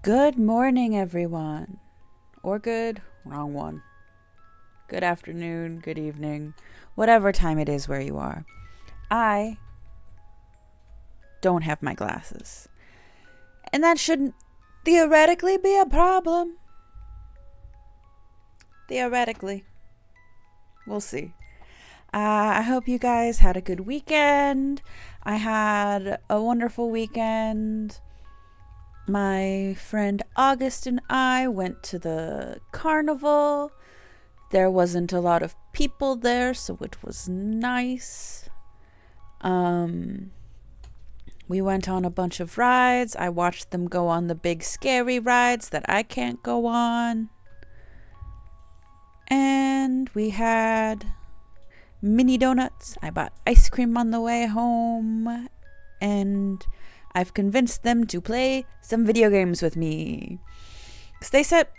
Good morning, everyone. Or wrong one. Good afternoon, good evening, whatever time it is where you are. I don't have my glasses. And that shouldn't theoretically be a problem. Theoretically. We'll see. I hope you guys had a good weekend. I had a wonderful weekend. My friend August and I went to the carnival. There wasn't a lot of people there, so it was nice. We went on a bunch of rides. I watched them go on the big scary rides that I can't go on. And we had mini donuts. I bought ice cream on the way home. And I've convinced them to play some video games with me. 'Cause they said,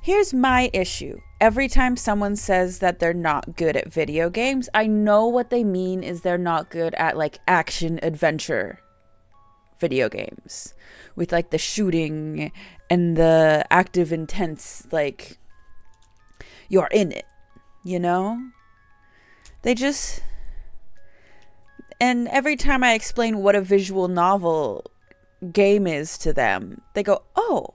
here's my issue. Every time someone says that they're not good at video games, I know what they mean is they're not good at like action adventure video games with like the shooting and the active intense, like you're in it, you know? And every time I explain what a visual novel game is to them, they go, oh,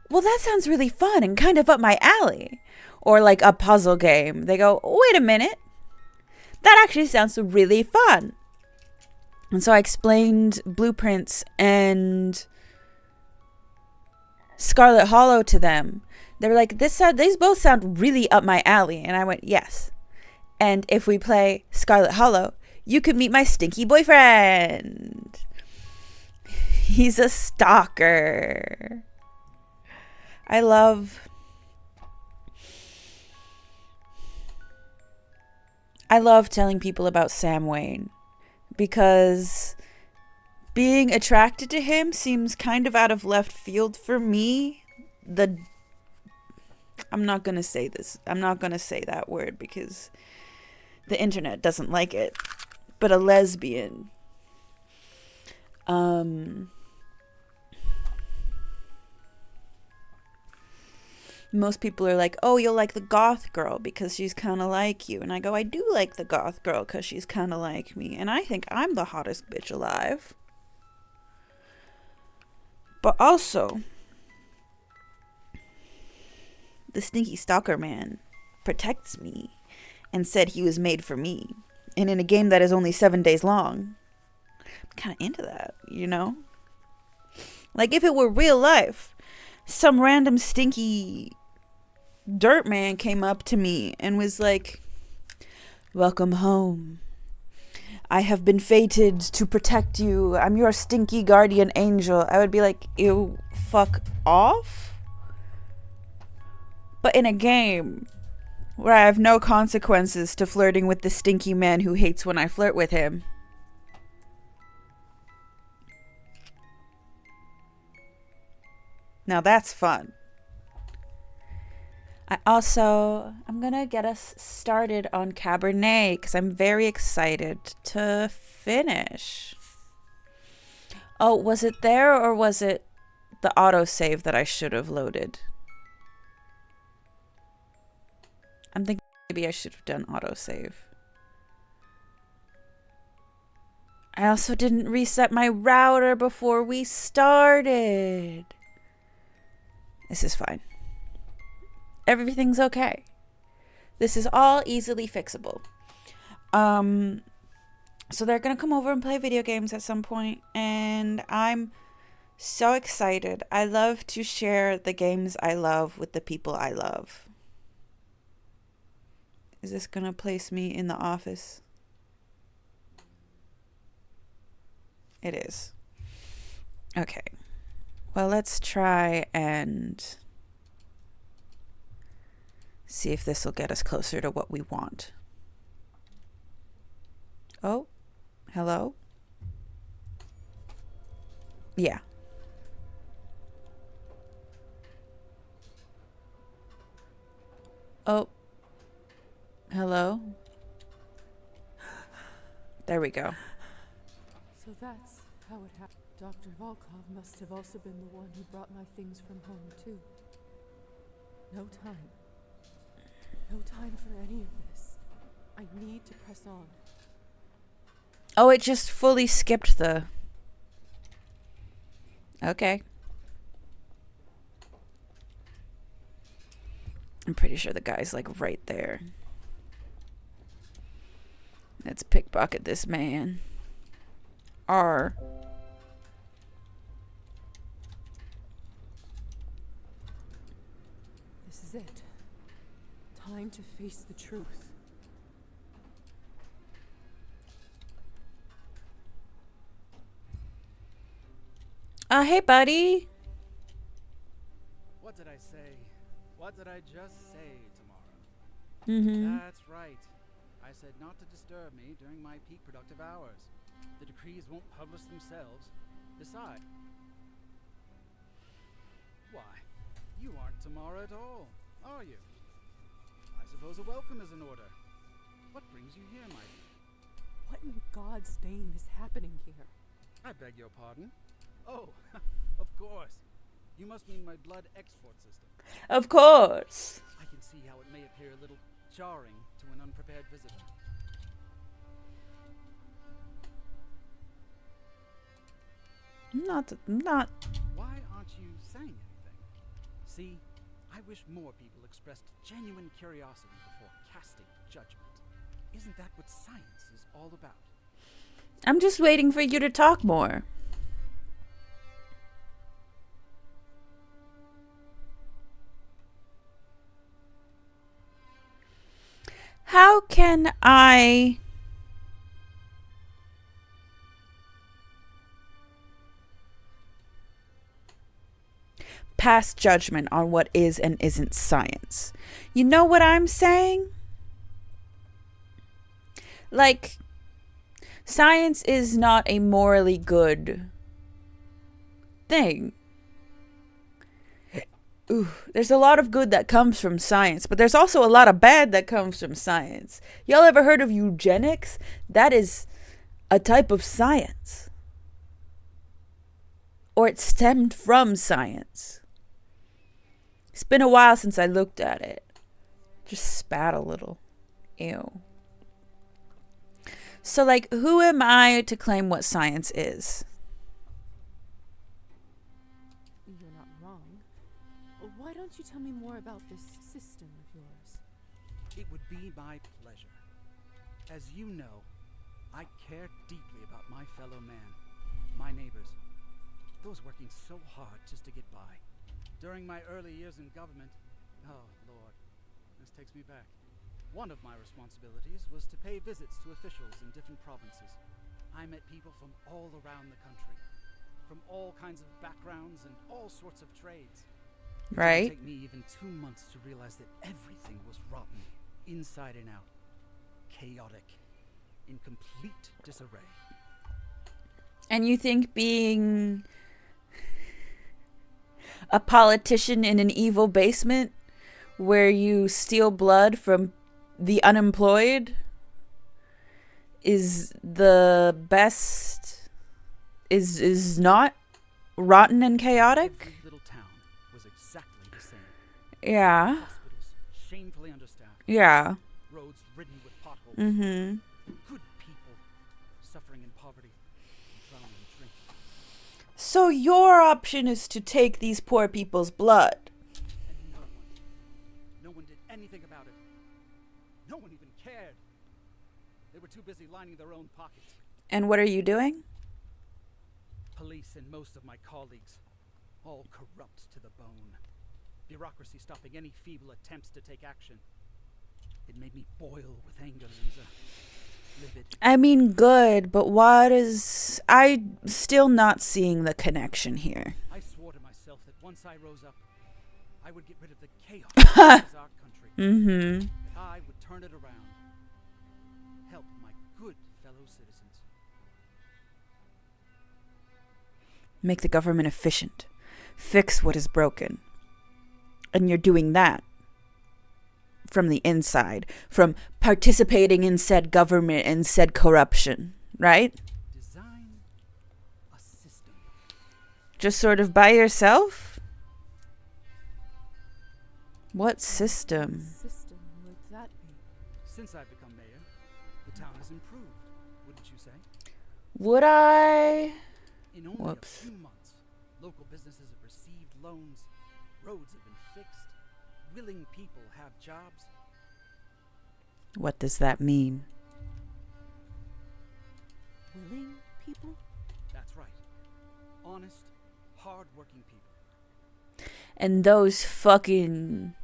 well, that sounds really fun and kind of up my alley. Or like a puzzle game. They go, wait a minute. That actually sounds really fun. And so I explained Blueprints and Scarlet Hollow to them. They were like, these both sound really up my alley. And I went, yes. And if we play Scarlet Hollow, you could meet my stinky boyfriend. He's a stalker. I love telling people about Sam Wayne because being attracted to him seems kind of out of left field for me. I'm not going to say this. I'm not going to say that word because the internet doesn't like it. But a lesbian. Most people are like, oh, you'll like the goth girl because she's kind of like you. And I go, I do like the goth girl because she's kind of like me. And I think I'm the hottest bitch alive. But also, the stinky stalker man protects me and said he was made for me. And in a game that is only 7 days long, I'm kind of into that, you know? Like if it were real life, some random stinky dirt man came up to me and was like, welcome home. I have been fated to protect you. I'm your stinky guardian angel. I would be like, ew, fuck off. But in a game where I have no consequences to flirting with the stinky man who hates when I flirt with him, now that's fun. I'm gonna get us started on Cabernet because I'm very excited to finish. Oh, was it there or was it the autosave that I should have loaded? I'm thinking maybe I should have done autosave. I also didn't reset my router before we started. This is fine. Everything's okay. This is all easily fixable. So they're gonna come over and play video games at some point, and I'm so excited. I love to share the games I love with the people I love. Is this gonna place me in the office? It is. Okay. Well, let's try and see if this will get us closer to what we want. Oh, hello? Yeah. Oh, hello? There we go. So that's how it happened. Dr. Volkov must have also been the one who brought my things from home, too. No time. No time for any of this. I need to press on. Oh, it just fully skipped the... Okay. I'm pretty sure the guy's like right there. Let's pickpocket this man. R. This is it. Time to face the truth. Hey, buddy. What did I say? What did I just say, Tamara? Mm-hmm. That's right. I said not to disturb me during my peak productive hours. The decrees won't publish themselves. Besides... Why, you aren't Tamara at all, are you? I suppose a welcome is in order. What brings you here, my dear? What in God's name is happening here? I beg your pardon? Oh, of course. You must mean my blood export system. Of course. I can see how it may appear a little jarring to an unprepared visitor. Not. Why aren't you saying anything? See, I wish more people expressed genuine curiosity before casting judgment. Isn't that what science is all about? I'm just waiting for you to talk more. How can I pass judgment on what is and isn't science? You know what I'm saying? Like, science is not a morally good thing. Ooh, there's a lot of good that comes from science, but there's also a lot of bad that comes from science. Y'all ever heard of eugenics? That is a type of science. Or it stemmed from science. It's been a while since I looked at it. Just spat a little. Ew. So, like, who am I to claim what science is? You're not wrong. Why don't you tell me more about this system of yours? It would be my pleasure. As you know, I care deeply about my fellow man, my neighbors, those working so hard just to get by. During my early years in government, oh Lord, this takes me back. One of my responsibilities was to pay visits to officials in different provinces. I met people from all around the country, from all kinds of backgrounds and all sorts of trades. Right? It didn't take me even 2 months to realize that everything was rotten, inside and out, chaotic, in complete disarray. And you think being a politician in an evil basement where you steal blood from the unemployed is the best, is not rotten and chaotic? Every little town was exactly the same. Yeah. Hospitals shamefully understaffed. Yeah. Roads ridden with potholes. Mm-hmm. Good people suffering in poverty, drowning in drink. So your option is to take these poor people's blood. And no one did anything about it. No one even cared. They were too busy lining their own pockets. And what are you doing? Police and most of my colleagues, all corrupt to the bone. Bureaucracy stopping any feeble attempts to take action. It made me boil with anger, Lisa. Livid. I mean, good, but what is... I'm still not seeing the connection here. I swore to myself that once I rose up, I would get rid of the chaos that is our country. Mm-hmm. That I would turn it around. Help my good fellow citizens. Make the government efficient. Fix what is broken. And you're doing that from the inside, from participating in said government and said corruption, right? Design a system Just sort of by yourself? What system? System would that be? Since I've become mayor, the town has improved, wouldn't you say? Would I? In only Whoops. a few months, local businesses have received loans, roads have been fixed, willing people have jobs. What does that mean? Willing people? That's right. Honest, hard-working people. And those fucking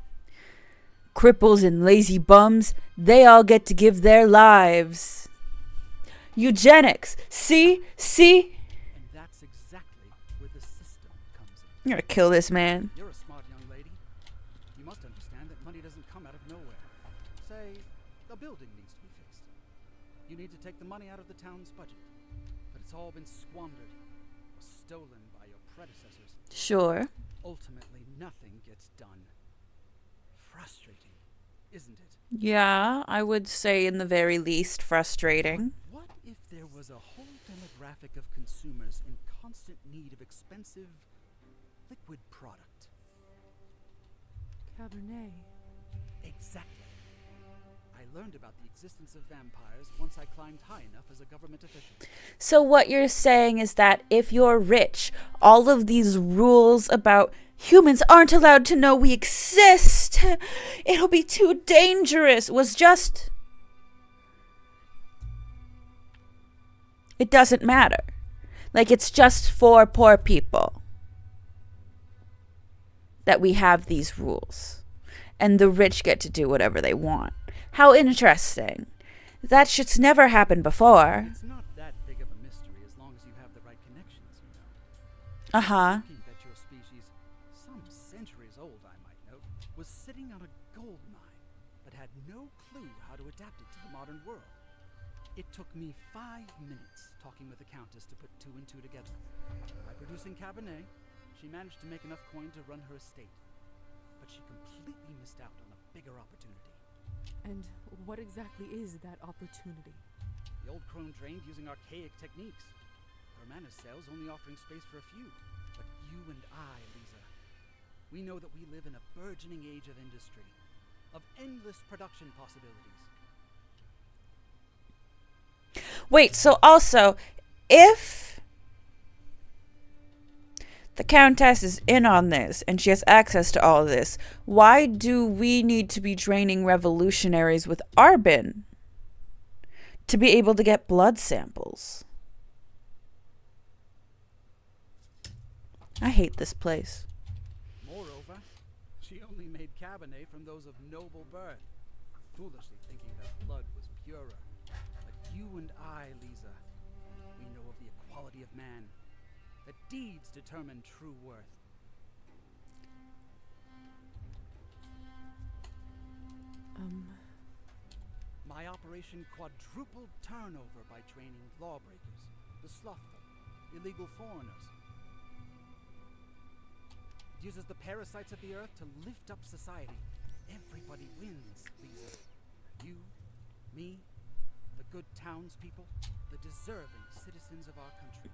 cripples and lazy bums, they all get to give their lives. Eugenics. See? And that's exactly where the system comes in. You're gonna kill this man. You're a smart young lady. You must understand that money doesn't come out of nowhere. Say, a building needs to be fixed. You need to take the money out of the town's budget. But it's all been squandered or stolen by your predecessors. Sure. Ultimately, nothing gets done. Frustrating, isn't it? Yeah, I would say in the very least frustrating. What if there was a whole demographic of consumers in constant need of expensive liquid product? Cabernet. Exactly. I learned about the existence of vampires once I climbed high enough as a government official. So what you're saying is that if you're rich, all of these rules about humans aren't allowed to know we exist, it'll be too dangerous, was just... It doesn't matter. Like, it's just for poor people that we have these rules. And the rich get to do whatever they want. How interesting. That shit's never happened before. It's not that big of a mystery as long as you have the right connections, you know. Uh-huh. Thinking that your species, some centuries old I might note, was sitting on a gold mine, but had no clue how to adapt it to the modern world. It took me 5 minutes talking with the Countess to put 2 and 2 together. By producing Cabernet, she managed to make enough coin to run her estate. But she completely missed out on a bigger opportunity. And what exactly is that opportunity? The old crone drained using archaic techniques. Her manor cells only offering space for a few. But you and I, Lisa, we know that we live in a burgeoning age of industry, of endless production possibilities. Wait, so also, if the Countess is in on this and she has access to all of this, why do we need to be draining revolutionaries with Arbin to be able to get blood samples? I hate this place. Moreover, she only made Cabernet from those of noble birth, foolishly thinking that blood was purer. But you and I, Lisa, we know of the equality of man, that deeds determine true worth. My operation quadrupled turnover by training lawbreakers, the slothful, illegal foreigners. It uses the parasites of the earth to lift up society. Everybody wins, Lisa. You, me, the good townspeople, the deserving citizens of our country.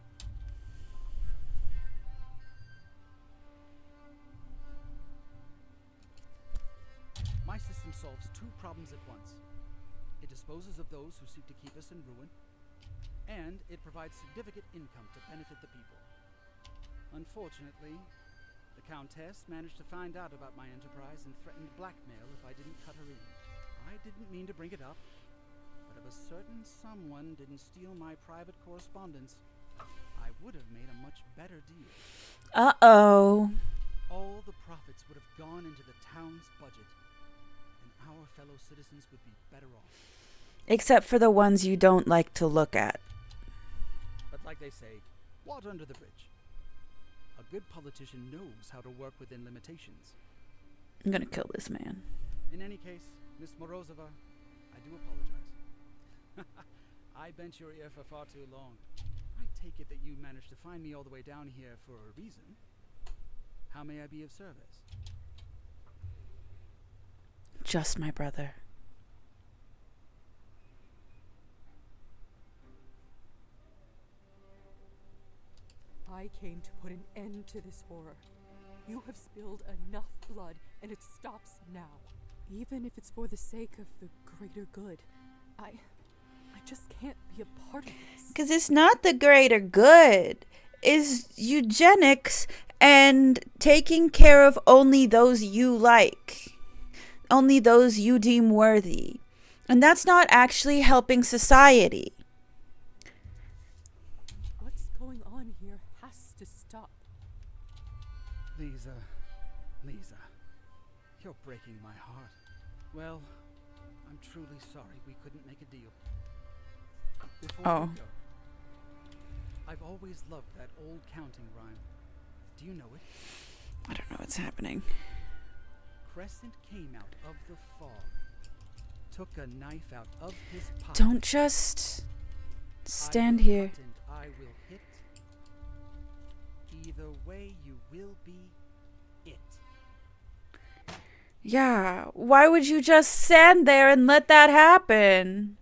My system solves 2 problems at once. It disposes of those who seek to keep us in ruin, and it provides significant income to benefit the people. Unfortunately, the Countess managed to find out about my enterprise and threatened blackmail if I didn't cut her in. I didn't mean to bring it up, but if a certain someone didn't steal my private correspondence, I would have made a much better deal. Uh-oh. All the profits would have gone into the town's budget, and our fellow citizens would be better off. Except for the ones you don't like to look at. But like they say, water under the bridge. A good politician knows how to work within limitations. I'm gonna kill this man. In any case, Miss Morozova, I do apologize. I bent your ear for far too long. I take it that you managed to find me all the way down here for a reason. How may I be of service? Just my brother. I I came to put an end to this horror. You have spilled enough blood, and it stops now. Even if it's for the sake of the greater good, I just can't be a part of this. Because it's not the greater good. It's eugenics and taking care of only those you like. Only those you deem worthy. And that's not actually helping society. What's going on here has to stop. Lisa, you're breaking my heart. Well, I'm truly sorry we couldn't make a deal. Before we go, I've always loved that old counting rhyme. Do you know it? I don't know what's happening. Crescent came out of the fog, took a knife out of his pocket. Don't just stand here. And I will hit. Either way, you will be it. Yeah, why would you just stand there and let that happen?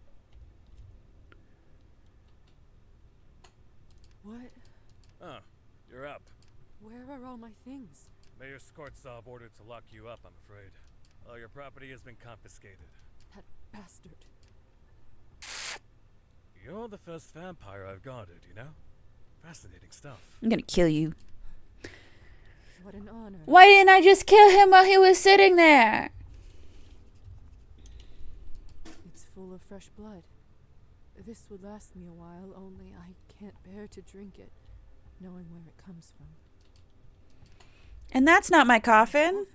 What? Oh, you're up. Where are all my things? Mayor Skortsov ordered to lock you up, I'm afraid. All your property has been confiscated. That bastard. You're the first vampire I've guarded, you know? Fascinating stuff. I'm gonna kill you. What an honor. Why didn't I just kill him while he was sitting there? It's full of fresh blood. This would last me a while, only I can't bear to drink it, knowing where it comes from. And that's not my coffin.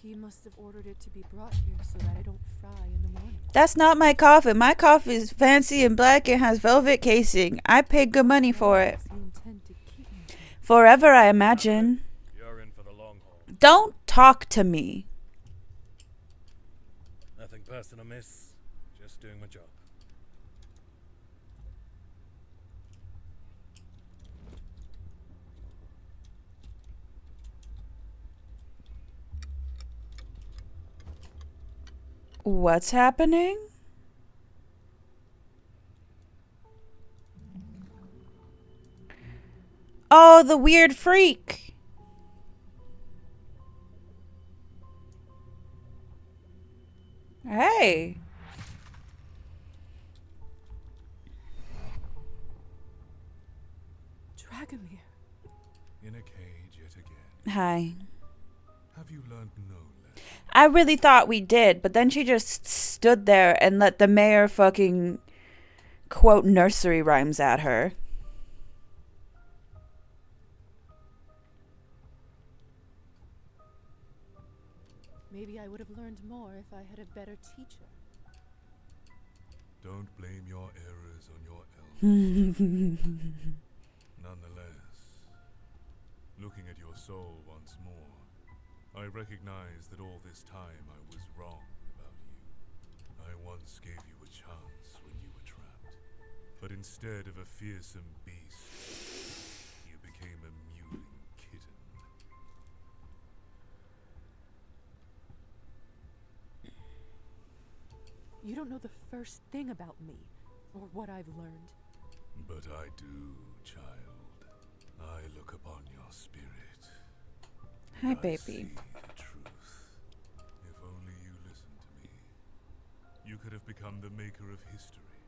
He must have ordered it to be brought here so that I don't fry in the morning. That's not my coffin. My coffin is fancy and black and has velvet casing. I paid good money for it. What's the intent to keep me here? Forever, I imagine. You're in for the long haul. Don't talk to me. Nothing personal, miss. Just doing my job. What's happening? Oh, the weird freak. Hey. Dragomir. In a cage yet again. Hi. Have you learned no lesson? I really thought we did, but then she just stood there and let the mayor fucking quote nursery rhymes at her. Maybe I would have learned more if I had a better teacher. Don't blame your errors on your elders. Nonetheless, looking at your soul once more, I recognize that all this time I was wrong about you. I once gave you a chance when you were trapped, but instead of a fearsome beast, you became a mewling kitten. You don't know the first thing about me, or what I've learned. But I do, child. I look upon your spirit. Hi, I baby. see the truth. If only you listened to me, you could have become the maker of history,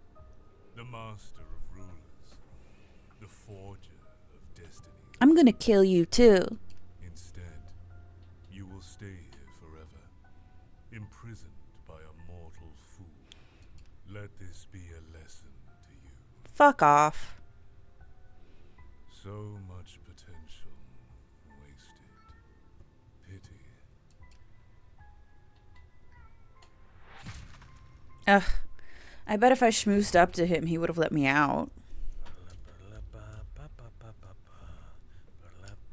the master of rulers, the forger of destiny. I'm gonna kill you too. Instead, you will stay here forever, imprisoned by a mortal fool. Let this be a lesson to you. Fuck off. So much potential wasted. Pity. Ugh. I bet if I schmoozed up to him, he would have let me out.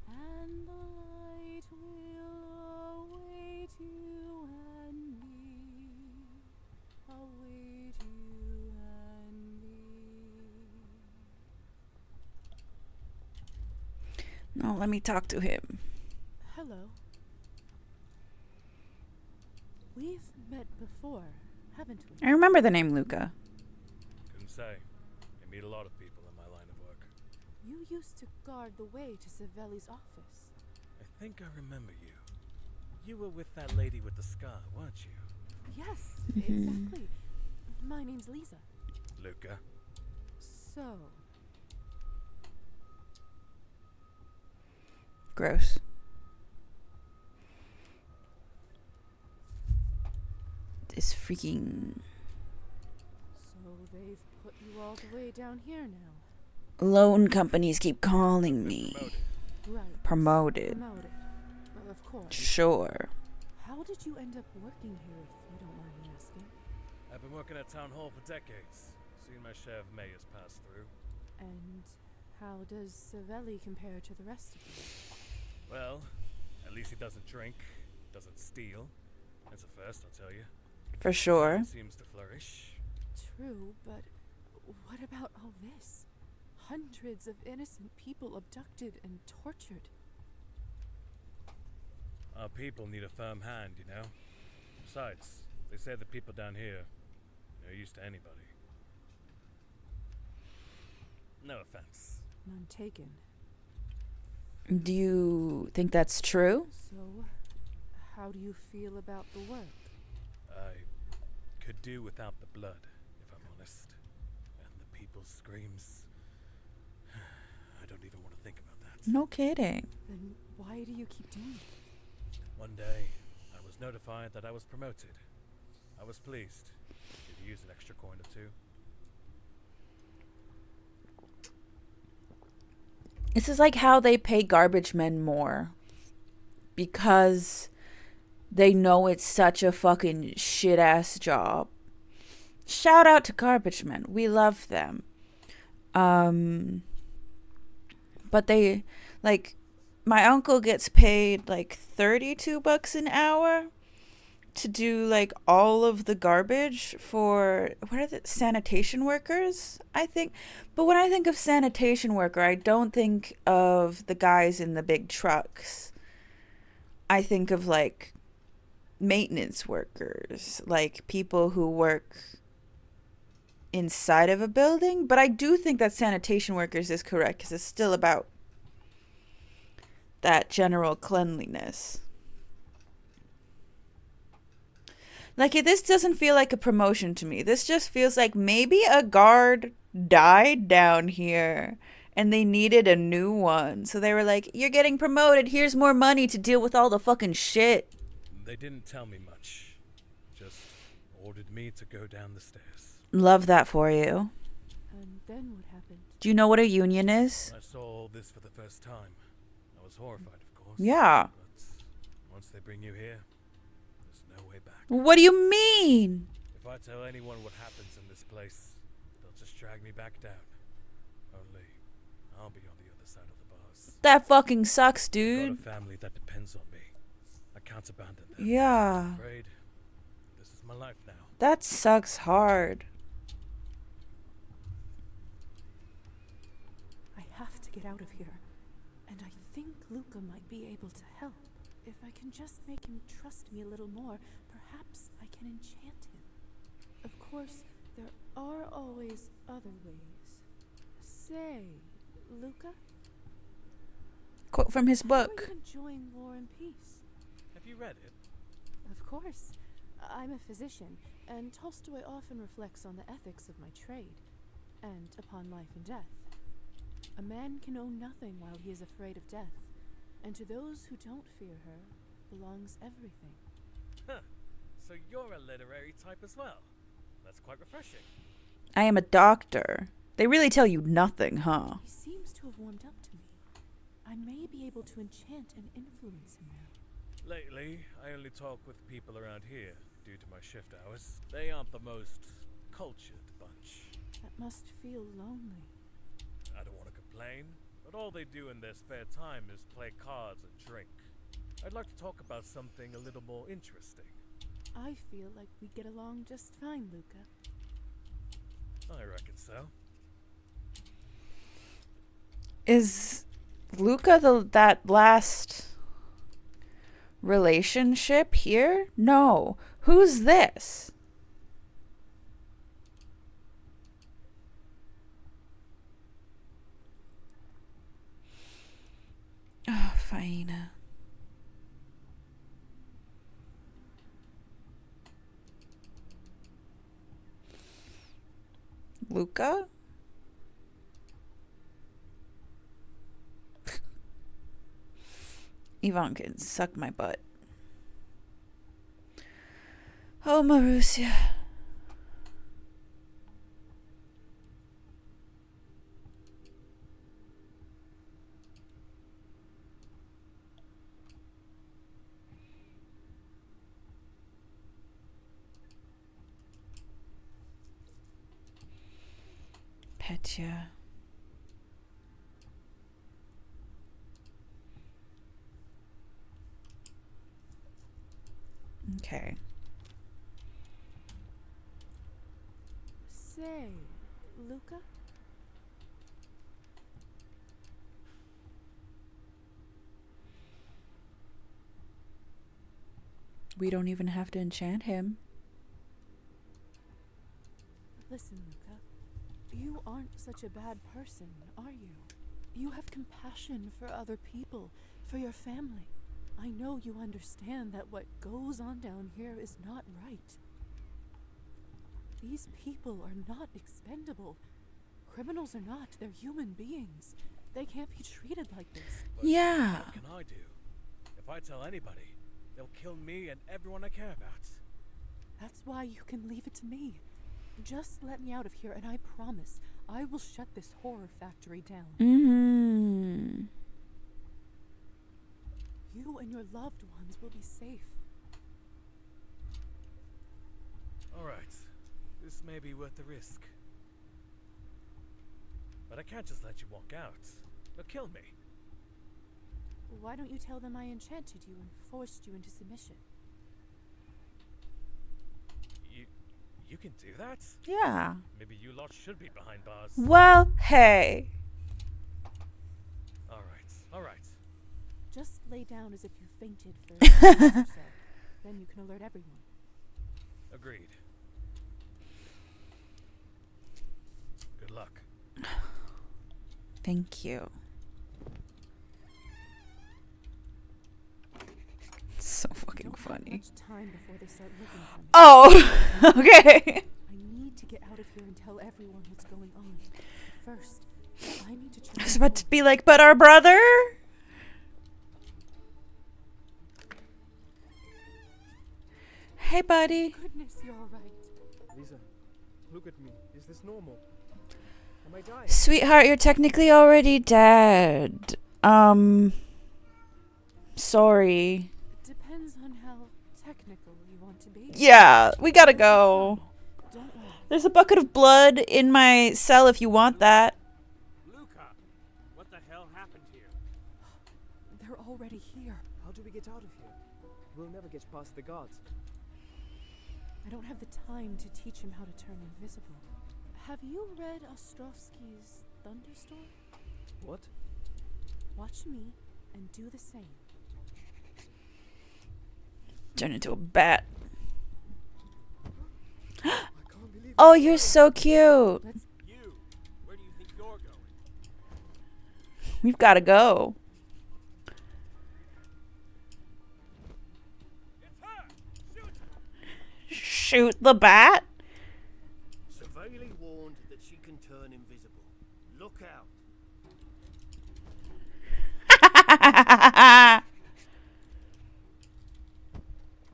And the light will await you and me. Await you and me. No, let me talk to him. Hello. We've met before, haven't we? I remember the name Luca. Couldn't say. I meet a lot of people in my line of work. You used to guard the way to Savelli's office. I think I remember you. You were with that lady with the scar, weren't you? Yes, exactly. My name's Lisa. Luca. So, Gross. This freaking so they've put you all the way down here now. loan companies keep calling me. Right. Promoted. Promoted. Of course. Sure. How did you end up working here, if you don't mind me asking? I've been working at Town Hall for decades. Seen my share of mayors pass through. And how does Savelli compare to the rest of you? Well, at least he doesn't drink, doesn't steal. That's a first, I'll tell you. For sure. Town seems to flourish. True, but what about all this? Hundreds of innocent people abducted and tortured. Our people need a firm hand, you know? Besides, they say the people down here are used to anybody. No offense. None taken. Do you think that's true? So, how do you feel about the work? I could do without the blood, if I'm honest. And the people's screams. I don't even want to think about that. No kidding. Then why do you keep doing it? One day, I was notified that I was promoted. I was pleased. Could use an extra coin or two. This is like how they pay garbage men more. Because they know it's such a fucking shit ass job. Shout out to garbage men. We love them. But they, like, my uncle gets paid like $32 an hour to do like all of the garbage for, what are the sanitation workers, I think. But when I think of sanitation worker, I don't think of the guys in the big trucks. I think of like maintenance workers, like people who work inside of a building. But I do think that sanitation workers is correct, because it's still about that general cleanliness. Like, this doesn't feel like a promotion to me. This just feels like maybe a guard died down here and they needed a new one. So they were like, you're getting promoted. Here's more money to deal with all the fucking shit. They didn't tell me much. Just ordered me to go down the stairs. Love that for you. And then what happened? Do you know what a union is? When I saw all this for the first time, I was horrified, of course. Yeah. But once they bring you here, there's no way back. What do you mean? If I tell anyone what happens in this place, they'll just drag me back down. Only, I'll be on the other side of the bars. That fucking sucks, Got dude. a family that depends on me. I can't abandon them. Yeah. I'm afraid this is my life now. That sucks hard. I have to get out of here. And I think Luca might be able to help. If I can just make him trust me a little more, perhaps I can enchant him. Of course, there are always other ways. Say, Luca? Quote from his How book. are you enjoying War and Peace? Have you read it? Of course. I'm a physician, and Tolstoy often reflects on the ethics of my trade, and upon life and death. A man can own nothing while he is afraid of death, and to those who don't fear her belongs everything. Huh. So you're a literary type as well. That's quite refreshing. I am a doctor. They really tell you nothing, huh? He seems to have warmed up to me. I may be able to enchant and influence him now. Lately, I only talk with people around here due to my shift hours. They aren't the most cultured bunch. That must feel lonely. I don't want to complain, but all they do in their spare time is play cards and drink. I'd like to talk about something a little more interesting. I feel like we get along just fine, Luca. I reckon so. Is Luca that last relationship here? No. Who's this? Oh, fine. Luca? Yvonne can suck my butt. Oh, Marussia. Petya. Okay. Say, Luca? We don't even have to enchant him. Listen, Luca. You aren't such a bad person, are you? You have compassion for other people, for your family. I know you understand that what goes on down here is not right. These people are not expendable. Criminals are not. They're human beings. They can't be treated like this. But Yeah. what can I do? If I tell anybody, they'll kill me and everyone I care about. That's why you can leave it to me. Just let me out of here, and I promise I will shut this horror factory down. Mm-hmm. You and your loved ones will be safe. Alright, this may be worth the risk. But I can't just let you walk out. They'll kill me. Why don't you tell them I enchanted you and forced you into submission? You can do that? Yeah. Maybe you lot should be behind bars. Well, hey. Alright. Just lay down as if you fainted for 10 minutes or so. Then you can alert everyone. Agreed. Good luck. Thank you. It's so fucking Don't have funny. much time before they start looking for me. Oh, okay. I need to get out of here and tell everyone what's going on. But first, I need to try. I was about to be like, but our brother? Hey, buddy. Goodness, you're all right. Lisa, look at me. Is this normal? Am I dying? Sweetheart, you're technically already dead. Sorry. It depends on how technical you want to be. Yeah, we gotta go. Don't worry. There's a bucket of blood in my cell if you want that. Luca! What the hell happened here? They're already here. How do we get out of here? We'll never get past the guards. I don't have the time to teach him how to turn invisible. Have you read Ostrovsky's Thunderstorm? What? Watch me and do the same. Turn into a bat. I can't believe Oh, you're so cute. Let's you. Where do you think you're going? We've gotta go. It's her! Shoot! Shoot the bat? Severely warned that she can turn invisible. Look out.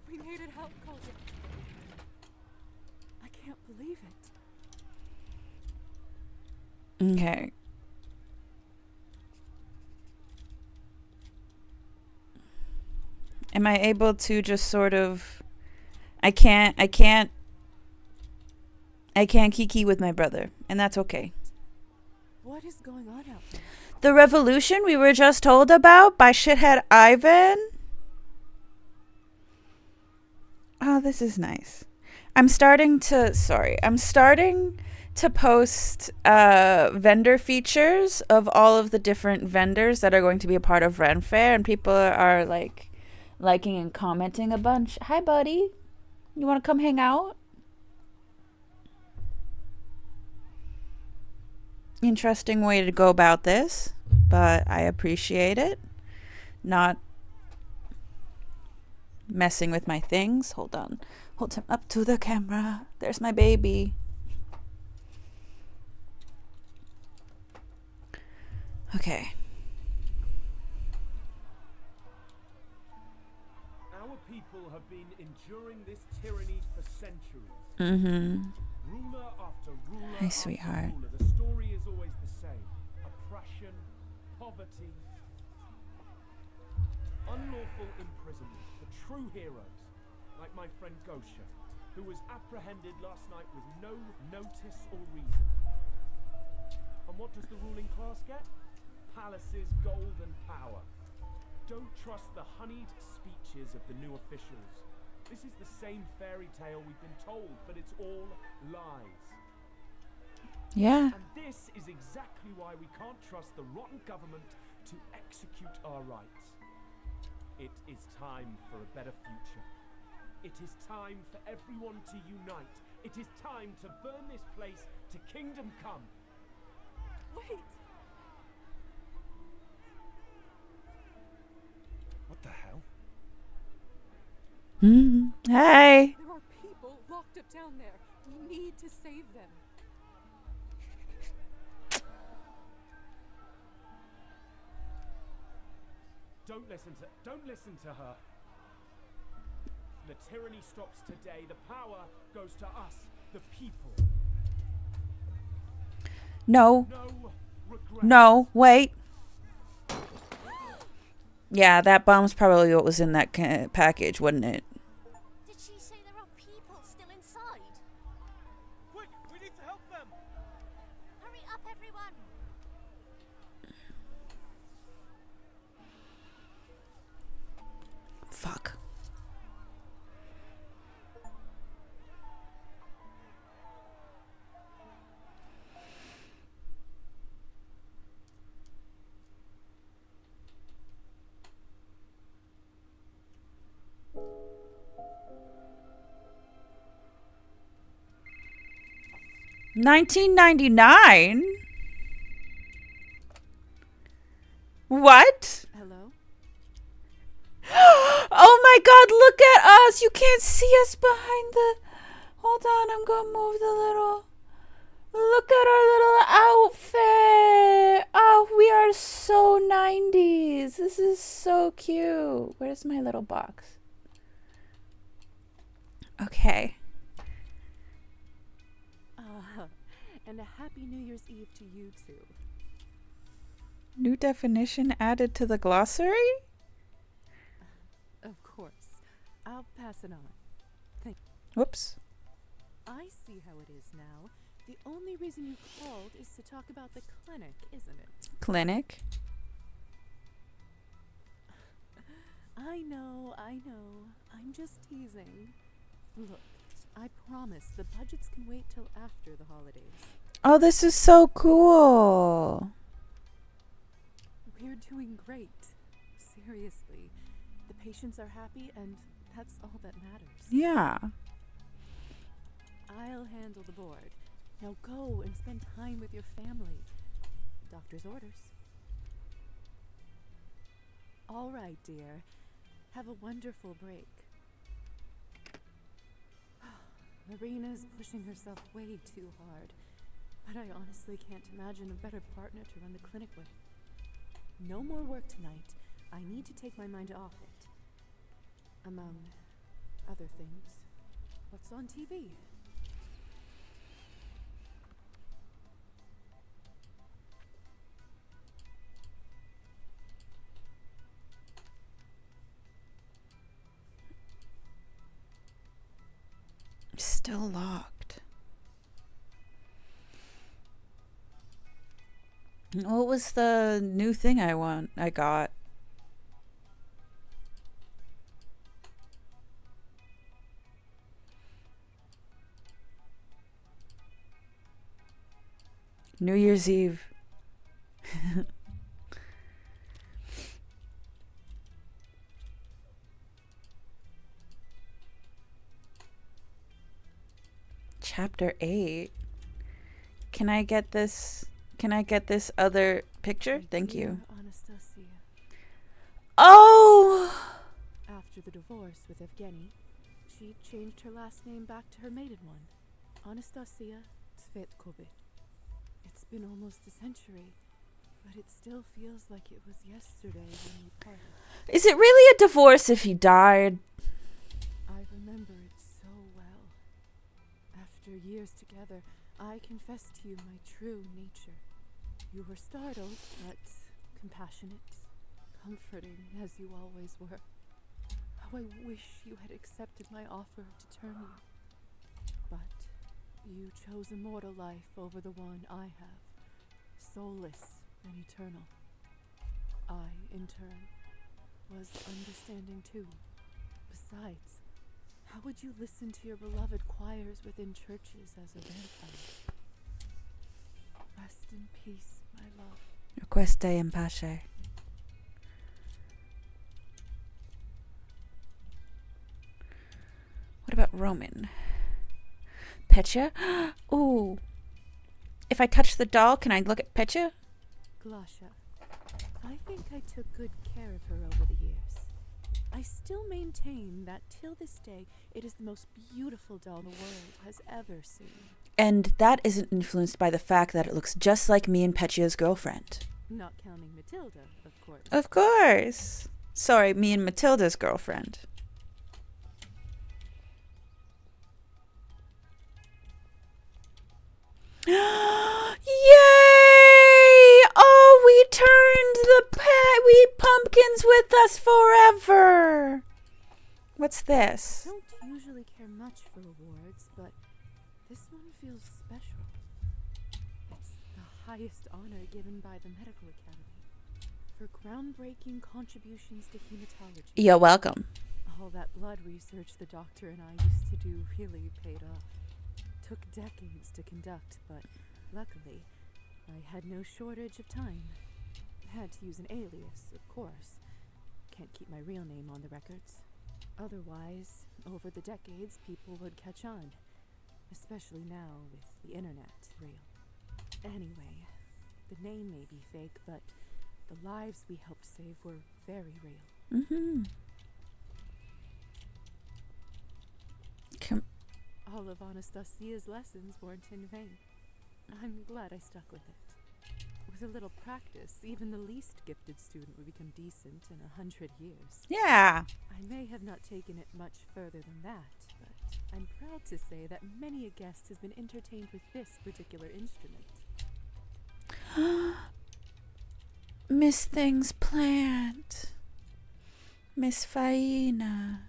We made it out, Culture. I can't believe it. Okay. Am I able to just sort of... I can't kiki with my brother, and that's okay. What is going on out there? The revolution we were just told about by shithead Ivan? Oh, this is nice. I'm starting to post vendor features of all of the different vendors that are going to be a part of Ren Fair, and people are like liking and commenting a bunch. Hi, buddy. You want to come hang out? Interesting way to go about this, but I appreciate it. not messing with my things. Hold on. Hold him up to the camera. There's my baby. Okay. Our people have been enduring this tyranny for centuries. Mm-hmm. Ruler after ruler Hi, after sweetheart. ruler. The story is always the same. Oppression, poverty, unlawful imprisonment for true heroes, like my friend Gosha, who was apprehended last night with no notice or reason. And what does the ruling class get? Palaces, gold and power. Don't trust the honeyed speeches of the new officials. This is the same fairy tale we've been told, but it's all lies. Yeah. And this is exactly why we can't trust the rotten government to execute our rights. It is time for a better future. It is time for everyone to unite. It is time to burn this place to kingdom come. Wait! What the hell? Hey. There are people locked up down there. We need to save them. Don't listen to her. The tyranny stops today. The power goes to us, the people. No. No regrets. No. Wait. Yeah, that bomb's probably what was in that package, wasn't it? Did she say there are people still inside? Quick, we need to help them! Hurry up, everyone! Fuck. $19.99? What? Hello? Oh my god, look at us! You can't see us behind the... Hold on, I'm gonna move the little... Look at our little outfit! Oh, we are so 90s. This is so cute. Where's my little box? Okay. And a happy New Year's Eve to you too. New definition added to the glossary? Of course. I'll pass it on. Whoops. I see how it is now. The only reason you called is to talk about the clinic, isn't it? Clinic. I know. I'm just teasing. Look, I promise the budgets can wait till after the holidays. Oh, this is so cool. We're doing great. Seriously. The patients are happy and that's all that matters. Yeah. I'll handle the board. Now go and spend time with your family. Doctor's orders. All right, dear. Have a wonderful break. Marina's pushing herself way too hard, but I honestly can't imagine a better partner to run the clinic with. No more work tonight. I need to take my mind off it. Among other things. What's on TV? Still locked. What was the new thing I got? New Year's Eve. Chapter 8. Can I get this? Can I get this other picture? Thank you. Anastasia. Oh! After the divorce with Evgeny, she changed her last name back to her maiden one, Anastasia Tsvetkovich. It's been almost a century, but it still feels like it was yesterday when we parted. Is it really a divorce if he died? I remember it so well. After years together, I confessed to you my true nature. You were startled, but compassionate, comforting, as you always were. How I wish you had accepted my offer to turn you. But you chose a mortal life over the one I have, soulless and eternal. I, in turn, was understanding too. Besides, how would you listen to your beloved choirs within churches as a vampire? Rest in peace, my love. Requeste in pace. What about Roman? Petya? Ooh. If I touch the doll, can I look at Petya? Glasha, I think I took good care of her over the years. I still maintain that till this day, it is the most beautiful doll the world has ever seen. And that isn't influenced by the fact that it looks just like me and Petya's girlfriend. Not counting Matilda, of course. Of course. Sorry, me and Matilda's girlfriend. Yay! Oh, we turned we pumpkins with us forever. What's this? I don't usually care much for awards, but this one feels special. It's the highest honor given by the Medical Academy for groundbreaking contributions to hematology. You're welcome. All that blood research the doctor and I used to do really paid off. Took decades to conduct, but luckily, I had no shortage of time. Had to use an alias, of course. Can't keep my real name on the records. Otherwise, over the decades, people would catch on. Especially now with the internet real. Anyway, the name may be fake, but the lives we helped save were very real. Mm-hmm. All of Anastasia's lessons weren't in vain. I'm glad I stuck with it. With a little practice, even the least gifted student would become decent in 100 years. Yeah. I may have not taken it much further than that, but I'm proud to say that many a guest has been entertained with this particular instrument. Miss Thing's plant. Miss Faina.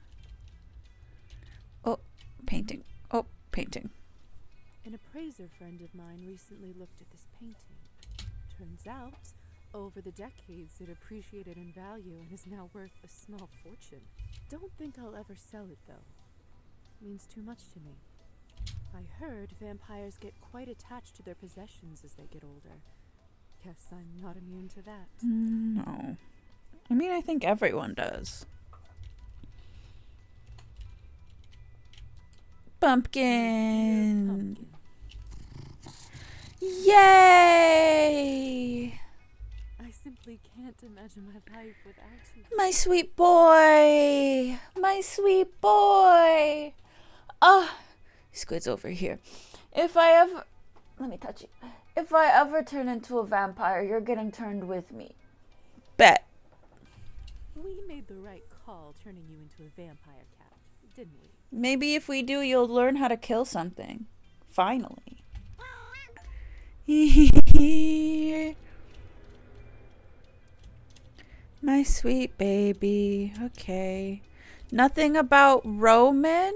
Oh, painting. Oh, painting. An appraiser friend of mine recently looked at this painting. Turns out, over the decades, it appreciated in value and is now worth a small fortune. Don't think I'll ever sell it, though. It means too much to me. I heard vampires get quite attached to their possessions as they get older. Guess I'm not immune to that. No. I mean, I think everyone does. Pumpkin. Yay! I simply can't imagine my life without you. My sweet boy. My sweet boy. Oh, Squid's over here. If I ever... Let me touch you. If I ever turn into a vampire, you're getting turned with me. Bet. We made the right call turning you into a vampire cat, didn't we? Maybe if we do, you'll learn how to kill something. Finally. My sweet baby. Okay. Nothing about Roman?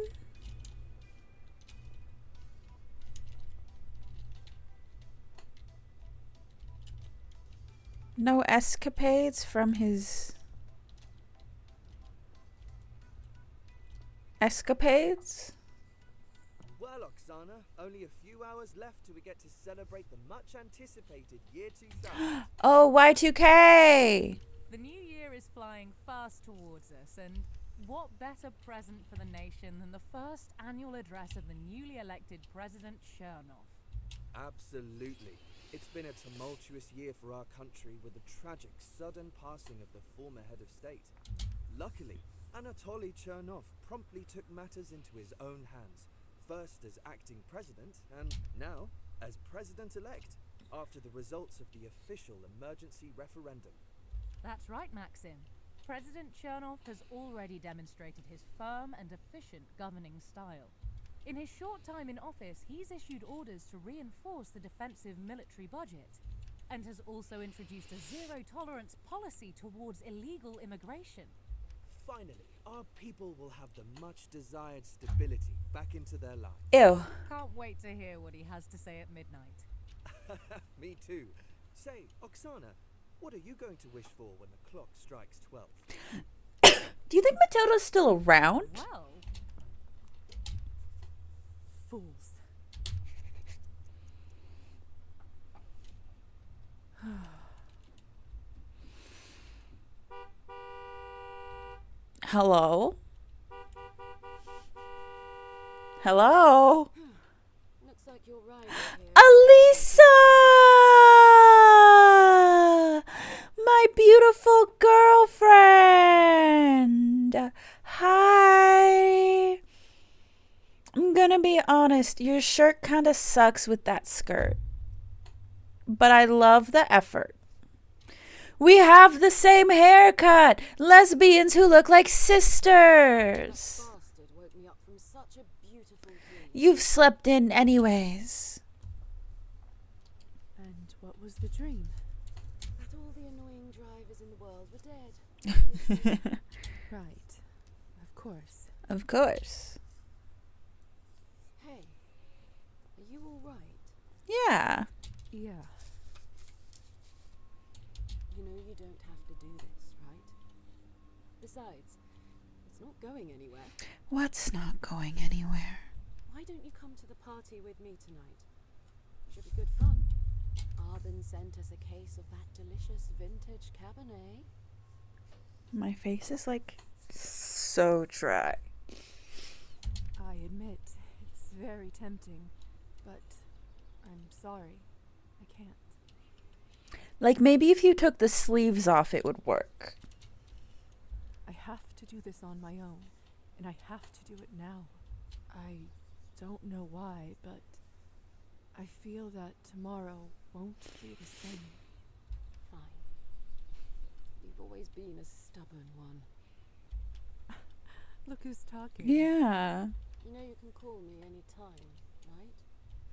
No escapades from his... escapades? Well, Oksana, only a few hours left till we get to celebrate the much-anticipated Year 2000. Oh, Y2K! The new year is flying fast towards us, and what better present for the nation than the first annual address of the newly elected President Chernov? Absolutely. It's been a tumultuous year for our country with the tragic, sudden passing of the former head of state. Luckily, Anatoly Chernov promptly took matters into his own hands, first as acting president, and now as president-elect, after the results of the official emergency referendum. That's right, Maxim. President Chernov has already demonstrated his firm and efficient governing style. In his short time in office, he's issued orders to reinforce the defensive military budget, and has also introduced a zero-tolerance policy towards illegal immigration. Finally, our people will have the much-desired stability back into their lives. Ew. Can't wait to hear what he has to say at midnight. Me too. Say, Oksana, what are you going to wish for when the clock strikes 12? Do you think Matilda's still around? Well, Fools. Hello? Hello? Looks like you're right here. Elisa! My beautiful girlfriend! Hi! I'm gonna be honest, your shirt kinda sucks with that skirt. But I love the effort. We have the same haircut! Lesbians who look like sisters! That bastard woke me up from such a beautiful dream. You've slept in anyways. And what was the dream? That all the annoying drivers in the world were dead. Right. Of course. Of course. Hey, are you alright? Yeah. Yeah. You know you don't have to do this, right? Besides, it's not going anywhere. What's not going anywhere? Why don't you come to the party with me tonight? Should be good fun. Arben sent us a case of that delicious vintage Cabernet. My face is like so dry. I admit, it's very tempting, but I'm sorry. I can't. Like maybe if you took the sleeves off, it would work. I have to do this on my own, and I have to do it now. I don't know why, but I feel that tomorrow won't be the same. Fine. You've always been a stubborn one. Look who's talking. Yeah. You know you can call me any time, right?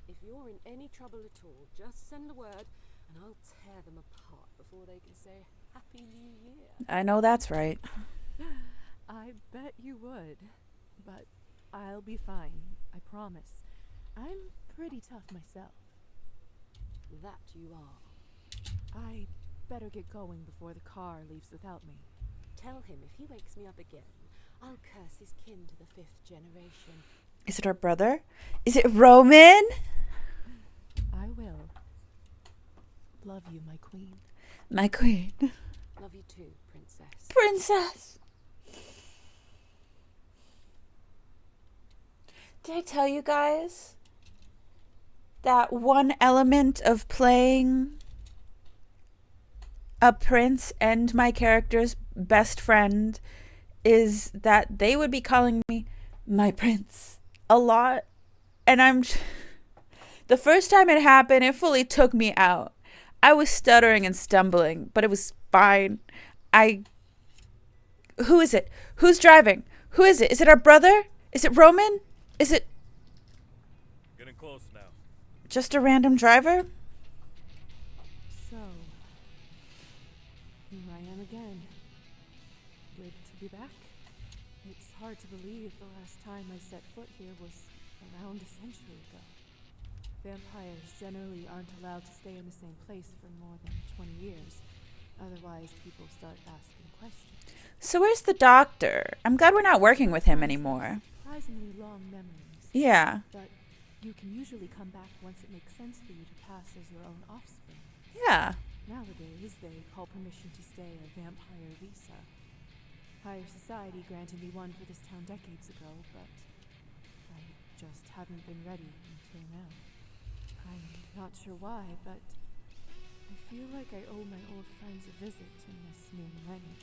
If you're in any trouble at all, just send a word and I'll tear them apart before they can say Happy New Year. I know that's right. I bet you would, but I'll be fine, I promise. I'm pretty tough myself. That you are. I better get going before the car leaves without me. Tell him if he wakes me up again, I'll curse his kin to the 5th generation. Is it our brother? Is it Roman? I will. Love you, my queen. My queen. Love you too, princess. Princess! Did I tell you guys that one element of playing a prince and my character's best friend is that they would be calling me my prince a lot? And the first time it happened, it fully took me out. I was stuttering and stumbling, but it was fine. Who is it? Who's driving? Who is it? Is it our brother? Is it Roman? Is it Getting close now. just a random driver? So, here I am again. Good to be back. It's hard to believe the last time I set foot here was around a century ago. Vampires generally aren't allowed to stay in the same place for more than 20 years. Otherwise, people start asking questions. So where's the doctor? I'm glad we're not working with him anymore. Surprisingly long memories. Yeah. But you can usually come back once it makes sense for you to pass as your own offspring. Yeah. Nowadays, they call permission to stay a vampire visa. Higher society granted me one for this town decades ago, but I just haven't been ready until now. I'm not sure why, but I feel like I owe my old friends a visit in this new millennium,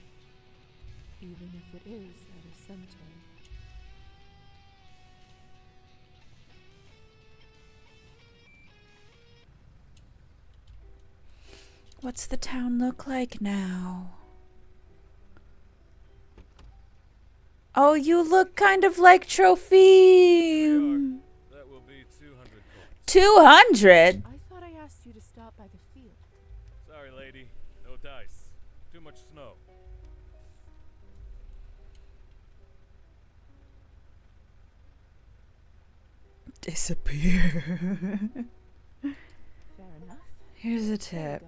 even if it is at a cemetery. What's the town look like now? Oh, you look kind of like Trophy. That will be 200 coins. 200? I thought I asked you to stop by the field. Sorry, lady. No dice. Too much snow. Disappear. Fair enough. Here's a There you tip. go.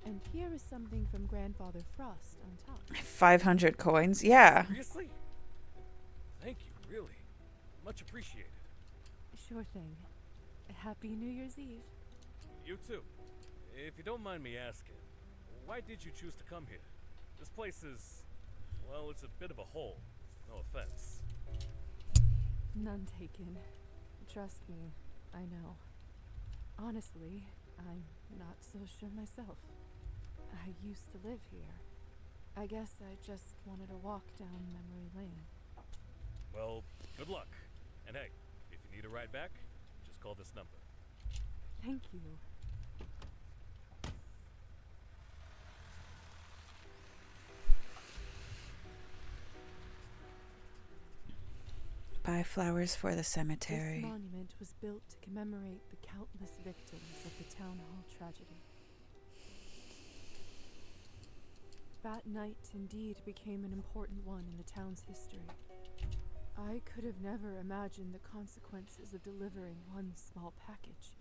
And here is something from Grandfather Frost on top. 500 coins? Yeah. Seriously? Thank you, really. Much appreciated. Sure thing. Happy New Year's Eve. You too. If you don't mind me asking, why did you choose to come here? This place is, well, it's a bit of a hole. No offense. None taken. Trust me, I know. Honestly, I'm not so sure myself. I used to live here. I guess I just wanted to walk down memory lane. Well, good luck. And hey, if you need a ride back, just call this number. Thank you. Buy flowers for the This cemetery. monument was built to commemorate the countless victims of the Town Hall tragedy. That night indeed became an important one in the town's history. I could have never imagined the consequences of delivering one small package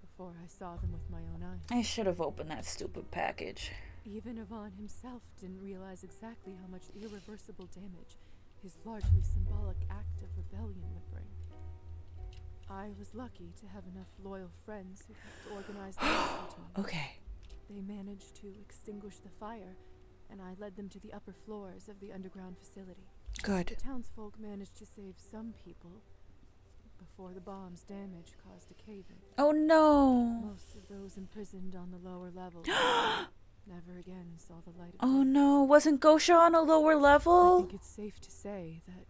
before I saw them with my own eyes. I should have opened that stupid package. Even Yvonne himself didn't realize exactly how much irreversible damage his largely symbolic act of rebellion would bring. I was lucky to have enough loyal friends who helped organize the rescue team. Okay. They managed to extinguish the fire, and I led them to the upper floors of the underground facility. Good. The townsfolk managed to save some people before the bomb's damage caused a cave-in. Oh no. Most of those imprisoned on the lower levels never again saw the light of Oh day. no. Wasn't Gosha on a lower I level? think it's safe to say that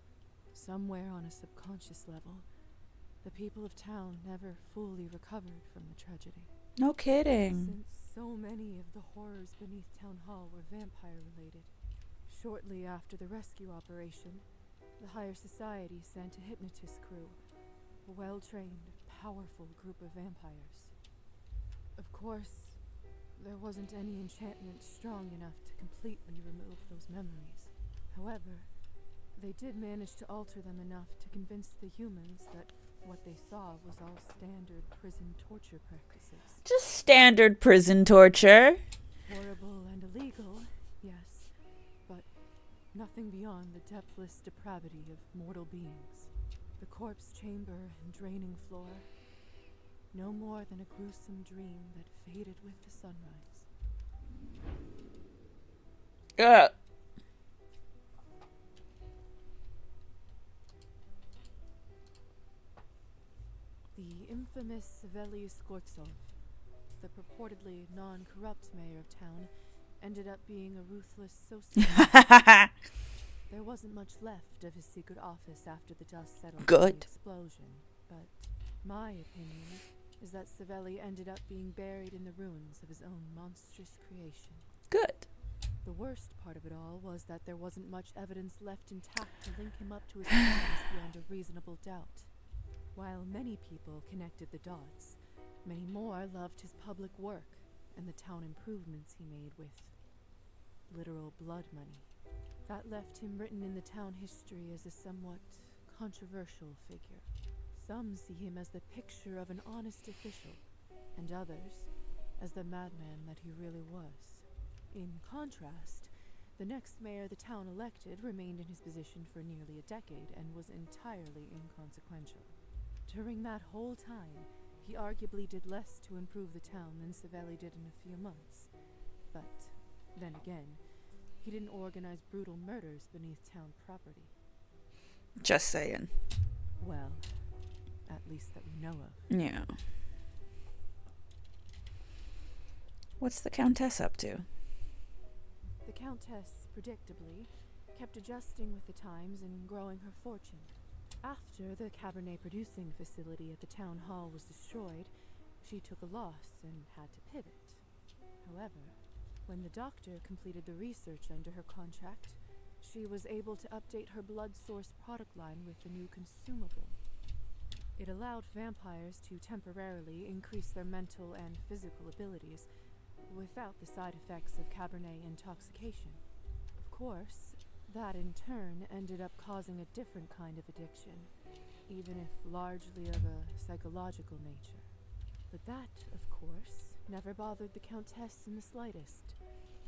somewhere on a subconscious level, the people of town never fully recovered from the tragedy. No kidding. Since so many of the horrors beneath Town Hall were vampire-related, shortly after the rescue operation, the higher society sent a hypnotist crew, a well-trained, powerful group of vampires. Of course, there wasn't any enchantment strong enough to completely remove those memories. However, they did manage to alter them enough to convince the humans that what they saw was all standard prison torture practices. Just standard prison torture. Horrible and illegal, yes, but nothing beyond the depthless depravity of mortal beings. The corpse chamber and draining floor, no more than a gruesome dream that faded with the sunrise. Ugh. The infamous Saveli Skortsov, the purportedly non-corrupt mayor of town, ended up being a ruthless sociopath. There wasn't much left of his secret office after the dust settled from Good. the explosion, but my opinion is that Saveli ended up being buried in the ruins of his own monstrous creation. Good. The worst part of it all was that there wasn't much evidence left intact to link him up to his crimes beyond a reasonable doubt. While many people connected the dots, many more loved his public work and the town improvements he made with literal blood money. That left him written in the town history as a somewhat controversial figure. Some see him as the picture of an honest official, and others as the madman that he really was. In contrast, the next mayor the town elected remained in his position for nearly a decade and was entirely inconsequential. During that whole time, he arguably did less to improve the town than Saveli did in a few months. But then again, he didn't organize brutal murders beneath town property. Just saying. Well, at least that we know of. Yeah. What's the Countess up to? The Countess, predictably, kept adjusting with the times and growing her fortune. After the Cabernet producing facility at the town hall was destroyed, she took a loss and had to pivot. However, when the doctor completed the research under her contract, she was able to update her blood source product line with a new consumable. It allowed vampires to temporarily increase their mental and physical abilities without the side effects of Cabernet intoxication. Of course, that in turn ended up causing a different kind of addiction, even if largely of a psychological nature. But that, of course, never bothered the Countess in the slightest,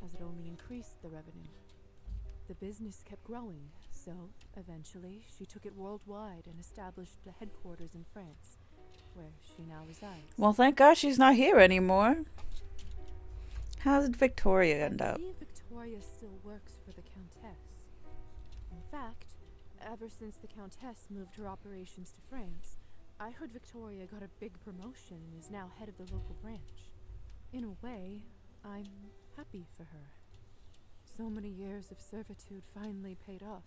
as it only increased the revenue. The business kept growing, so eventually she took it worldwide and established a headquarters in France, where she now resides. Well, thank God she's not here anymore. How did Victoria end up? I believe Victoria still works for the Countess. In fact, ever since the Countess moved her operations to France, I heard Victoria got a big promotion and is now head of the local branch. In a way, I'm happy for her. So many years of servitude finally paid off.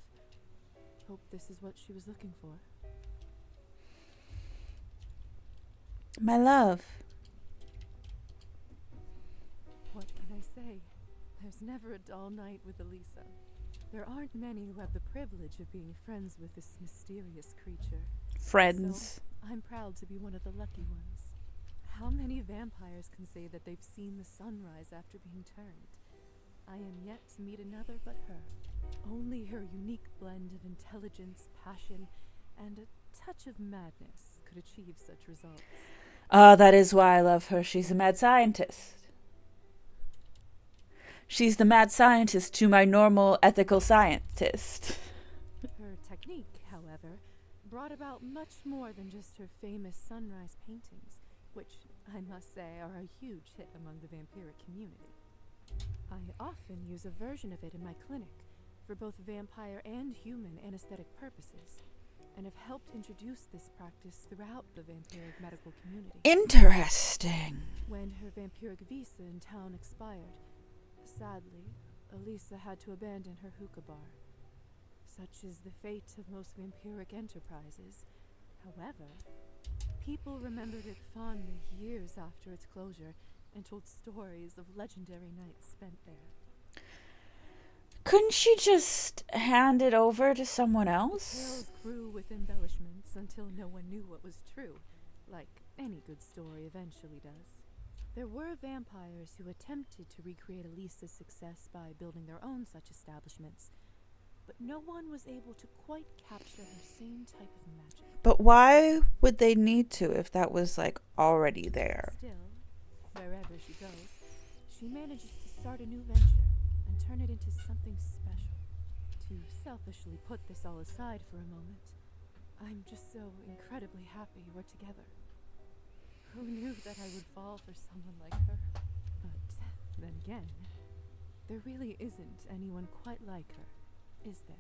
Hope this is what she was looking for. My love. What can I say? There's never a dull night with Elisa. There aren't many who have the privilege of being friends with this mysterious creature. Friends. So, I'm proud to be one of the lucky ones. How many vampires can say that they've seen the sunrise after being turned? I am yet to meet another but her. Only her unique blend of intelligence, passion, and a touch of madness could achieve such results. That is why I love her. She's a mad scientist. She's the mad scientist to my normal ethical scientist. Her technique, however, brought about much more than just her famous sunrise paintings, which I must say are a huge hit among the vampiric community. I often use a version of it in my clinic for both vampire and human anesthetic purposes, and have helped introduce this practice throughout the vampiric medical community. Interesting. When her vampiric visa in town expired, sadly, Elisa had to abandon her hookah bar. Such is the fate of most vampiric enterprises. However, people remembered it fondly years after its closure and told stories of legendary nights spent there. Couldn't she just hand it over to someone The else? tales grew with embellishments until no one knew what was true, like any good story eventually does. There were vampires who attempted to recreate Elisa's success by building their own such establishments, but no one was able to quite capture her same type of magic. But why would they need to if that was, like, already there? Still, wherever she goes, she manages to start a new venture and turn it into something special. To selfishly put this all aside for a moment, I'm just so incredibly happy we're together. Who knew that I would fall for someone like her? But then again, there really isn't anyone quite like her, is there?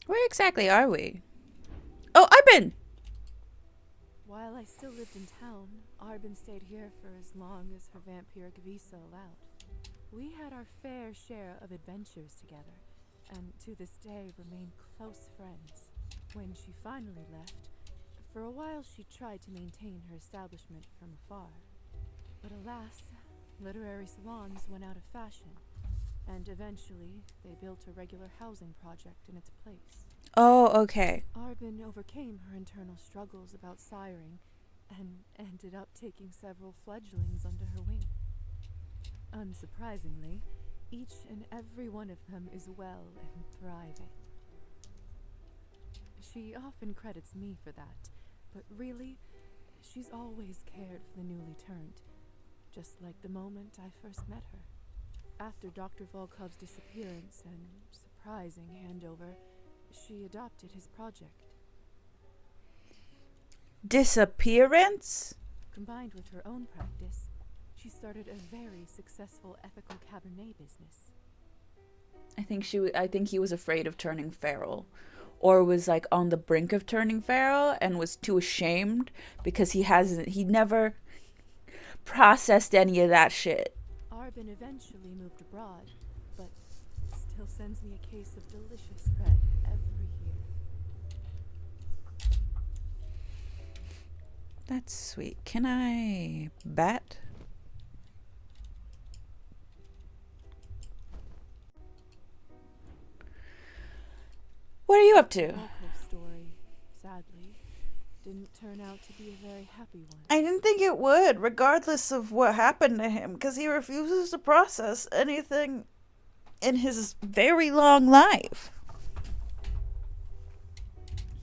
Where exactly are we? Oh, Arbin! While I still lived in town, Arbin stayed here for as long as her vampiric visa allowed. We had our fair share of adventures together, and to this day remain close friends. When she finally left, for a while she tried to maintain her establishment from afar. But alas, literary salons went out of fashion, and eventually they built a regular housing project in its place. Oh, okay. Arbin overcame her internal struggles about siring and ended up taking several fledglings under her wing. Unsurprisingly, each and every one of them is well and thriving. She often credits me for that, but really, she's always cared for the newly turned, just like the moment I first met her. After Dr. Volkov's disappearance and surprising handover, she adopted his project. Disappearance? Combined with her own practice, she started a very successful ethical Cabernet business. I think he was afraid of turning feral, or was like on the brink of turning feral and was too ashamed because he never processed any of that shit. Arbin eventually moved abroad, but still sends me a case of delicious bread every year. That's sweet. Can I bet? What are you up to? Volkov's story, sadly, didn't turn out to be a very happy one. I didn't think it would, regardless of what happened to him, because he refuses to process anything in his very long life.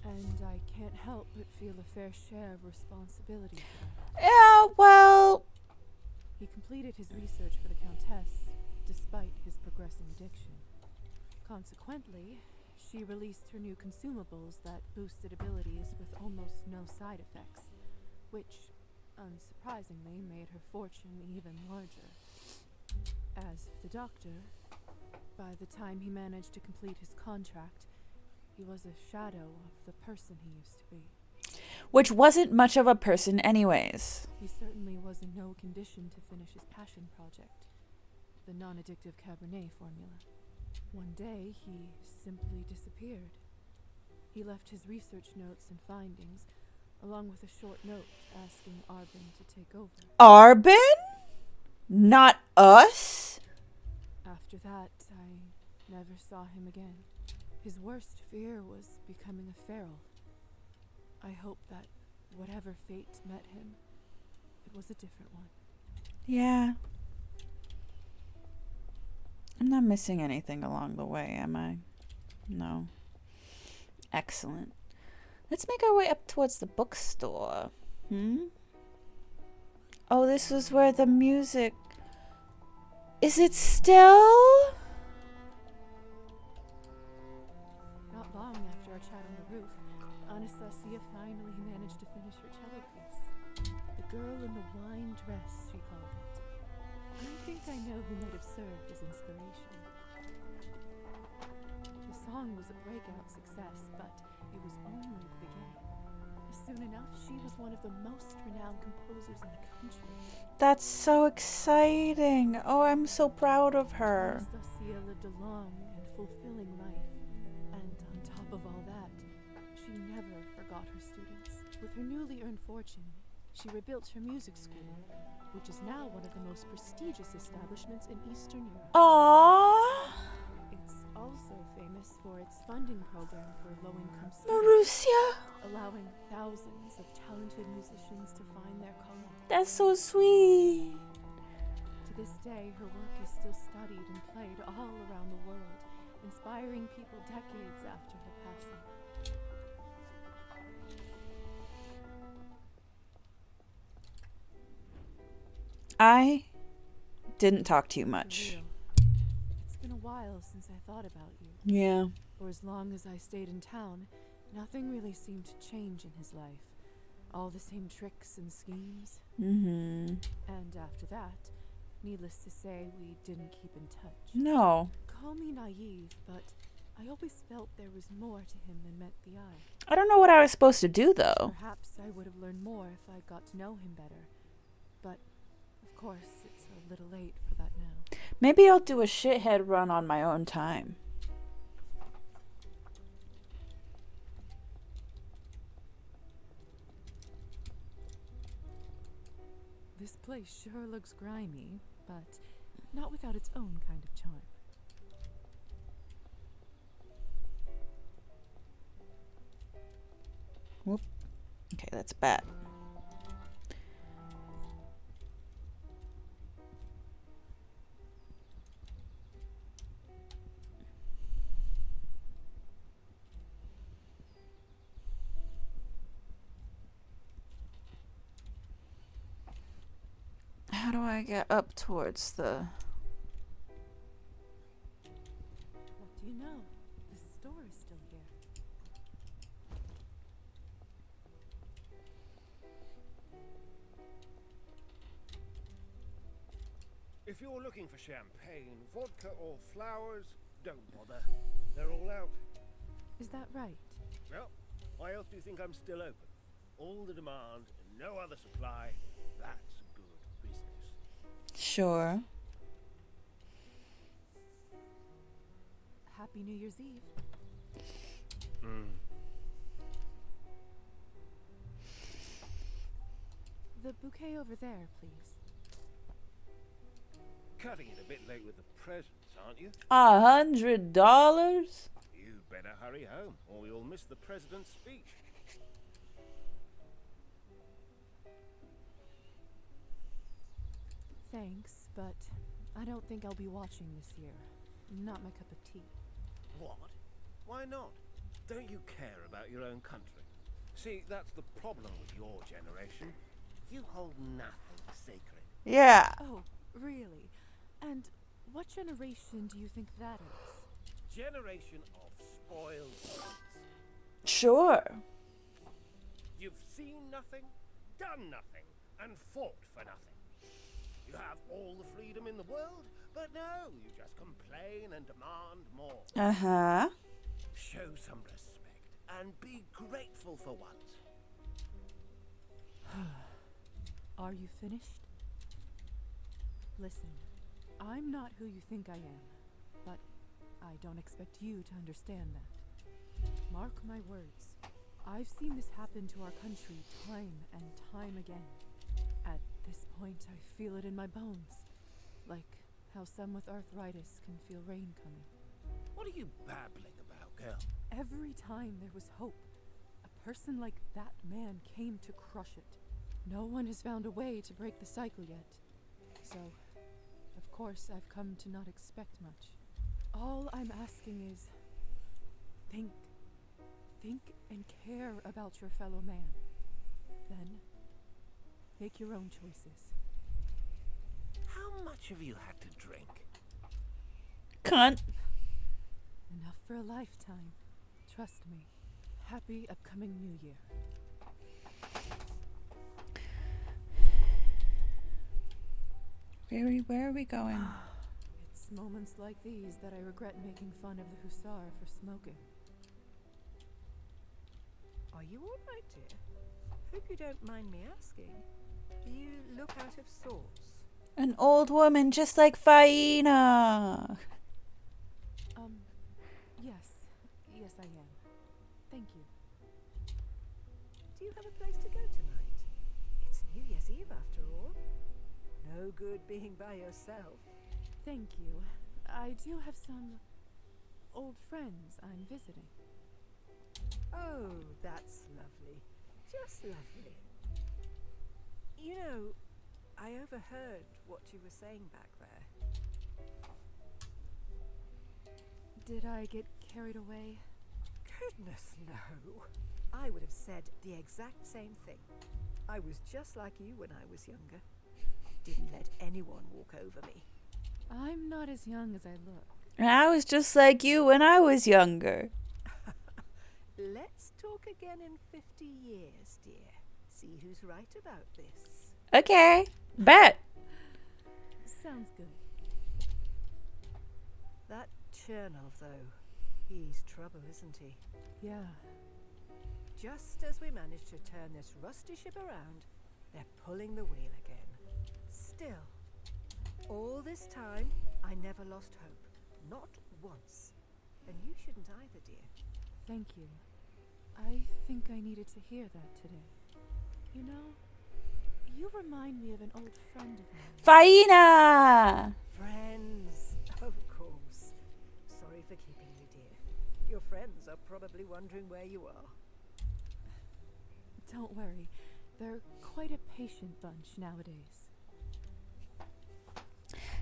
And I can't help but feel a fair share of responsibility for that. Yeah, well... He completed his research for the Countess, despite his progressing addiction. Consequently, she released her new consumables that boosted abilities with almost no side effects, which, unsurprisingly, made her fortune even larger. As for the doctor, by the time he managed to complete his contract, he was a shadow of the person he used to be. Which wasn't much of a person anyways. He certainly was in no condition to finish his passion project, the non-addictive Cabernet formula. One day, he simply disappeared. He left his research notes and findings, along with a short note asking Arbin to take over. Arbin? Not us? After that, I never saw him again. His worst fear was becoming a feral. I hope that whatever fate met him, it was a different one. Yeah. I'm not missing anything along the way, am I? No. Excellent. Let's make our way up towards the bookstore. Oh, this was where the music... Is it still? Not long after our chat on the roof, Anastasia finally managed to finish her cello piece. The Girl in the Wine Dress, she called it. I think I know who might have served as inspiration. The song was a breakout success, but it was only the beginning. Soon enough, she was one of the most renowned composers in the country. That's so exciting. Oh, I'm so proud of her. Anastasia lived a long and fulfilling life. And on top of all that, she never forgot her students. With her newly earned fortune, she rebuilt her music school, which is now one of the most prestigious establishments in Eastern Europe. Aww. It's also famous for its funding program for low-income students, Marussia. allowing thousands of talented musicians to find their calling. That's so sweet. To this day, her work is still studied and played all around the world, inspiring people decades after her passing. I didn't talk to you much. It's been a while since I thought about you. Yeah. For as long as I stayed in town, nothing really seemed to change in his life. All the same tricks and schemes. Mm-hmm. And after that, needless to say, we didn't keep in touch. No. Call me naive, but I always felt there was more to him than met the eye. I don't know what I was supposed to do, though. Perhaps I would have learned more if I got to know him better. But, of course, it's a little late for that now. Maybe I'll do a shithead run on my own time. This place sure looks grimy, but not without its own kind of charm. Whoop. Okay, that's bad. How do I get up towards the... What do you know? The store is still here. If you're looking for champagne, vodka, or flowers, Don't bother. They're all out. Is that right? Well, why else do you think I'm still open? All the demand and no other supply. That's good business. Sure. Happy New Year's Eve. The bouquet over there, please. Cutting it a bit late with the presents, aren't you? $100? You'd better hurry home, or you'll miss the president's speech. Thanks, but I don't think I'll be watching this year. Not my cup of tea. What? Why not? Don't you care about your own country? See, that's the problem with your generation. You hold nothing sacred. Yeah. Oh, really? And what generation do you think that is? Generation of spoiled kids. Sure. You've seen nothing, done nothing, and fought for nothing. You have all the freedom in the world, but no, you just complain and demand more. Uh-huh. Show some respect and be grateful for once. Are you finished? Listen, I'm not who you think I am, but I don't expect you to understand that. Mark my words. I've seen this happen to our country time and time again. At this point, I feel it in my bones. Like how some with arthritis can feel rain coming. What are you babbling about, girl? Every time there was hope, a person like that man came to crush it. No one has found a way to break the cycle yet. So, of course, I've come to not expect much. All I'm asking is, think and care about your fellow man. Then, make your own choices. How much have you had to drink? Cunt. Enough for a lifetime. Trust me. Happy upcoming New Year. Where are we going? It's moments like these that I regret making fun of the hussar for smoking. Are you all right, dear? Hope you don't mind me asking. You look out of sorts. An old woman just like Faina. Yes, I am. Thank you. Do you have a place to go tonight? It's New Year's Eve after all. No good being by yourself. Thank you. I do have some old friends I'm visiting. Oh, that's lovely. Just lovely. You know, I overheard what you were saying back there. Did I get carried away? Goodness, no. I would have said the exact same thing. I was just like you when I was younger. Didn't let anyone walk over me. I'm not as young as I look. I was just like you when I was younger. Let's talk again in 50 years, dear. See who's right about this. Okay. Bet. Sounds good. That Chernov, though, he's trouble, isn't he? Yeah. Just as we managed to turn this rusty ship around, they're pulling the wheel again. Still, all this time, I never lost hope. Not once. And you shouldn't either, dear. Thank you. I think I needed to hear that today. You know, you remind me of an old friend of mine. Faina! Friends, of course. Sorry for keeping you, dear. Your friends are probably wondering where you are. Don't worry. They're quite a patient bunch nowadays.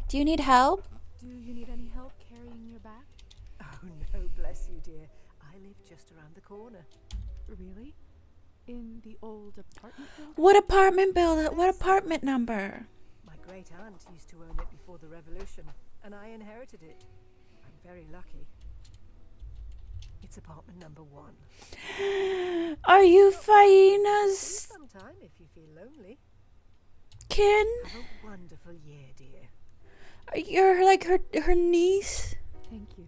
Do you need help? Do you need any help carrying your bag? Oh, no, bless you, dear. I live just around the corner. Really? In the old apartment building? What apartment building? What apartment number? My great aunt used to own it before the revolution, and I inherited it. I'm very lucky. It's apartment number 1. Are you Faina's Sometime if you feel lonely. kin? Have a wonderful year, dear. You're like her niece? Thank you.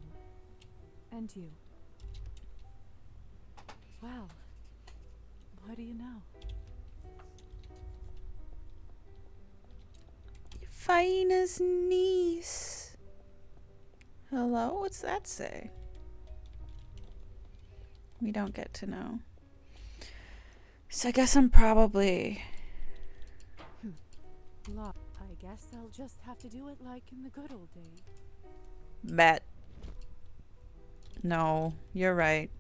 And you. Well, what do you know? Finest niece. Hello? What's that say? We don't get to know. So I guess I'm probably... Look, I guess I'll just have to do it like in the good old days. Bet. No, you're right.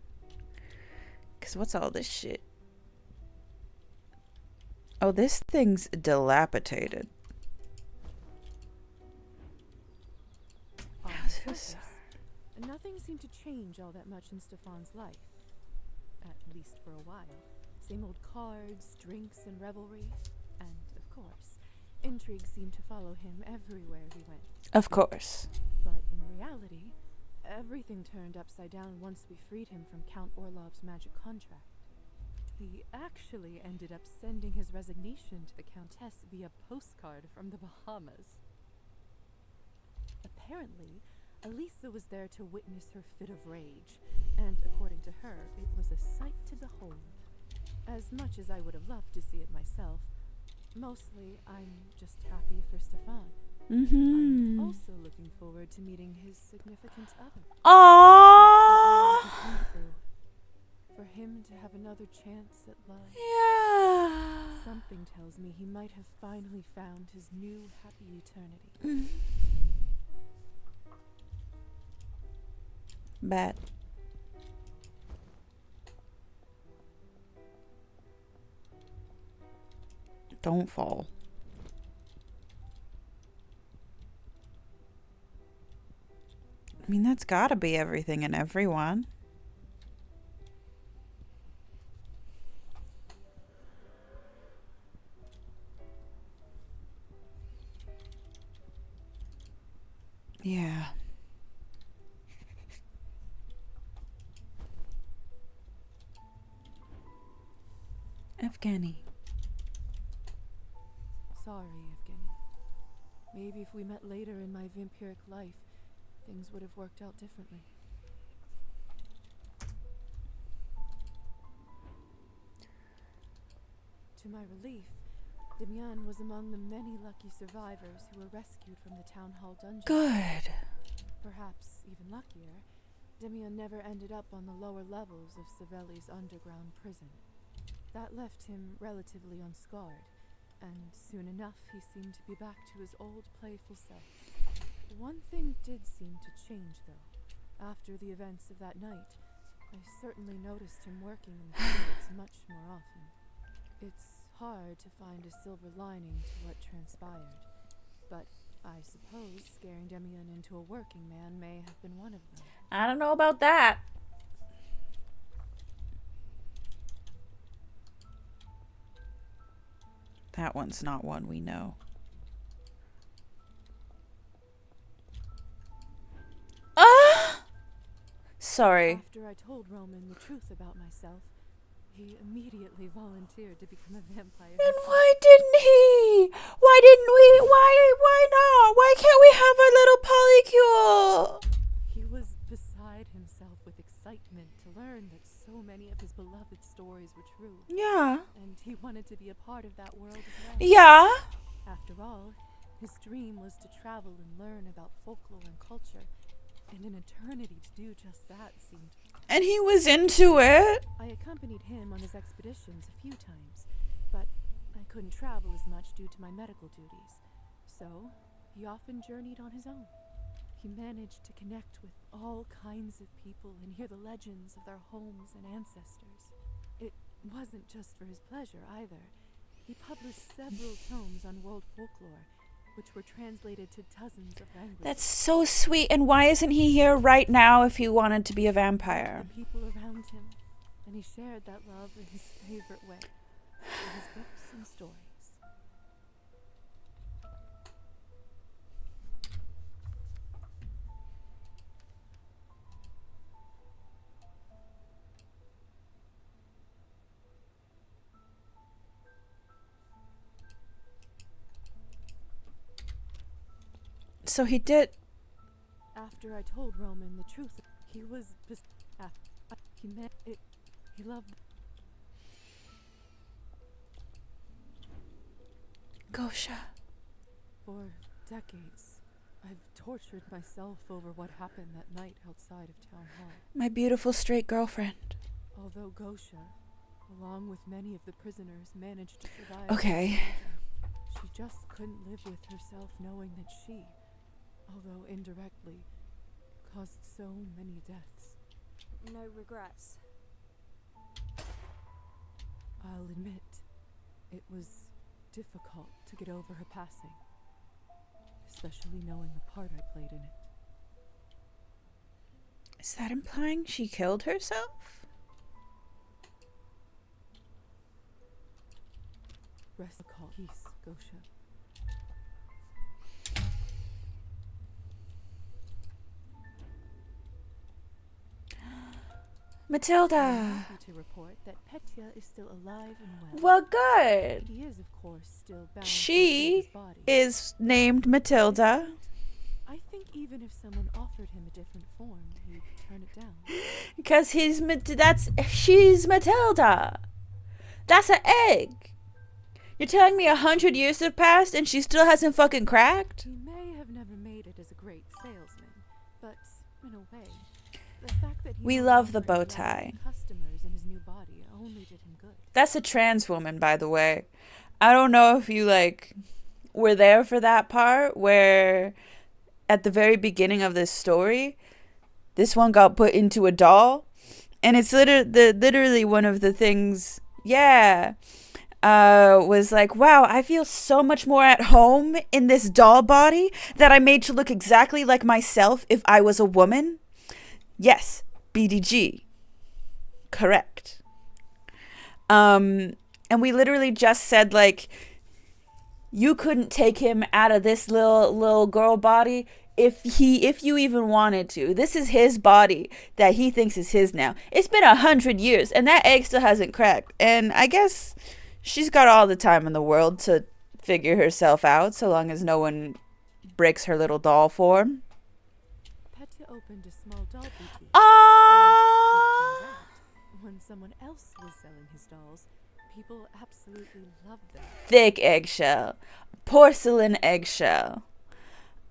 Because what's all this shit? Oh, this thing's dilapidated. On the surface, nothing seemed to change all that much in Stefan's life. At least for a while. Same old cards, drinks, and revelry. And, of course, intrigue seemed to follow him everywhere he went. Of course. But in reality, everything turned upside down once we freed him from Count Orlov's magic contract. He actually ended up sending his resignation to the Countess via postcard from the Bahamas. Apparently, Elisa was there to witness her fit of rage, and according to her, it was a sight to behold. As much as I would have loved to see it myself, mostly I'm just happy for Stefan. I'm also looking forward to meeting his significant other. Aww! For him to have another chance at love. Yeah. Something tells me he might have finally found his new happy eternity. Bet. Don't fall. I mean, that's gotta be everything and everyone. Yeah. Evgeny. Sorry, Evgeny. Maybe if we met later in my vampiric life, things would have worked out differently. To my relief, Demian was among the many lucky survivors who were rescued from the town hall dungeon. Good. Perhaps even luckier, Demian never ended up on the lower levels of Savelli's underground prison. That left him relatively unscarred, and soon enough he seemed to be back to his old playful self. One thing did seem to change, though. After the events of that night, I certainly noticed him working in the fields much more often. It's hard to find a silver lining to what transpired, but I suppose scaring Demian into a working man may have been one of them. I don't know about that. That one's not one we know. Ah! Sorry. After I told Roman the truth about myself, he immediately volunteered to become a vampire. And why didn't he? Why didn't we? Why not? Why can't we have our little polycule? He was beside himself with excitement to learn that so many of his beloved stories were true. Yeah. And he wanted to be a part of that world as well. Yeah. After all, his dream was to travel and learn about folklore and culture, and an eternity to do just that seemed. And he was into it. I accompanied him on his expeditions a few times, but I couldn't travel as much due to my medical duties, so he often journeyed on his own. He managed to connect with all kinds of people and hear the legends of their homes and ancestors. It wasn't just for his pleasure either. He published several tomes on world folklore, which were translated to dozens of languages. That's so sweet. And why isn't he here right now if he wanted to be a vampire? The people around him, and he shared that love in his favorite way, in his books and stories. So he did. After I told Roman the truth, He was he meant it. He loved. Gosha. For decades, I've tortured myself over what happened that night outside of town hall. My beautiful straight girlfriend. Although Gosha, along with many of the prisoners, managed to survive. Okay. She just couldn't live with herself knowing that she, although indirectly, caused so many deaths. No regrets. I'll admit, it was difficult to get over her passing, especially knowing the part I played in it. Is that implying she killed herself? Rest in peace, Gosha. Matilda. I'm happy to report that Petya is still alive and well. Well, good. He is, of course, still bound to She his body. is named Matilda. I think even if someone offered him a different form, he'd turn it down. Because she's Matilda. That's an egg. You're telling me 100 years have passed and she still hasn't fucking cracked? He may have never made it as a great salesman, but in a way, the fact that We love the bow tie. Customers in his new body only did him good. That's a trans woman, by the way. I don't know if you were there for that part where at the very beginning of this story, this one got put into a doll, and it's literally one of the things. Yeah. Was like, wow, I feel so much more at home in this doll body that I made to look exactly like myself if I was a woman. Yes, BDG. Correct. And we literally just said, you couldn't take him out of this little girl body if you even wanted to. This is his body that he thinks is his now. It's been 100 years and that egg still hasn't cracked. And I guess she's got all the time in the world to figure herself out, so long as no one breaks her little doll form. Petya opened a small doll boutique. When someone else was selling his dolls, people absolutely loved them. Thick eggshell. Porcelain eggshell.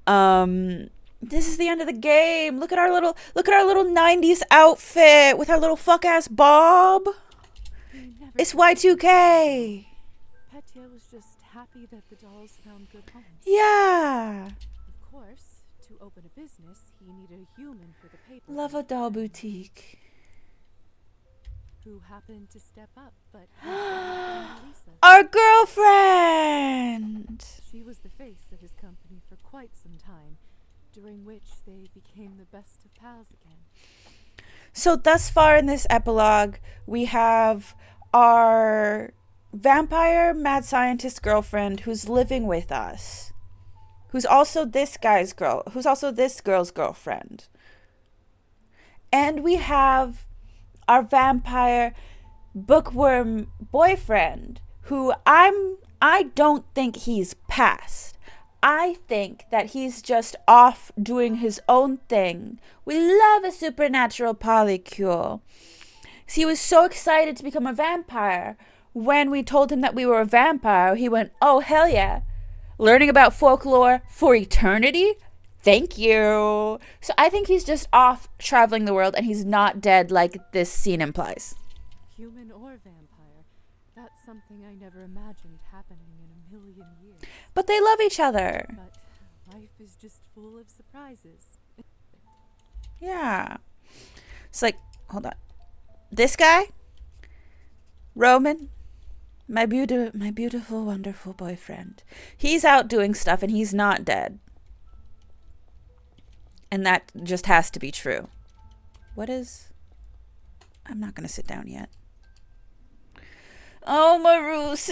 This is the end of the game. Look at our little 90s outfit with our little fuck ass bob. It's Y2K. Petya was just happy that the dolls found good homes. Yeah. Of course, to open a business, he needed a human for the paper. Love a doll boutique. Who happened to step up, but our girlfriend. She was the face of his company for quite some time, during which they became the best of pals again. So thus far in this epilogue, we have our vampire mad scientist girlfriend who's living with us, who's also this girl's girlfriend. And we have our vampire bookworm boyfriend, who I don't think he's passed. I think that he's just off doing his own thing. We love a supernatural polycule. So he was so excited to become a vampire. When we told him that we were a vampire, he went, oh, hell yeah. Learning about folklore for eternity? Thank you. So I think he's just off traveling the world and he's not dead like this scene implies. Human or vampire, that's something I never imagined happening in a million years. But they love each other. But life is just full of surprises. Yeah. It's like, hold on. This guy, Roman, my beautiful, wonderful boyfriend. He's out doing stuff and he's not dead. And that just has to be true. I'm not going to sit down yet. Oh, Marus.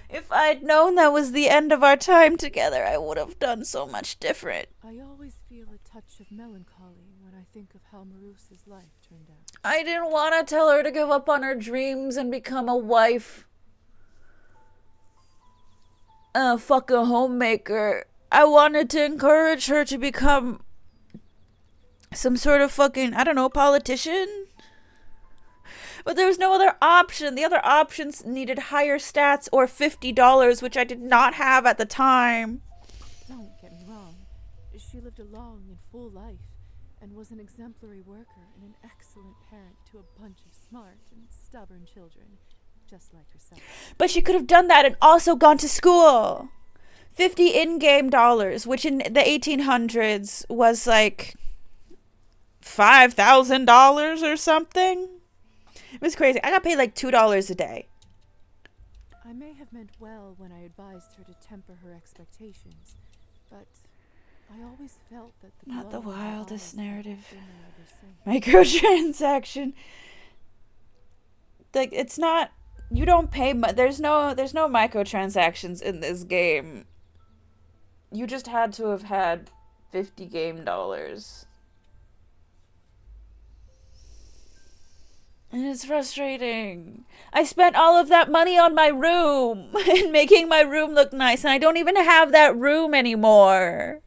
If I'd known that was the end of our time together, I would have done so much different. I always feel a touch of melancholy when I think of how Marus's life turned out. I didn't want to tell her to give up on her dreams and become a wife. A fucking homemaker. I wanted to encourage her to become some sort of fucking, I don't know, politician. But there was no other option. The other options needed higher stats or $50, which I did not have at the time. Don't get me wrong. She lived a long and full life and was an exemplary worker and an excellent parent to a bunch of smart and stubborn children, just like herself. But she could have done that and also gone to school. 50 in-game dollars, which in the 1800s was like $5,000 or something. It was crazy. I got paid like $2 a day. I may have meant well when I advised her to temper her expectations, but I always felt that the Not the blow in her wildest eyes narrative. had been ever since. Microtransaction. Like, it's not, you don't pay, there's no microtransactions in this game. You just had to have had 50 game dollars. And it's frustrating. I spent all of that money on my room and making my room look nice, and I don't even have that room anymore.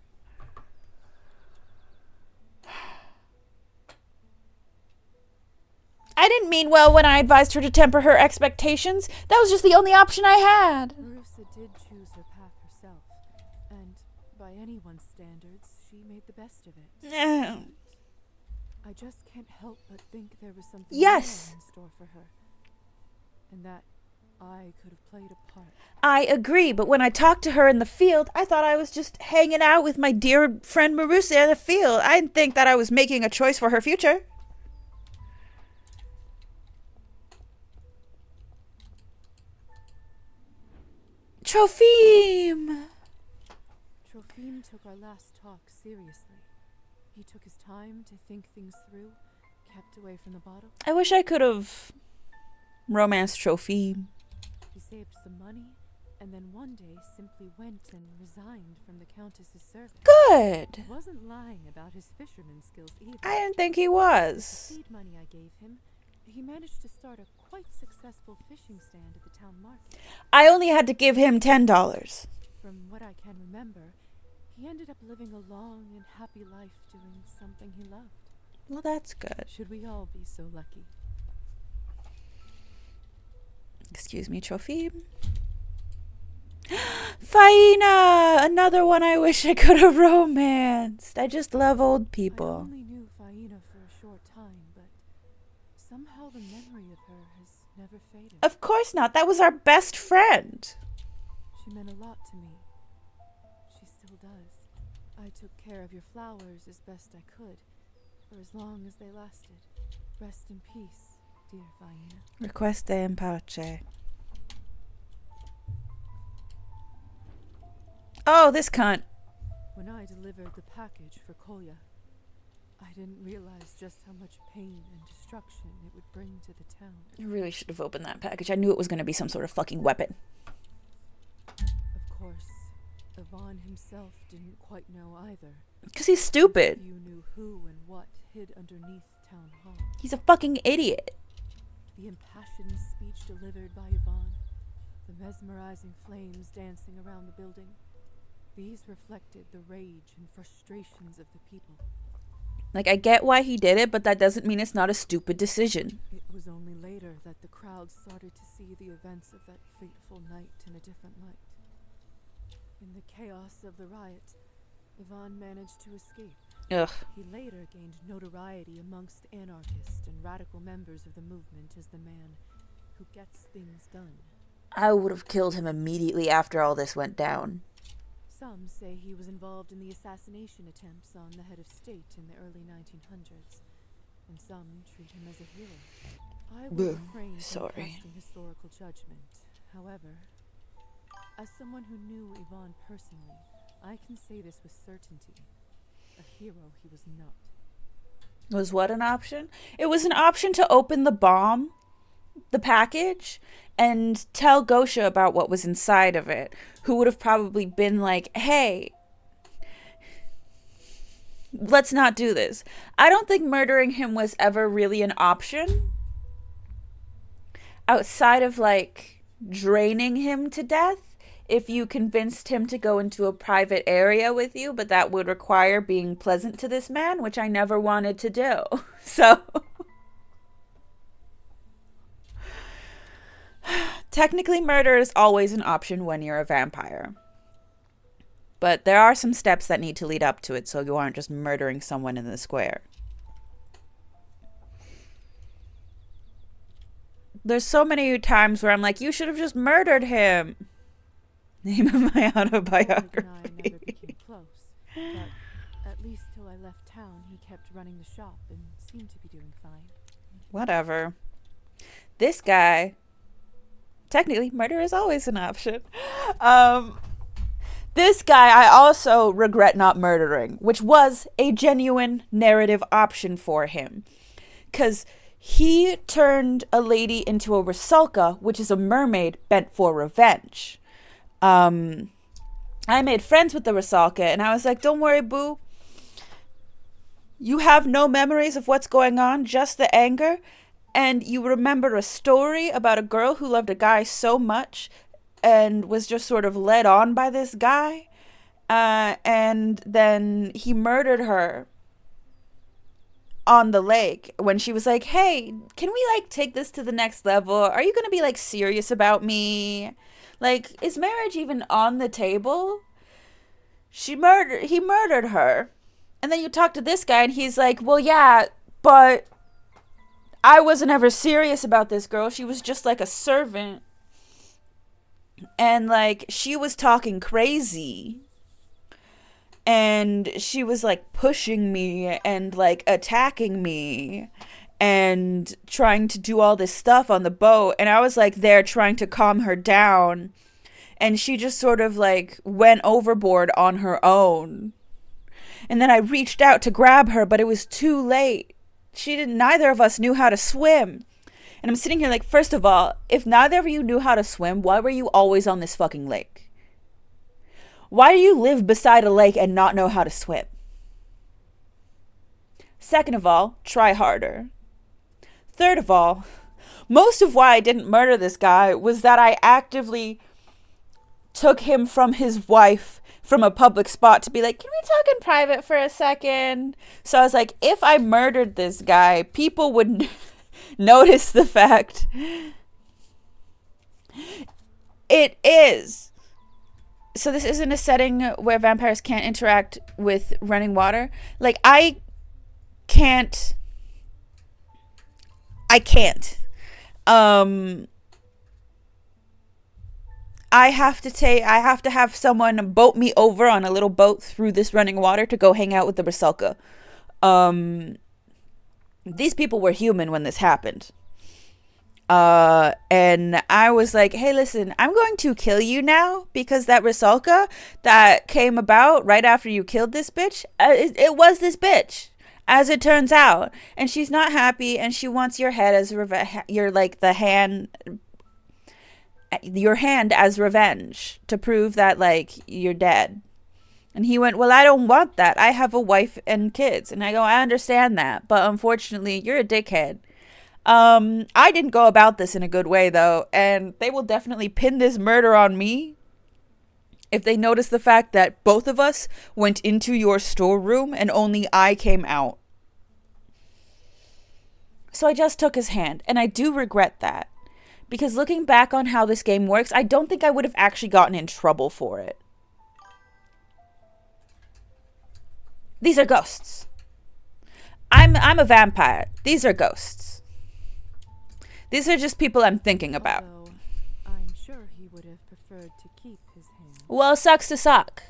I didn't mean well when I advised her to temper her expectations. That was just the only option I had. Marusa did choose her path herself, and by anyone's standards, she made the best of it. I just can't help but think there was something more in store for her, and that I could have played a part. I agree, but when I talked to her in the field, I thought I was just hanging out with my dear friend Marusa in the field. I didn't think that I was making a choice for her future. Trophim! Trophim took our last talk seriously. He took his time to think things through, kept away from the bottle. I wish I could have romanced Trophim. He saved some money, and then one day simply went and resigned from the Countess's service. Good! He wasn't lying about his fisherman skills either. I didn't think he was. The seed money I gave him, he managed to start a quite successful fishing stand at the town market. I only had to give him $10. From what I can remember, he ended up living a long and happy life doing something he loved. Well, that's good. Should we all be so lucky? Excuse me, Trophim. Faina! Another one I wish I could have romanced. I just love old I people. only knew Faina for a short time, but somehow the memory of her has never faded. Of course not. That was our best friend. She meant a lot to me. She still does. I took care of your flowers as best I could, for as long as they lasted. Rest in peace, dear Faina. Requeste in pace. Oh, this cunt. When I delivered the package for Kolya, I didn't realize just how much pain and destruction it would bring to the town. I really should have opened that package. I knew it was going to be some sort of fucking weapon. Of course, Ivan himself didn't quite know either. Because he's stupid. You knew who and what hid underneath Town Hall. He's a fucking idiot. The impassioned speech delivered by Ivan, the mesmerizing flames dancing around the building. These reflected the rage and frustrations of the people. Like, I get why he did it, but that doesn't mean it's not a stupid decision. It was only later that the crowd started to see the events of that fateful night in a different light. In the chaos of the riot, Ivan managed to escape. Ugh. He later gained notoriety amongst anarchists and radical members of the movement as the man who gets things done. I would have killed him immediately after all this went down. Some say he was involved in the assassination attempts on the head of state in the early 1900s, and some treat him as a hero. I will refrain from casting historical judgment. However, as someone who knew Ivan personally, I can say this with certainty. A hero he was not. Was what an option? It was an option to open the bomb, the package, and tell Gosha about what was inside of it, who would have probably been like, hey, let's not do this. I don't think murdering him was ever really an option. Outside of, like, draining him to death, if you convinced him to go into a private area with you, but that would require being pleasant to this man, which I never wanted to do. So technically murder is always an option when you're a vampire. But there are some steps that need to lead up to it, so you aren't just murdering someone in the square. There's so many times where I'm like, you should have just murdered him. Name of my autobiography. I never became close, but at least till I left town, he kept running the shop and seemed to be doing fine. Whatever. This guy, technically, murder is always an option. This guy, I also regret not murdering, which was a genuine narrative option for him. Because he turned a lady into a rusalka, which is a mermaid bent for revenge. I made friends with the rusalka, and I was like, don't worry, boo. You have no memories of what's going on, just the anger. And you remember a story about a girl who loved a guy so much and was just sort of led on by this guy. And then he murdered her on the lake when she was like, hey, can we like take this to the next level? Are you going to be like serious about me? Like, is marriage even on the table? He murdered her. And then you talk to this guy and he's like, well, yeah, but I wasn't ever serious about this girl. She was just like a servant. And like, she was talking crazy. And she was like pushing me and like attacking me and trying to do all this stuff on the boat. And I was like there trying to calm her down. And she just sort of like went overboard on her own. And then I reached out to grab her, but it was too late. Neither of us knew how to swim. And I'm sitting here like, first of all, if neither of you knew how to swim, why were you always on this fucking lake? Why do you live beside a lake and not know how to swim? Second of all, try harder. Third of all, most of why I didn't murder this guy was that I actively took him from his wife from a public spot to be like, can we talk in private for a second? So I was like, if I murdered this guy, people would notice the fact. It is. So this isn't a setting where vampires can't interact with running water. Like, I can't. I have to have someone boat me over on a little boat through this running water to go hang out with the Rusalka. These people were human when this happened. And I was like, hey, listen, I'm going to kill you now because that Rusalka that came about right after you killed this bitch, it was this bitch, as it turns out. And she's not happy and she wants your head as your hand as revenge to prove that like you're dead. And he went, well, I don't want that. I have a wife and kids. And I go, I understand that, but unfortunately you're a dickhead. I didn't go about this in a good way though, and they will definitely pin this murder on me if they notice the fact that both of us went into your storeroom and only I came out. So I just took his hand, and I do regret that. Because looking back on how this game works, I don't think I would have actually gotten in trouble for it. These are ghosts. I'm a vampire. These are ghosts. These are just people I'm thinking about. Although, I'm sure he would have preferred to keep his hand. Well, sucks to suck.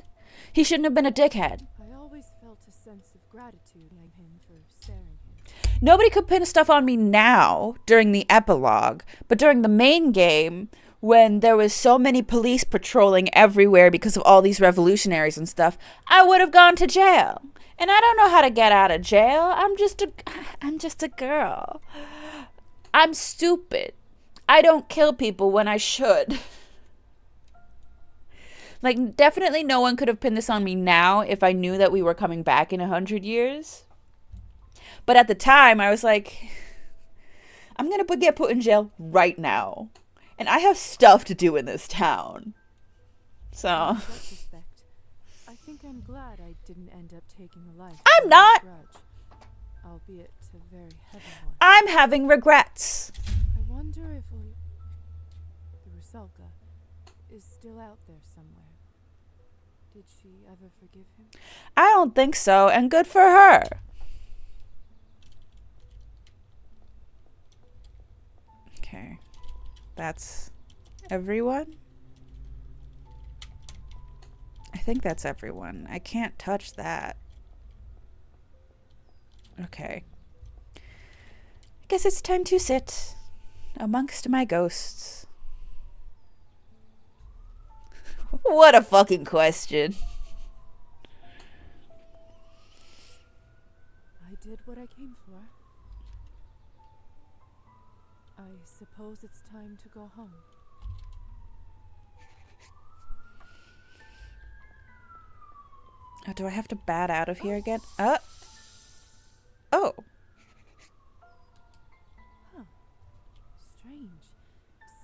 He shouldn't have been a dickhead. I always felt a sense of gratitude in him for sparing him. Nobody could pin stuff on me now during the epilogue, but during the main game, when there was so many police patrolling everywhere because of all these revolutionaries and stuff, I would have gone to jail. And I don't know how to get out of jail. I'm just a girl. I'm stupid. I don't kill people when I should. Like, definitely no one could have pinned this on me now if I knew that we were coming back in 100 years. But at the time, I was like, I'm going to get put in jail right now. And I have stuff to do in this town. So In retrospect, I think I'm glad I didn't end up taking a life. I'm not. Grudge, albeit a very heavy one. I'm having regrets. I wonder if the Rusalka is still out there somewhere. Did she ever forgive him? I don't think so, and good for her. Okay. That's everyone? I think that's everyone. I can't touch that. Okay. I guess it's time to sit amongst my ghosts. What a fucking question. I did what I came for. I suppose it's time to go home. Oh, do I have to bat out of here again? Oh. Huh. Strange.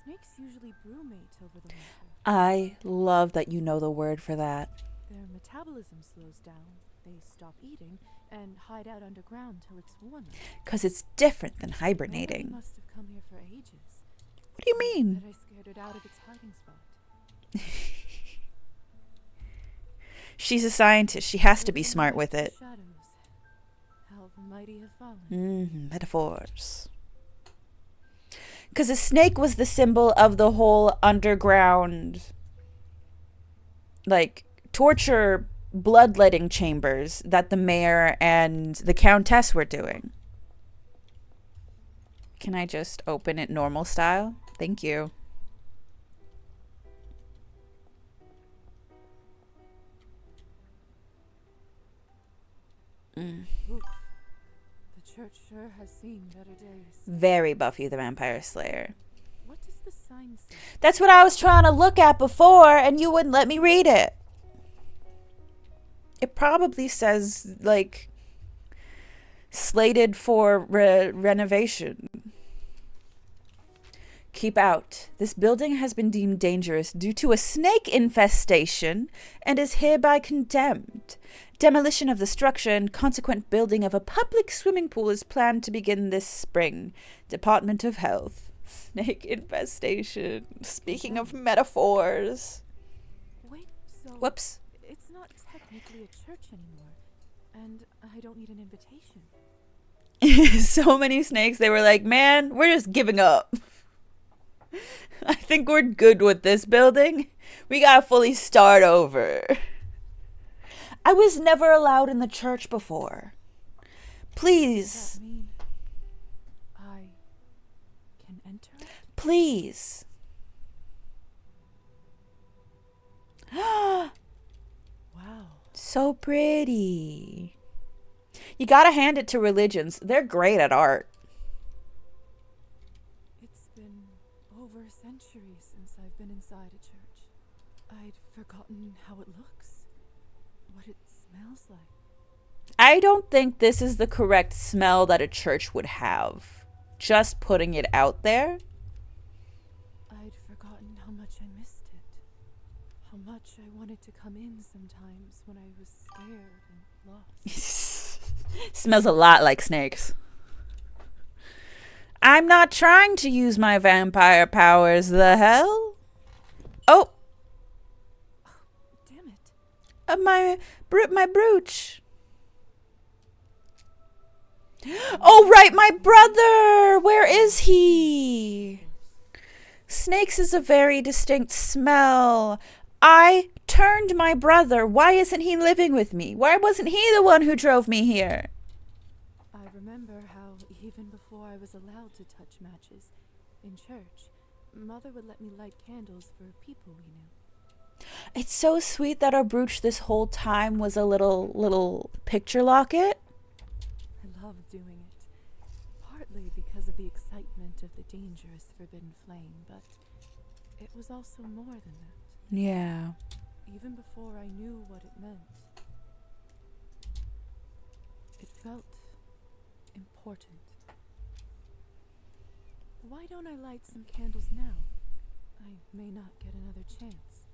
Snakes usually brumate over the winter. I love that you know the word for that. Their metabolism slows down. They stop eating and hide out underground till it's warmer. Because it's different than Nobody hibernating. must have come here for ages. What do you mean? But I scared it out of its hiding spot. She's a scientist. She has to be smart with it. Shadows. How the mighty have fallen. Metaphors. Because a snake was the symbol of the whole underground, like, torture bloodletting chambers that the mayor and the countess were doing. Can I just open it normal style? Thank you. Oof. The church sure has seen better days. Very Buffy the Vampire Slayer. What does the sign say? That's what I was trying to look at before, and you wouldn't let me read it. It probably says, like, slated for renovation. Keep out. This building has been deemed dangerous due to a snake infestation and is hereby condemned. Demolition of the structure and consequent building of a public swimming pool is planned to begin this spring. Department of Health. Snake infestation. Speaking of metaphors. Wait, so Whoops. it's not technically a church anymore, and I don't need an invitation. So many snakes, they were like, man, we're just giving up. I think we're good with this building. We gotta fully start over. I was never allowed in the church before. Please. Does that mean I can enter it? Please. Wow. So pretty. You gotta hand it to religions. They're great at art. It's been over a century since I've been inside a church. I'd forgotten how it looks, what it smells like. I don't think this is the correct smell that a church would have. Just putting it out there. I'd forgotten how much I missed it. How much I wanted to come in sometimes when I was scared and lost. Smells a lot like snakes. I'm not trying to use my vampire powers, the hell? Oh! Damn it. My brooch. Oh, right, my brother! Where is he? Snakes is a very distinct smell. I turned my brother. Why isn't he living with me? Why wasn't he the one who drove me here? I remember how even before I was allowed to touch matches in church, Mother would let me light candles for people we knew. It's so sweet that our brooch this whole time was a little picture locket. I loved doing it, partly because of the excitement of the dangerous forbidden flame, but it was also more than that. Yeah. Even before I knew what it meant, it felt important. Why don't I light some candles now? I may not get another chance.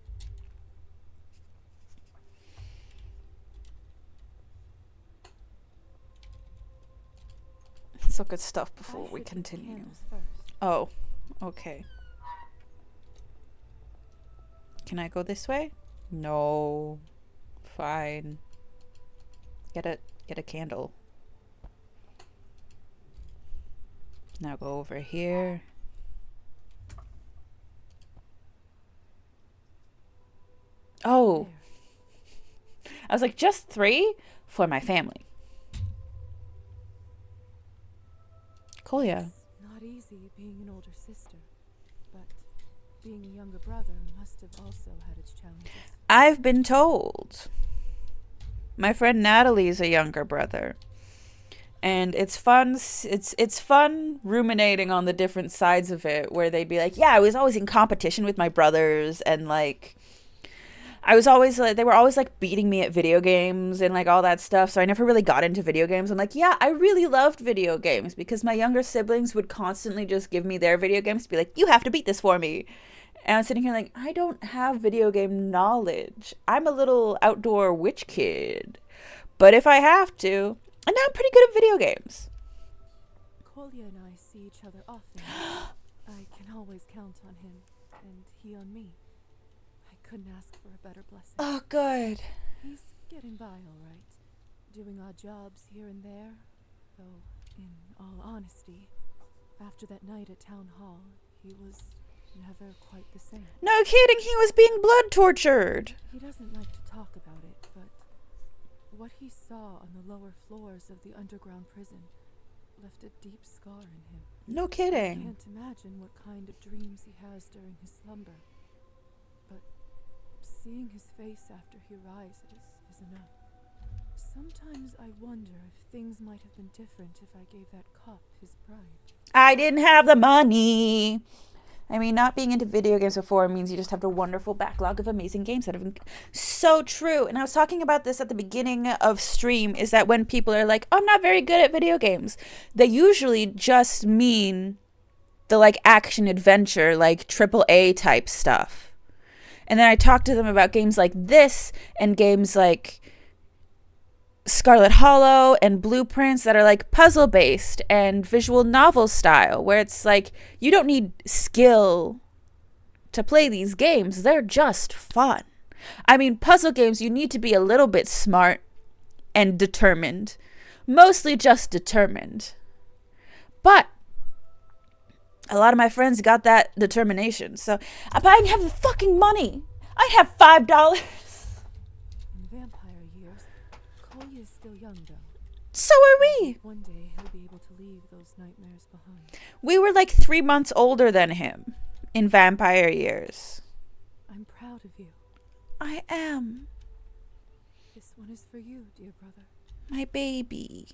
Let's look at stuff before we I should get the continue. candles first. Oh, okay. Can I go this way? No. Fine. Get a candle. Now go over here. Oh. I was like, just 3 for my family. Kolya. It's not easy being an older sister, but being a younger brother must have also had its challenges. I've been told. My friend Natalie's a younger brother. And it's fun. It's fun ruminating on the different sides of it, where they'd be like, yeah, I was always in competition with my brothers, and like I was always like, they were always like beating me at video games and like all that stuff. So I never really got into video games. I'm like, yeah, I really loved video games because my younger siblings would constantly just give me their video games to be like, you have to beat this for me. And I'm sitting here like, I don't have video game knowledge. I'm a little outdoor witch kid. But if I have to, and now I'm pretty good at video games. Kolya and I see each other often. I can always count on him, and he on me. I couldn't ask for a better blessing. Oh, good. He's getting by all right, doing odd jobs here and there. Though, in all honesty, after that night at Town Hall, he was never quite the same. No kidding, he was being blood tortured. He doesn't like to talk about it, but what he saw on the lower floors of the underground prison left a deep scar in him. No I kidding. can't imagine what kind of dreams he has during his slumber. But seeing his face after he rises is enough. Sometimes I wonder if things might have been different if I gave that cop his bribe. I didn't have the money. I mean, not being into video games before means you just have a wonderful backlog of amazing games that have been so true. And I was talking about this at the beginning of stream, is that when people are like, I'm not very good at video games, they usually just mean the like action adventure, like AAA type stuff. And then I talk to them about games like this and games like Scarlet Hollow and Blueprints that are like puzzle based and visual novel style, where it's like you don't need skill to play these games, they're just fun. I mean, puzzle games, you need to be a little bit smart and determined, mostly just determined, but a lot of my friends got that determination. So if I didn't have the fucking money, I'd have $5. Kolya is still young, though. So are we. One day he'll be able to leave those nightmares behind. We were like 3 months older than him in vampire years. I'm proud of you. I am. This one is for you, dear brother. My baby.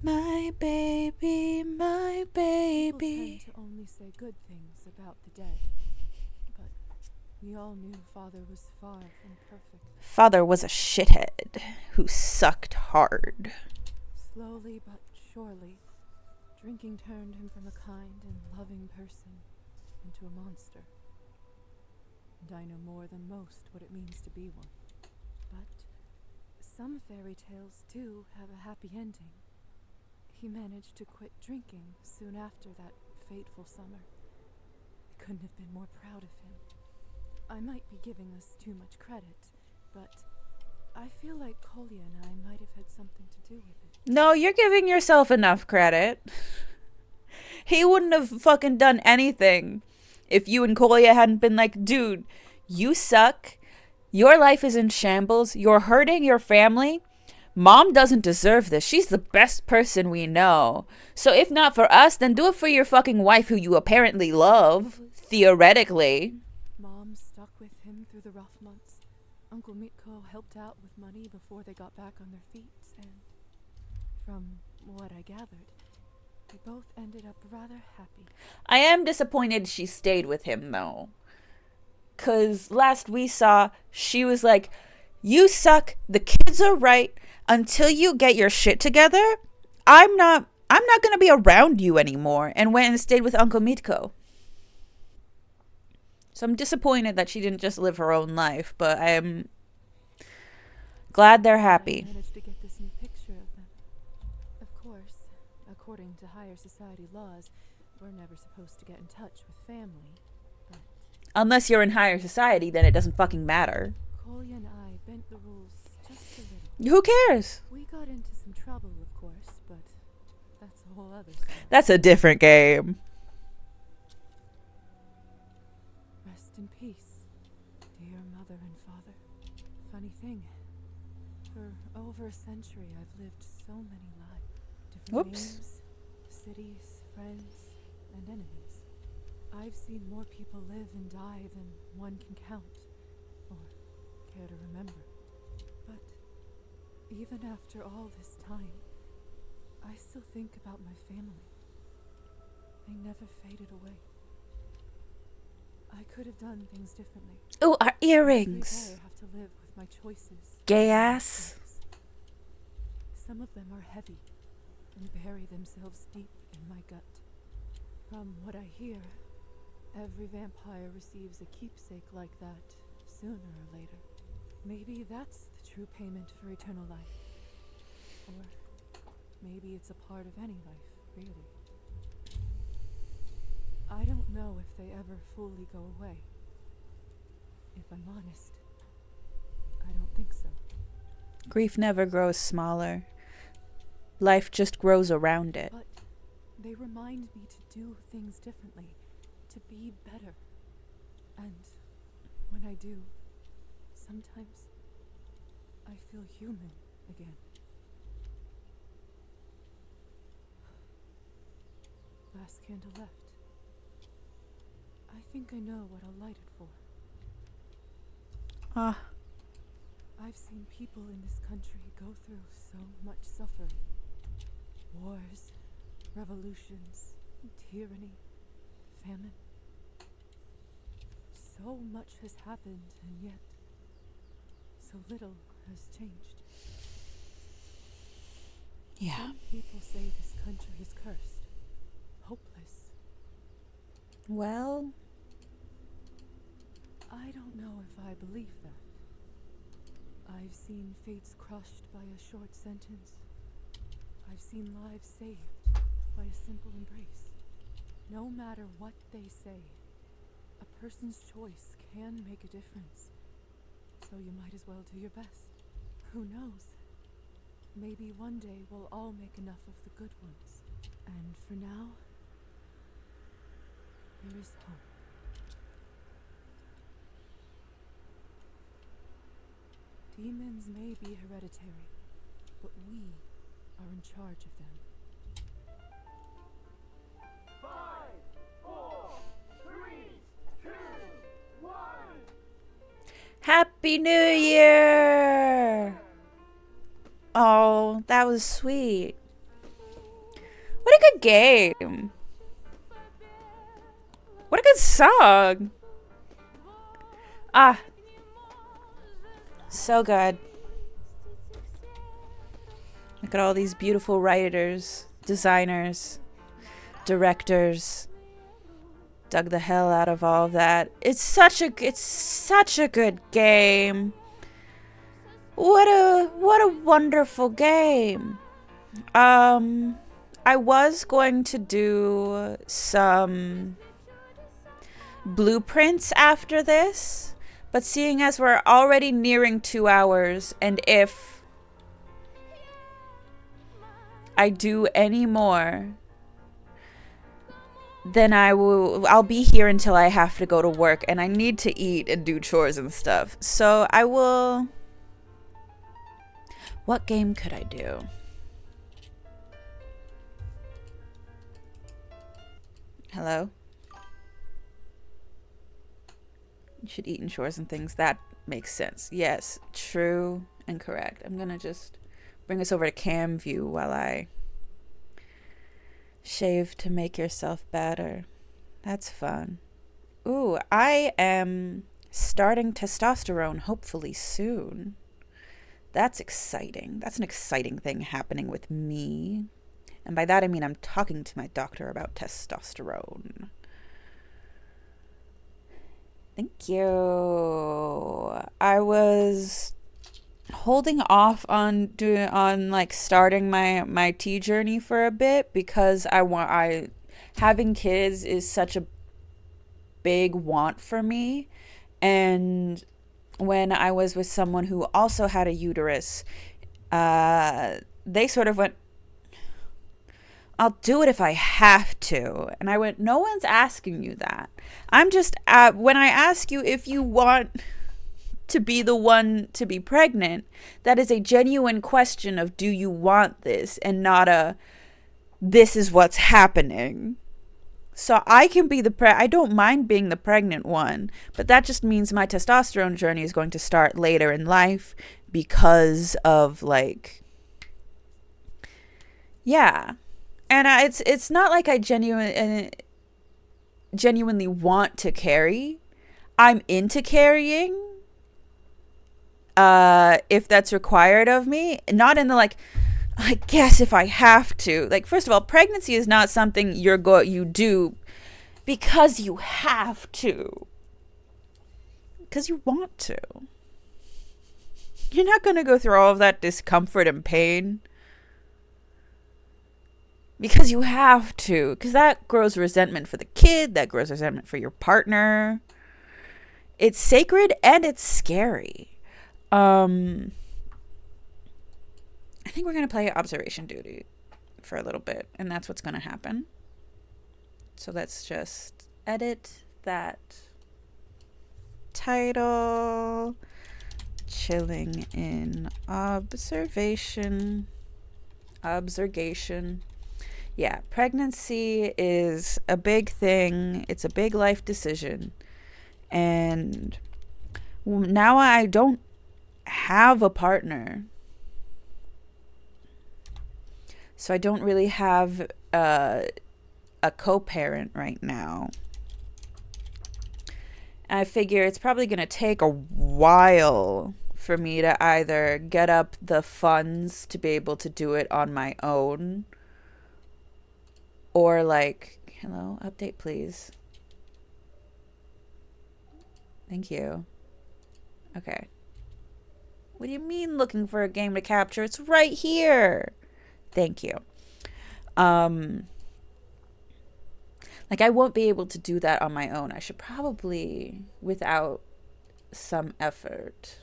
My baby, my baby. People tend to only say good things about the dead. But we all knew Father was far from perfect. Father was a shithead who sucked hard. Slowly but surely, drinking turned him from a kind and loving person into a monster. And I know more than most what it means to be one. But some fairy tales, too, have a happy ending. He managed to quit drinking soon after that fateful summer. I couldn't have been more proud of him. I might be giving us too much credit, but I feel like Kolya and I might have had something to do with it. No, you're giving yourself enough credit. He wouldn't have fucking done anything if you and Kolya hadn't been like, dude, you suck. Your life is in shambles. You're hurting your family. Mom doesn't deserve this. She's the best person we know. So if not for us, then do it for your fucking wife who you apparently love, theoretically. Mom stuck with him through the rough months. Uncle Mitko helped out with money before they got back on their feet, and from what I gathered, they both ended up rather happy. I am disappointed she stayed with him, though. 'Cause last we saw, she was like, you suck, the kids are right, until you get your shit together, I'm not gonna be around you anymore, and went and stayed with Uncle Mitko. So I'm disappointed that she didn't just live her own life, but I am glad they're happy. I managed to get this new picture of them. Of course, higher society laws, we're never supposed to get in touch with family. But Unless you're in higher society, then it doesn't fucking matter. Kolya and I bent the rules just a little. Who cares? We got into some trouble, of course, but that's a whole other story. That's a different game. Rest in peace, dear mother and father. Funny thing, for over a century I've lived so many lives. Different names, cities, friends, and enemies. I've seen more people live and die than one can count, or care to remember. But even after all this time, I still think about my family. They never faded away. I could have done things differently. Oh, our earrings. Every day I have to live with my choices. Gay ass. Some of them are heavy and bury themselves deep in my gut. From what I hear, every vampire receives a keepsake like that sooner or later. Maybe that's the true payment for eternal life. Or maybe it's a part of any life, really. I don't know if they ever fully go away. If I'm honest, I don't think so. Grief never grows smaller. Life just grows around it. But they remind me to do things differently, to be better. And when I do, sometimes I feel human again. Last candle left. I think I know what I'll light it for. I've seen people in this country go through so much suffering. Wars, revolutions, tyranny, famine. So much has happened, and yet so little has changed. Yeah. Some people say this country is cursed, hopeless. Well, I don't know if I believe that. I've seen fates crushed by a short sentence. I've seen lives saved by a simple embrace. No matter what they say, a person's choice can make a difference. So you might as well do your best. Who knows? Maybe one day we'll all make enough of the good ones. And for now, there is hope. Demons may be hereditary, but we are in charge of them. 5, 4, 3, 2, 1. Happy New Year! Oh, that was sweet. What a good game. What a good song. Ah. So good. Look at all these beautiful writers, designers, directors. Dug the hell out of all of that. It's such a good game. What a wonderful game. I was going to do some blueprints after this, but seeing as we're already nearing 2 hours, and if I do any more, then I'll be here until I have to go to work, and I need to eat and do chores and stuff. So I will... What game could I do? Hello? You should eat in chores and things. That makes sense. Yes, true and correct. I'm gonna just bring us over to cam view while I shave to make yourself better. That's fun. Ooh, I am starting testosterone hopefully soon. That's exciting. That's an exciting thing happening with me. And by that I mean I'm talking to my doctor about testosterone. Thank you. I was holding off on like starting my tea journey for a bit, because having kids is such a big want for me. And when I was with someone who also had a uterus, they sort of went, I'll do it if I have to. And I went, no one's asking you that. I'm just, when I ask you if you want to be the one to be pregnant, that is a genuine question of, do you want this, and not a, this is what's happening. So I can be I don't mind being the pregnant one, but that just means my testosterone journey is going to start later in life, because of like, yeah. And it's not like I genuinely want to carry. I'm into carrying, if that's required of me. Not in the like, I guess if I have to. Like, first of all, pregnancy is not something you do because you have to. Because you want to. You're not going to go through all of that discomfort and pain because you have to. Because that grows resentment for the kid. That grows resentment for your partner. It's sacred and it's scary. I think we're going to play observation duty for a little bit, and that's what's going to happen. So let's just edit that title, chilling in observation. Yeah, pregnancy is a big thing. It's a big life decision. And now I don't have a partner, so I don't really have a co-parent right now. I figure it's probably going to take a while for me to either get up the funds to be able to do it on my own, or like, hello, update please. Thank you. Okay. What do you mean looking for a game to capture? It's right here. Thank you. Like, I won't be able to do that on my own. I should probably, without some effort.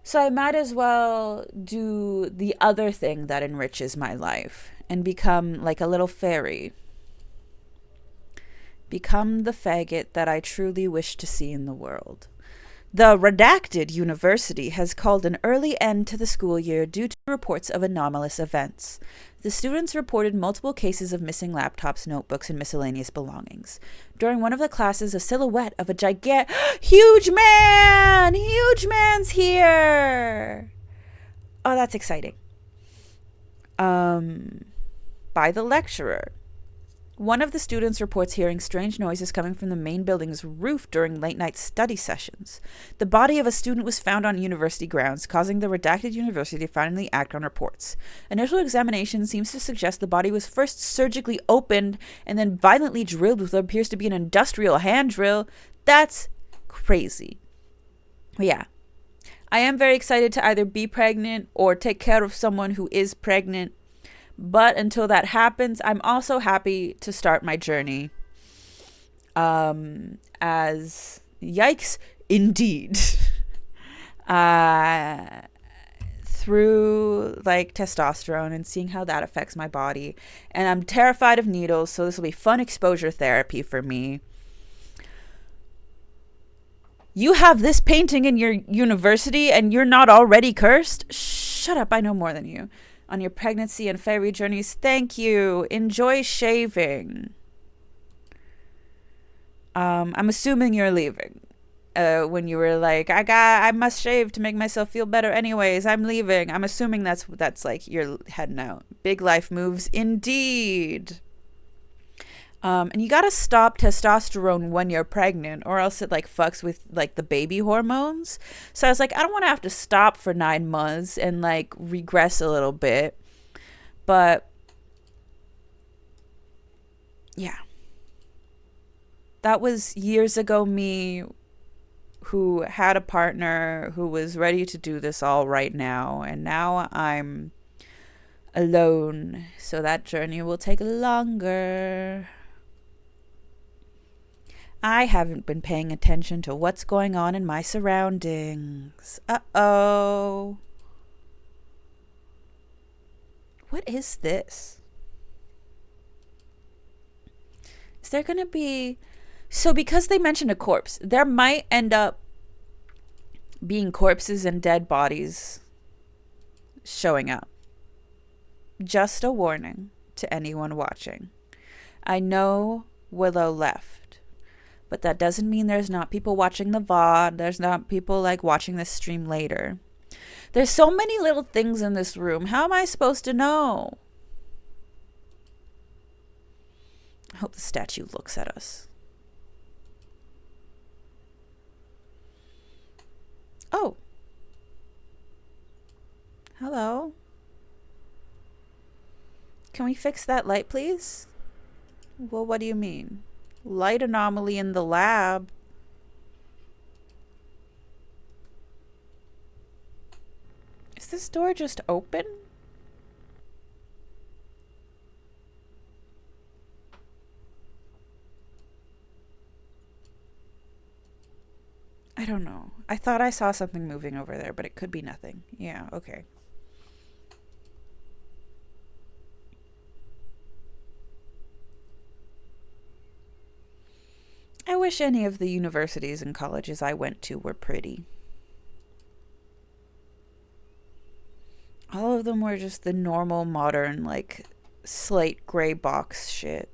So I might as well do the other thing that enriches my life and become like a little fairy. Become the faggot that I truly wish to see in the world. The redacted university has called an early end to the school year due to reports of anomalous events. The students reported multiple cases of missing laptops, notebooks, and miscellaneous belongings. During one of the classes, a silhouette of a gigantic, huge man's here. Oh, that's exciting. By the lecturer. One of the students reports hearing strange noises coming from the main building's roof during late-night study sessions. The body of a student was found on university grounds, causing the redacted university to finally act on reports. Initial examination seems to suggest the body was first surgically opened and then violently drilled with what appears to be an industrial hand drill. That's crazy. But yeah. I am very excited to either be pregnant or take care of someone who is pregnant. But until that happens, I'm also happy to start my journey. As yikes, indeed. Through like testosterone and seeing how that affects my body. And I'm terrified of needles, so this will be fun exposure therapy for me. You have this painting in your university and you're not already cursed? Shut up, I know more than you. On your pregnancy and fairy journeys, thank you. Enjoy shaving. I'm assuming you're leaving. When you were like, I must shave to make myself feel better anyways, I'm leaving. I'm assuming that's like you're heading out. Big life moves indeed. And you gotta stop testosterone when you're pregnant, or else it like fucks with like the baby hormones. So I was like, I don't want to have to stop for 9 months and like regress a little bit. But yeah, that was years ago me who had a partner who was ready to do this all right now, and now I'm alone, so that journey will take longer. I haven't been paying attention to what's going on in my surroundings. Uh-oh. What is this? Is there gonna be... So because they mentioned a corpse, there might end up being corpses and dead bodies showing up. Just a warning to anyone watching. I know Willow left, but that doesn't mean there's not people watching the VOD. There's not people like watching this stream later. There's so many little things in this room. How am I supposed to know? I hope the statue looks at us. Oh. Hello. Can we fix that light, please? Well, what do you mean? Light anomaly in the lab. Is this door just open? I don't know. I thought I saw something moving over there, but it could be nothing. Yeah, okay. I wish any of the universities and colleges I went to were pretty. All of them were just the normal, modern, like, slate gray box shit.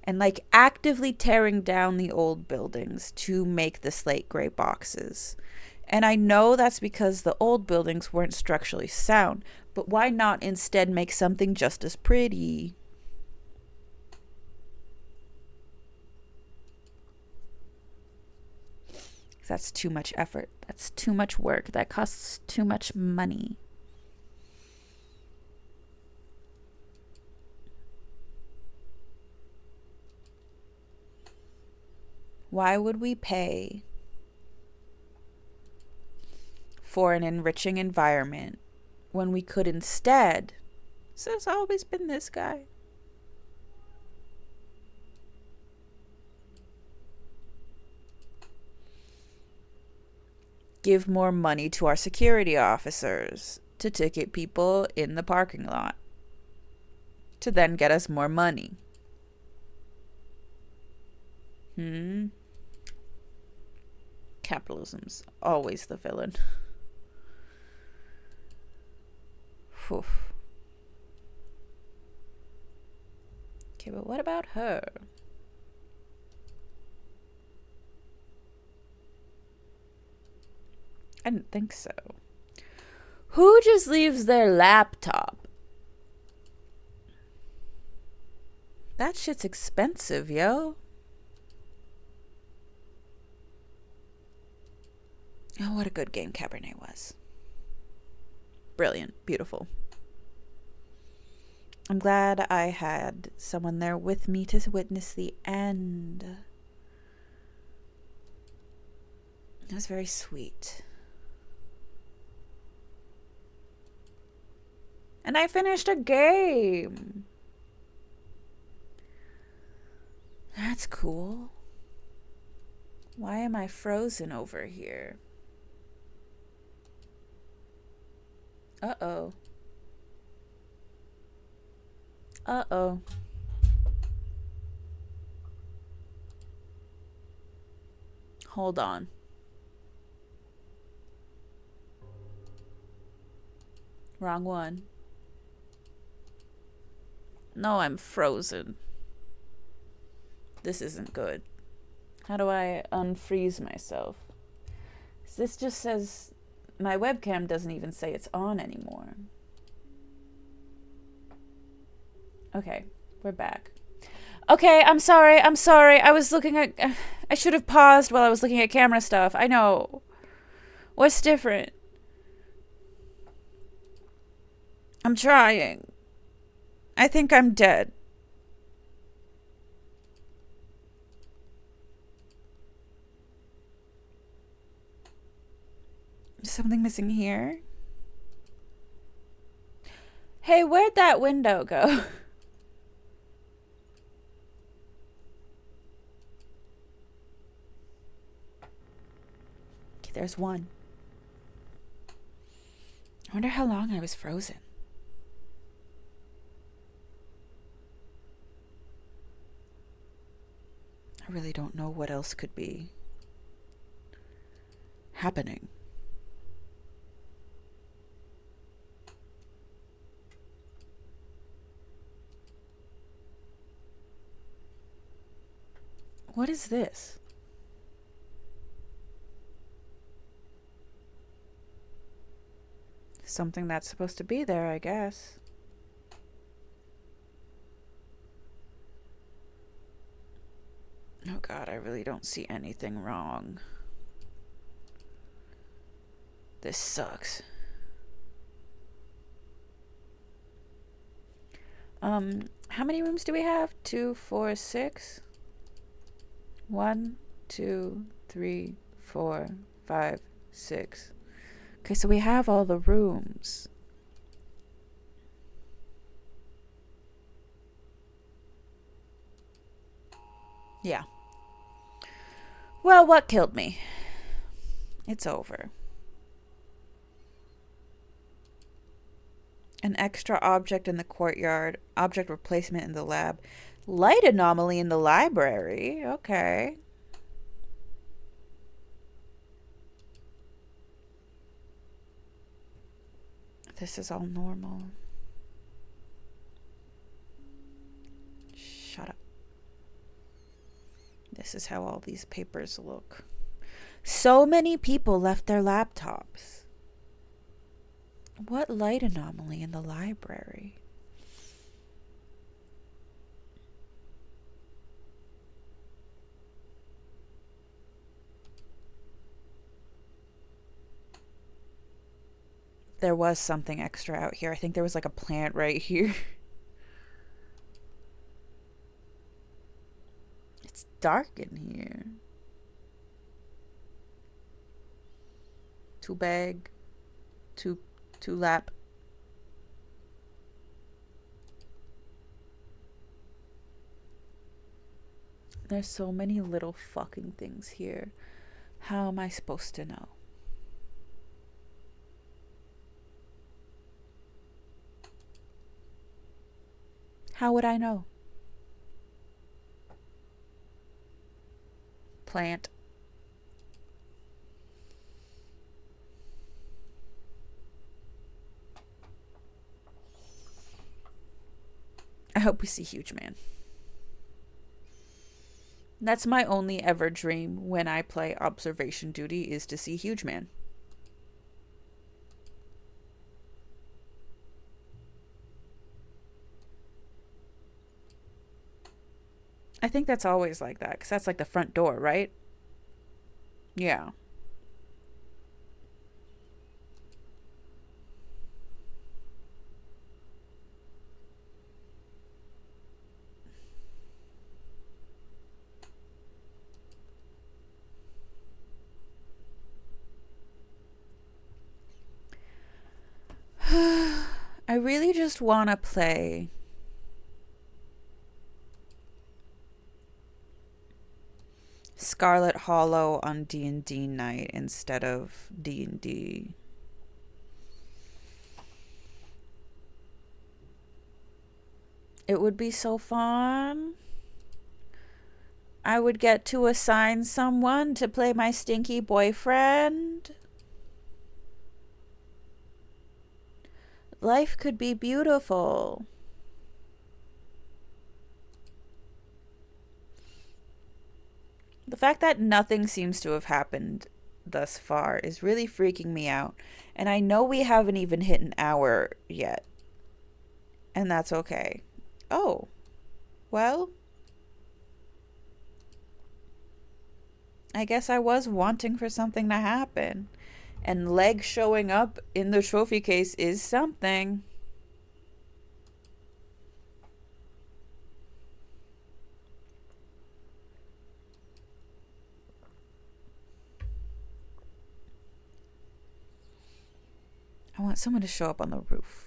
And, like, actively tearing down the old buildings to make the slate gray boxes. And I know that's because the old buildings weren't structurally sound. But why not instead make something just as pretty? That's too much effort. That's too much work. That costs too much money. Why would we pay for an enriching environment when we could instead... So it's always been this guy. Give more money to our security officers to ticket people in the parking lot to then get us more money. Capitalism's always the villain. Oof. Okay, but what about her? I didn't think so. Who just leaves their laptop? That shit's expensive, yo. Oh, what a good game Cabernet was. Brilliant. Beautiful. I'm glad I had someone there with me to witness the end. That was very sweet. And I finished a game. That's cool. Why am I frozen over here? Uh-oh. Uh-oh. Hold on. Wrong one. No, I'm frozen. This isn't good. How do I unfreeze myself? This just says... My webcam doesn't even say it's on anymore. Okay, we're back. Okay, I'm sorry. I was looking at... I should have paused while I was looking at camera stuff. I know. What's different? I'm trying. I think I'm dead. Something missing here. Hey, where'd that window go? Okay, there's one. I wonder how long I was frozen. I really don't know what else could be happening. What is this? Something that's supposed to be there, I guess. Oh God, I really don't see anything wrong. This sucks. How many rooms do we have? 2, 4, 6? 1, 2, 3, 4, 5, 6. Okay, so we have all the rooms. Yeah. Well, what killed me? It's over. An extra object in the courtyard. Object replacement in the lab. Light anomaly in the library. Okay. This is all normal. Shut up. This is how all these papers look. So many people left their laptops. What light anomaly in the library? There was something extra out here. I think there was like a plant right here. It's dark in here. Two bag. Two lap. There's so many little fucking things here. How am I supposed to know? How would I know? Plant. I hope we see Huge Man. That's my only ever dream when I play Observation Duty, is to see Huge Man. I think that's always like that, because that's like the front door, right? Yeah. I really just want to play Scarlet Hollow on D&D night instead of D&D. It would be so fun. I would get to assign someone to play my stinky boyfriend. Life could be beautiful. The fact that nothing seems to have happened thus far is really freaking me out. And I know we haven't even hit an hour yet. And that's okay. Oh. Well. I guess I was wanting for something to happen. And leg showing up in the trophy case is something. want someone to show up on the roof.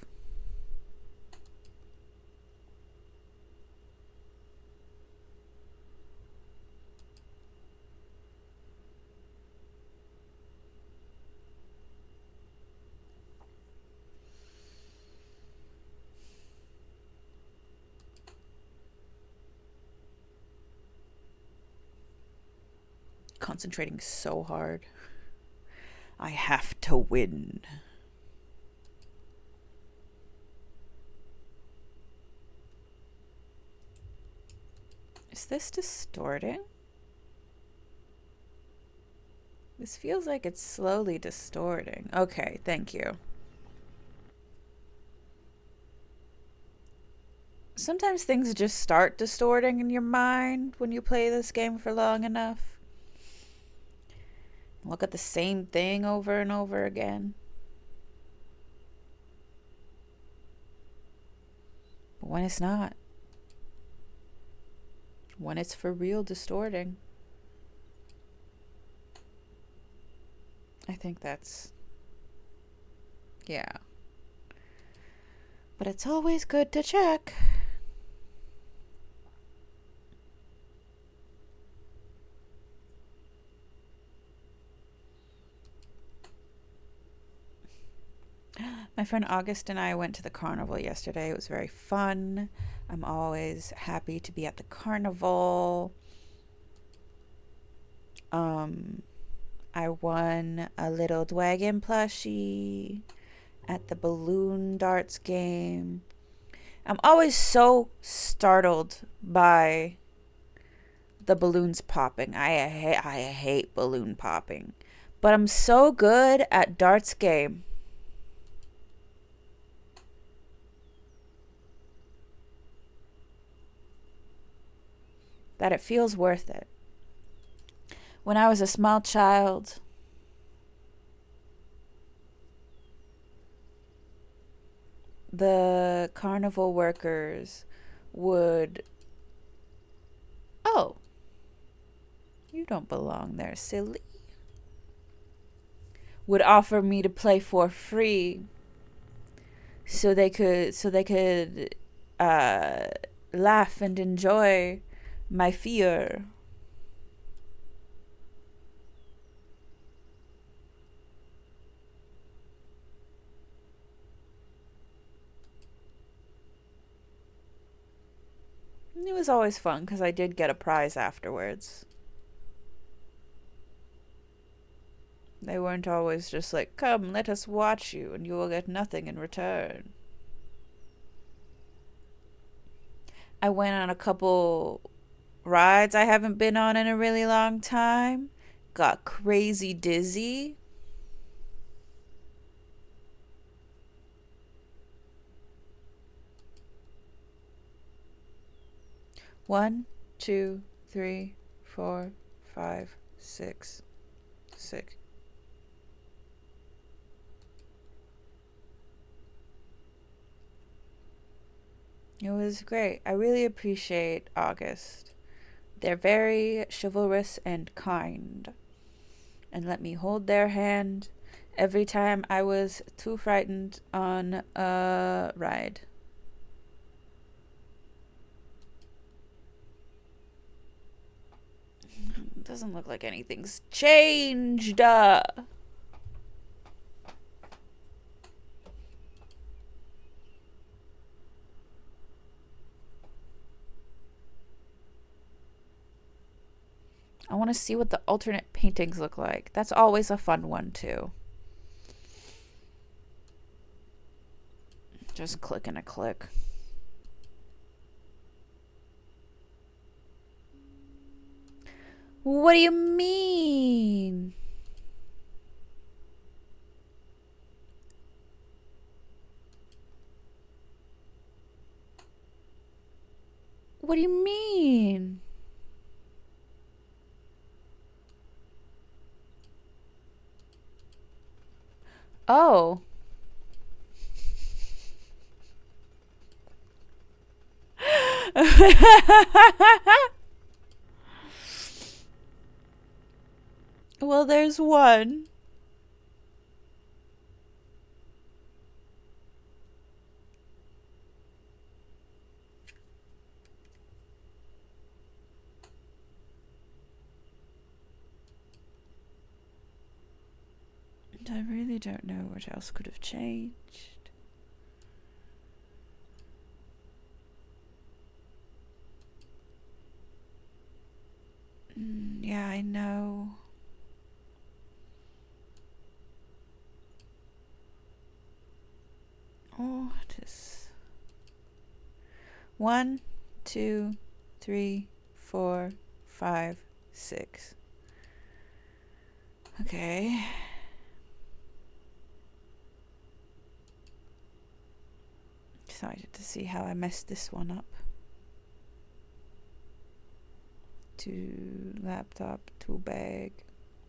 Concentrating so hard. I have to win. Is this distorting? This feels like it's slowly distorting. Okay, thank you. Sometimes things just start distorting in your mind when you play this game for long enough. Look at the same thing over and over again. But when it's not. When it's for real distorting. I think that's... yeah. But it's always good to check. My friend August and I went to the carnival yesterday. It was very fun. I'm always happy to be at the carnival. I won a little dragon plushie at the balloon darts game. I'm always so startled by the balloons popping. I hate balloon popping. But I'm so good at darts game. That it feels worth it. When I was a small child, the carnival workers would... oh, you don't belong there, silly. Would offer me to play for free so they could laugh and enjoy my fear. It was always fun because I did get a prize afterwards. They weren't always just like, come, let us watch you and you will get nothing in return. I went on a couple rides I haven't been on in a really long time. Got crazy dizzy. One, 2, 3, 4, 5, 6. It was great. I really appreciate August. They're very chivalrous and kind, and let me hold their hand every time I was too frightened on a ride. Doesn't look like anything's changed. I want to see what the alternate paintings look like. That's always a fun one, too. Just click and a click. What do you mean? What do you mean? Oh. Well, there's one. I really don't know what else could have changed. Yeah, I know. Oh, just 1, 2, 3, 4, 5, 6. Okay. Excited to see how I messed this one up. 2 laptop, 2 bag.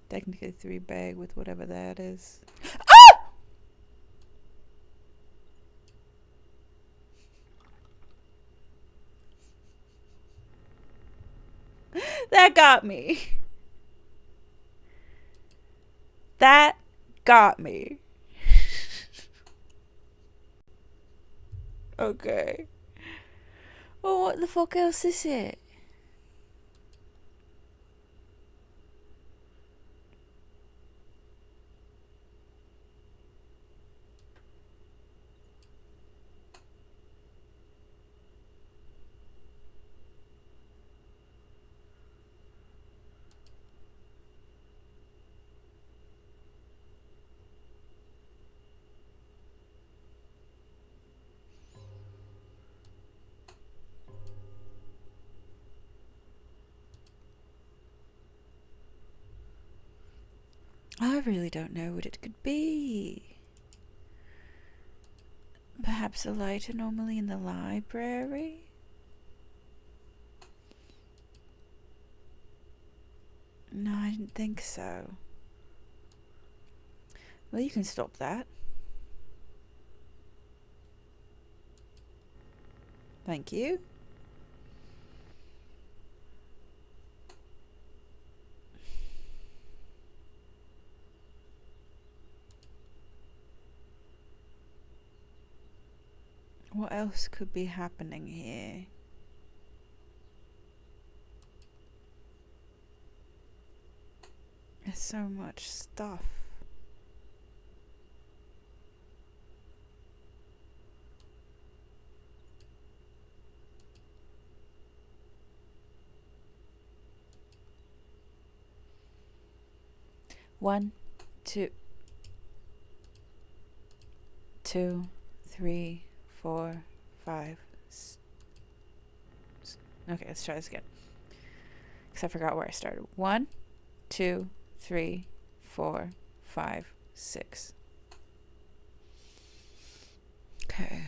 Technically 3 bag with whatever that is. Ah! That got me. That got me. Okay. Well, what the fuck else is it? I really don't know what it could be. Perhaps a light anomaly in the library? No, I didn't think so. Well, you can stop that. Thank you. What else could be happening here? There's so much stuff. One, two, 2, 3, 4, 5. Okay, let's try this again. Because I forgot where I started. 1, 2, 3, 4, 5, 6. Okay.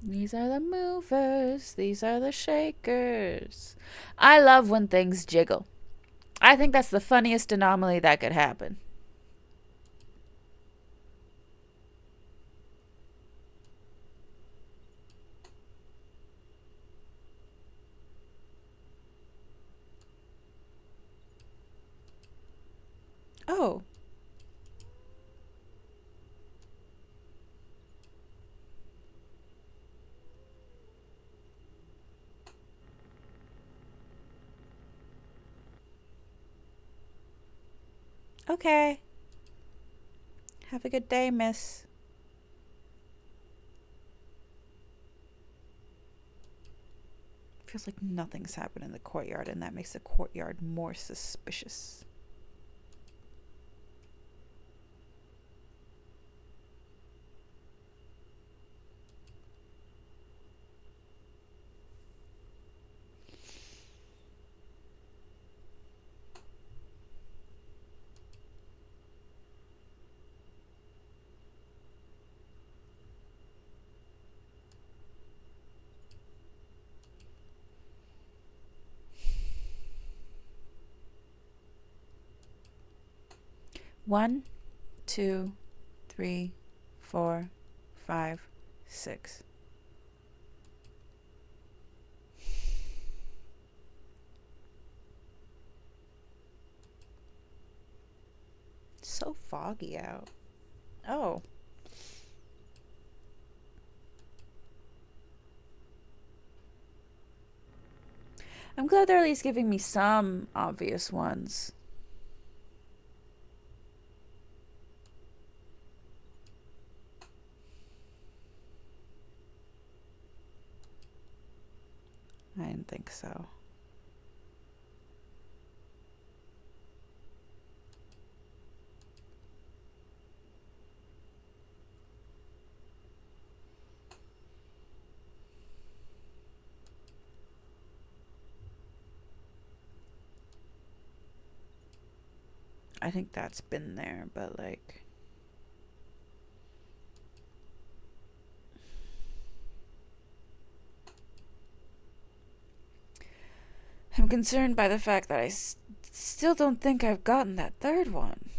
These are the movers. These are the shakers. I love when things jiggle. I think that's the funniest anomaly that could happen. Oh. Okay. Have a good day, miss. Feels like nothing's happened in the courtyard, and that makes the courtyard more suspicious. One, 2, 3, 4, 5, 6. So foggy out. Oh. I'm glad they're at least giving me some obvious ones. I didn't think so. I think that's been there, but like... I'm concerned by the fact that I still don't think I've gotten that third one.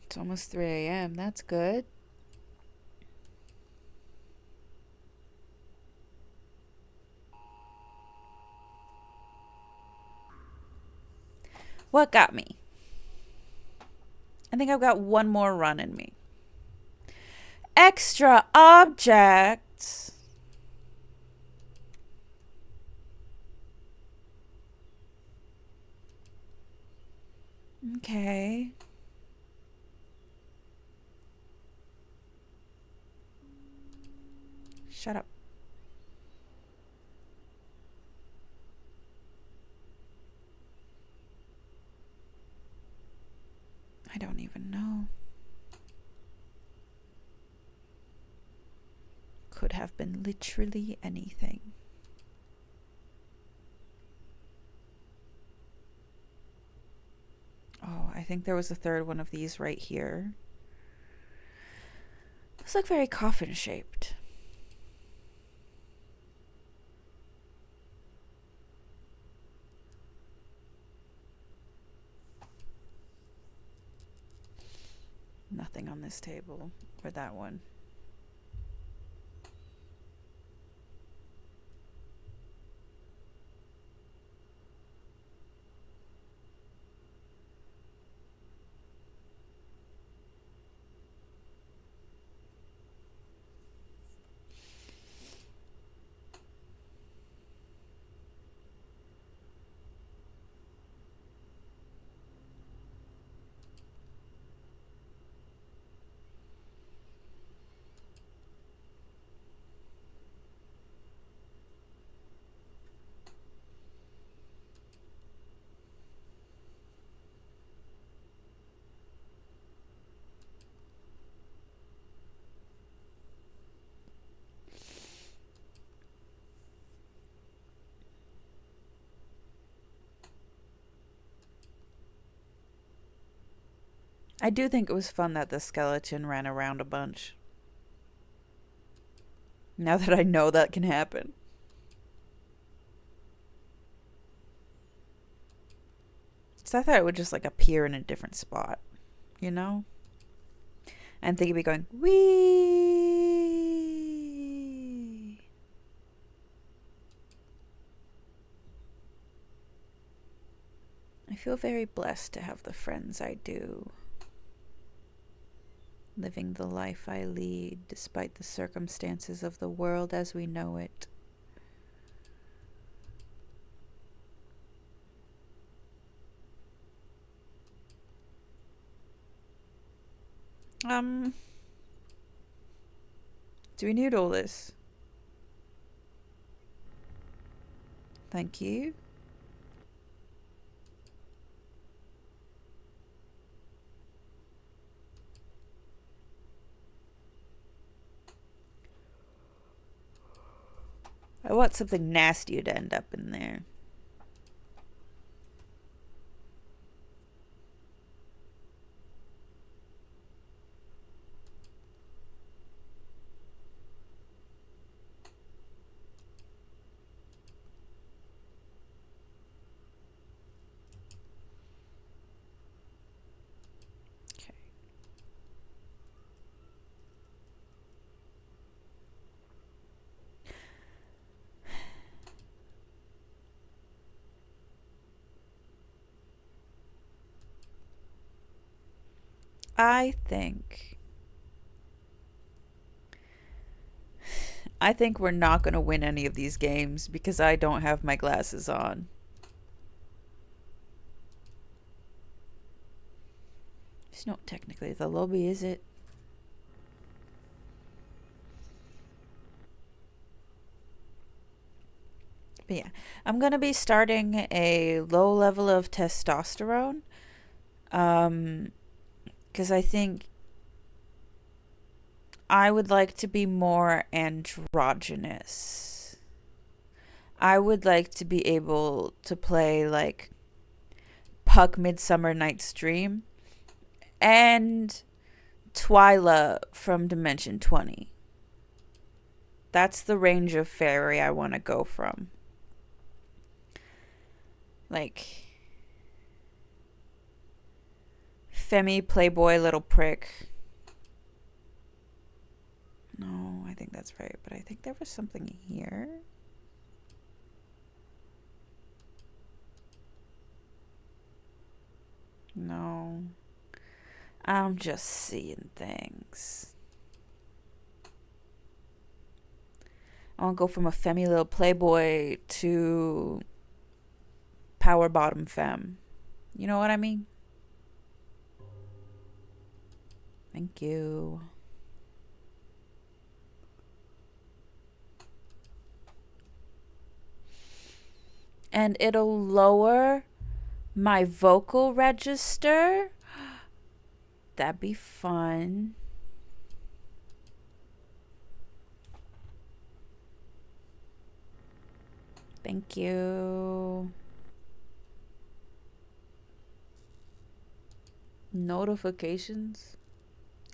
It's almost 3 a.m. That's good. What got me? I think I've got one more run in me. Extra objects. Okay. Shut up. I don't even know. Could have been literally anything. Oh, I think there was a third one of these right here. Those look very coffin-shaped. Nothing on this table or that one. I do think it was fun that the skeleton ran around a bunch. Now that I know that can happen. So I thought it would just like appear in a different spot, you know? And think it'd be going, wee. I feel very blessed to have the friends I do. Living the life I lead despite the circumstances of the world as we know it. Do we need all this? Thank you. I want something nasty to end up in there. I think we're not going to win any of these games because I don't have my glasses on. It's not technically the lobby, is it? But yeah, I'm going to be starting a low level of testosterone. Because I think I would like to be more androgynous. I would like to be able to play like Puck Midsummer Night's Dream and Twyla from Dimension 20. That's the range of fairy I want to go from. Like Femi, Playboy, Little Prick. No, I think that's right, but I think there was something here. No. I'm just seeing things. I want to go from a Femi Little Playboy to Power Bottom Femme. You know what I mean? Thank you. And it'll lower my vocal register. That'd be fun. Thank you. Notifications.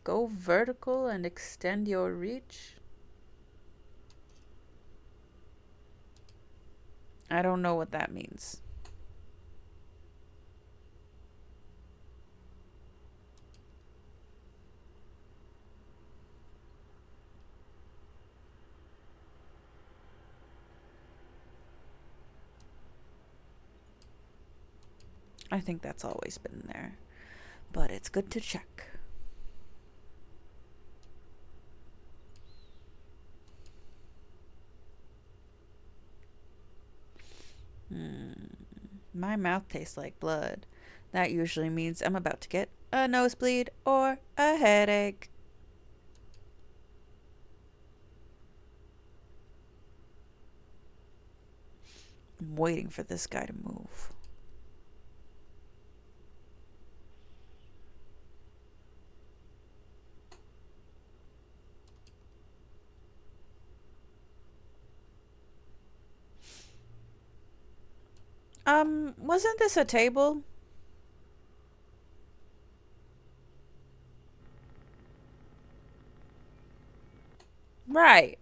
Go vertical and extend your reach. I don't know what that means. I think that's always been there, but it's good to check. My mouth tastes like blood. That usually means I'm about to get a nosebleed or a headache. I'm waiting for this guy to move. Wasn't this a table? Right.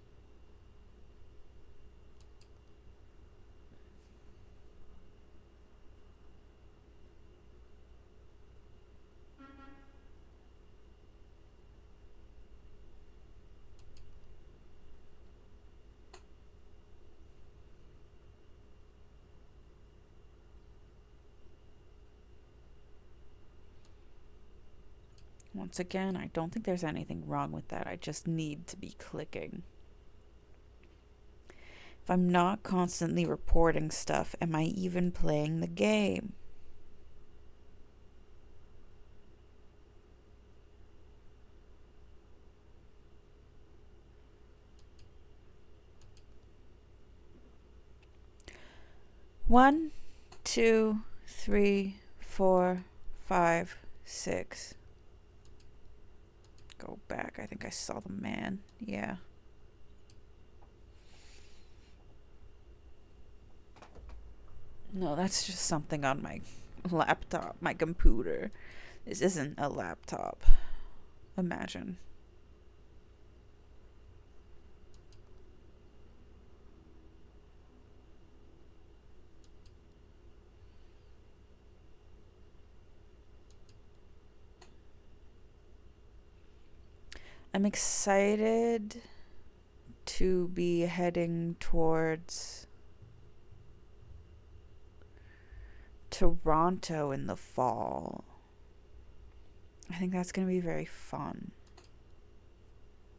Once again, I don't think there's anything wrong with that. I just need to be clicking. If I'm not constantly reporting stuff, am I even playing the game? One, 2, 3, 4, 5, 6. Go back. I think I saw the man. Yeah. No, that's just something on my laptop, my computer. This isn't a laptop. Imagine. I'm excited to be heading towards Toronto in the fall. I think that's going to be very fun.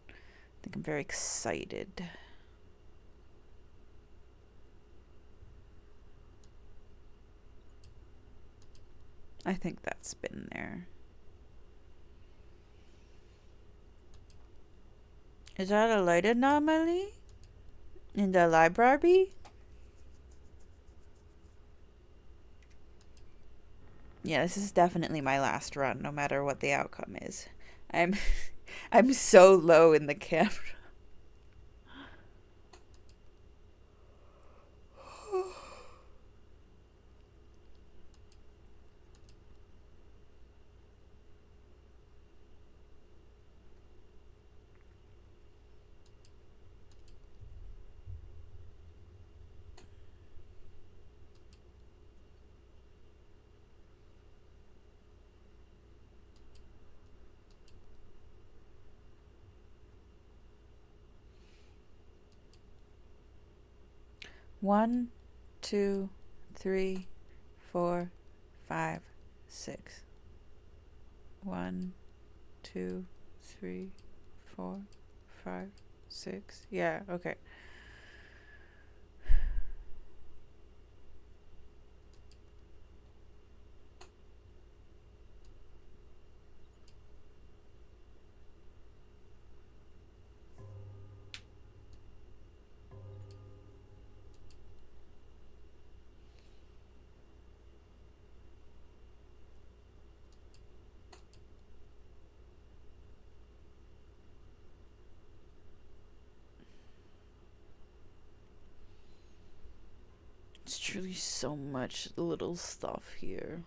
I think I'm very excited. I think that's been there. Is that a light anomaly in the library? Yeah, this is definitely my last run, no matter what the outcome is. I'm so low in the camera. One, 2, 3, 4, 5, 6. 1, 2, 3, 4, 5, 6. Yeah, okay. It's truly so much little stuff here.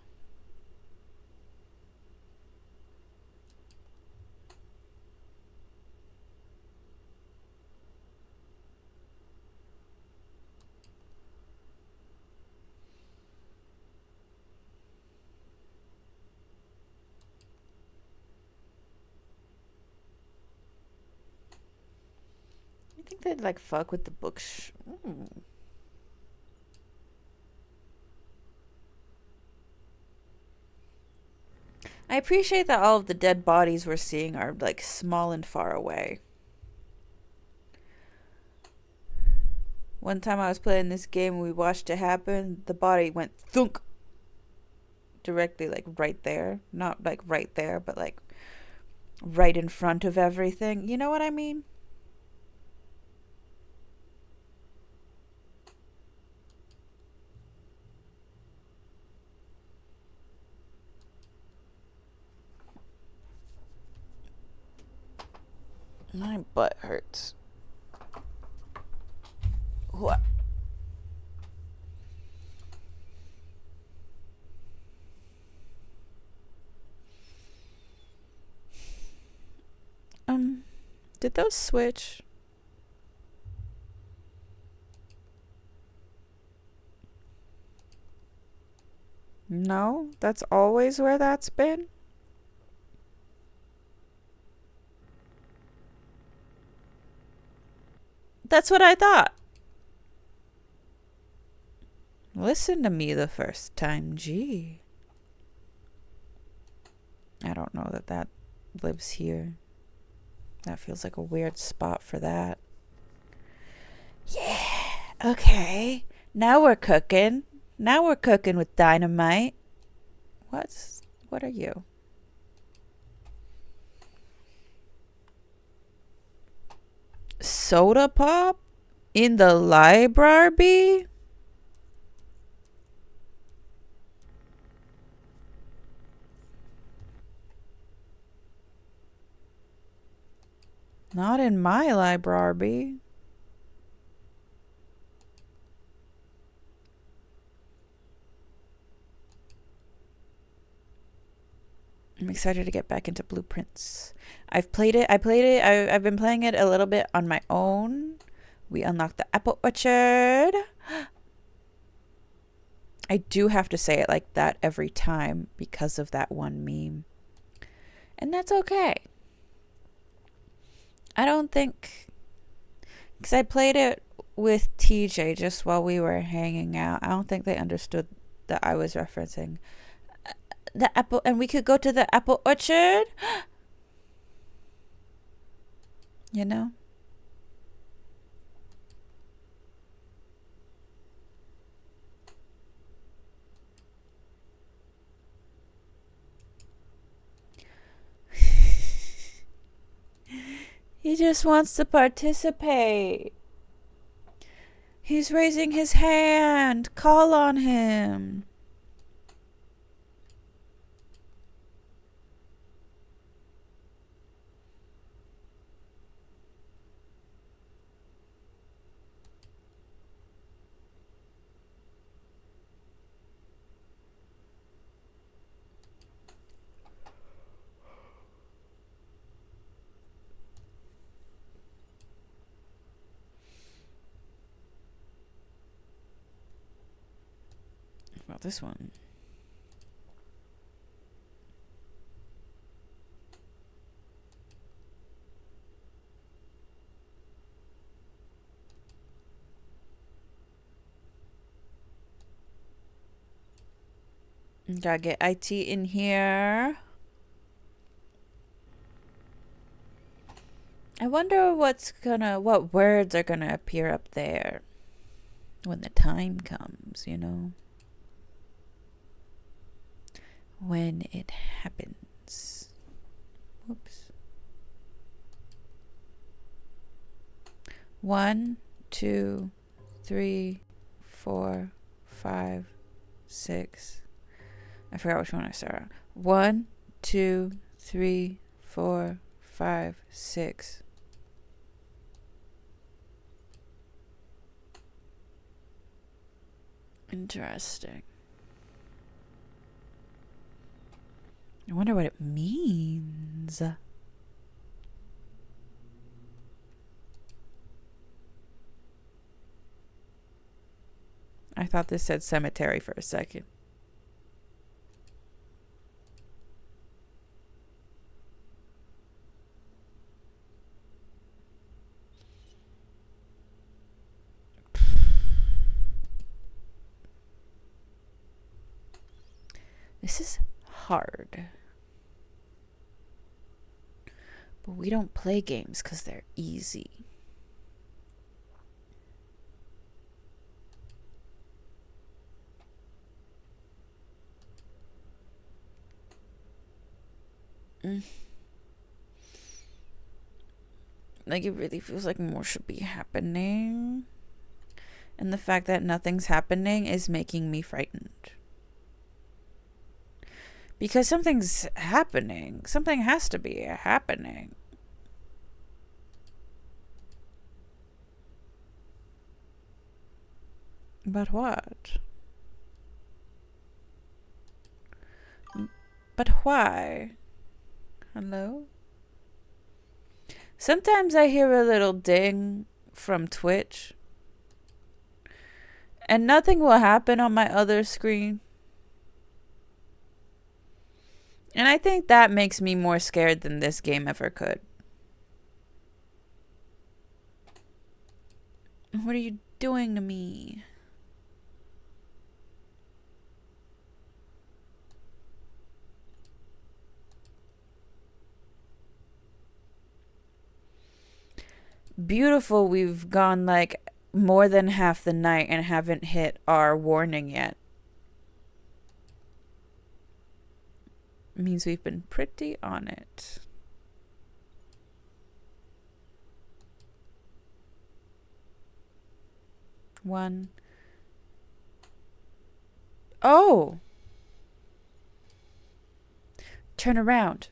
I think they'd like fuck with the books. I appreciate that all of the dead bodies we're seeing are like small and far away. One time I was playing this game and we watched it happen, the body went thunk directly like right there. Not like right there, but like right in front of everything. You know what I mean? My butt hurts. What? Did those switch? No, that's always where that's been. That's what I thought. Listen to me the first time, gee. I don't know that that lives here. That feels like a weird spot for that. Yeah, okay. Now we're cooking. Now we're cooking with dynamite. What are you? Soda pop? In the library? Not in my library. I'm excited to get back into Blueprints. I've played it. I've been playing it a little bit on my own. We unlocked the apple orchard. I do have to say it like that every time because of that one meme. And that's okay. I don't think... Because I played it with TJ just while we were hanging out. I don't think they understood that I was referencing the apple, and we could go to the apple orchard. You know? He just wants to participate. He's raising his hand. Call on him. About this one. Gotta get IT in here. I wonder what words are gonna appear up there when the time comes, you know? When it happens. Whoops. 1, 2, 3, 4, 5, 6. I forgot which one I started. 1, 2, 3, 4, 5, 6. Interesting. I wonder what it means. I thought this said cemetery for a second. This is hard. But we don't play games because they're easy. Like, it really feels like more should be happening. And the fact that nothing's happening is making me frightened. Because something's happening. Something has to be happening. But what? But why? Hello? Sometimes I hear a little ding from Twitch. And nothing will happen on my other screen. And I think that makes me more scared than this game ever could. What are you doing to me? Beautiful, we've gone like more than half the night and haven't hit our warning yet. Means we've been pretty on it. One. Oh! Turn around.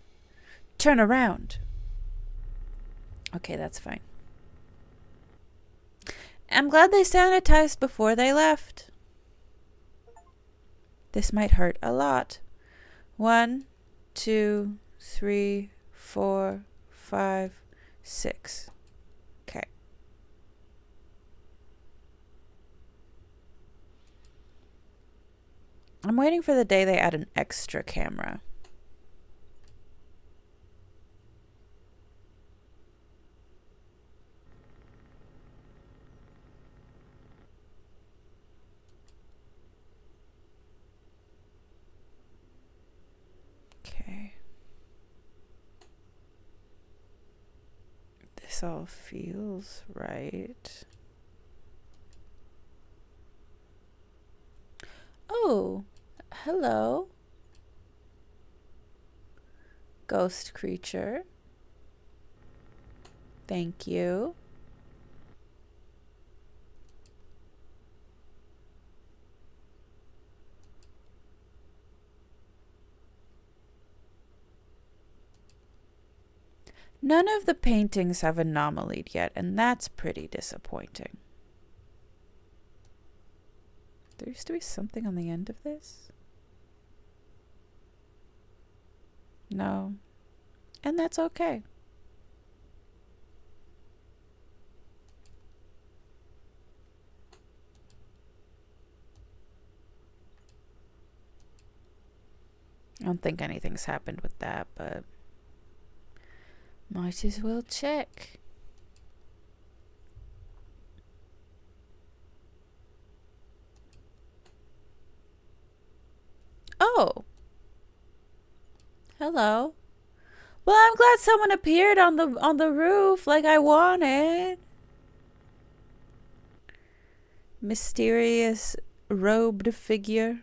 Turn around. Okay, that's fine. I'm glad they sanitized before they left. This might hurt a lot. 1, 2, 3, 4, 5, 6. Okay. I'm waiting for the day they add an extra camera. This all feels right. Oh, hello. Ghost creature. Thank you. None of the paintings have anomalied yet, and that's pretty disappointing. There used to be something on the end of this? No. And that's okay. I don't think anything's happened with that, but might as well check. Oh. Hello. Well, I'm glad someone appeared on the roof like I wanted. Mysterious robed figure.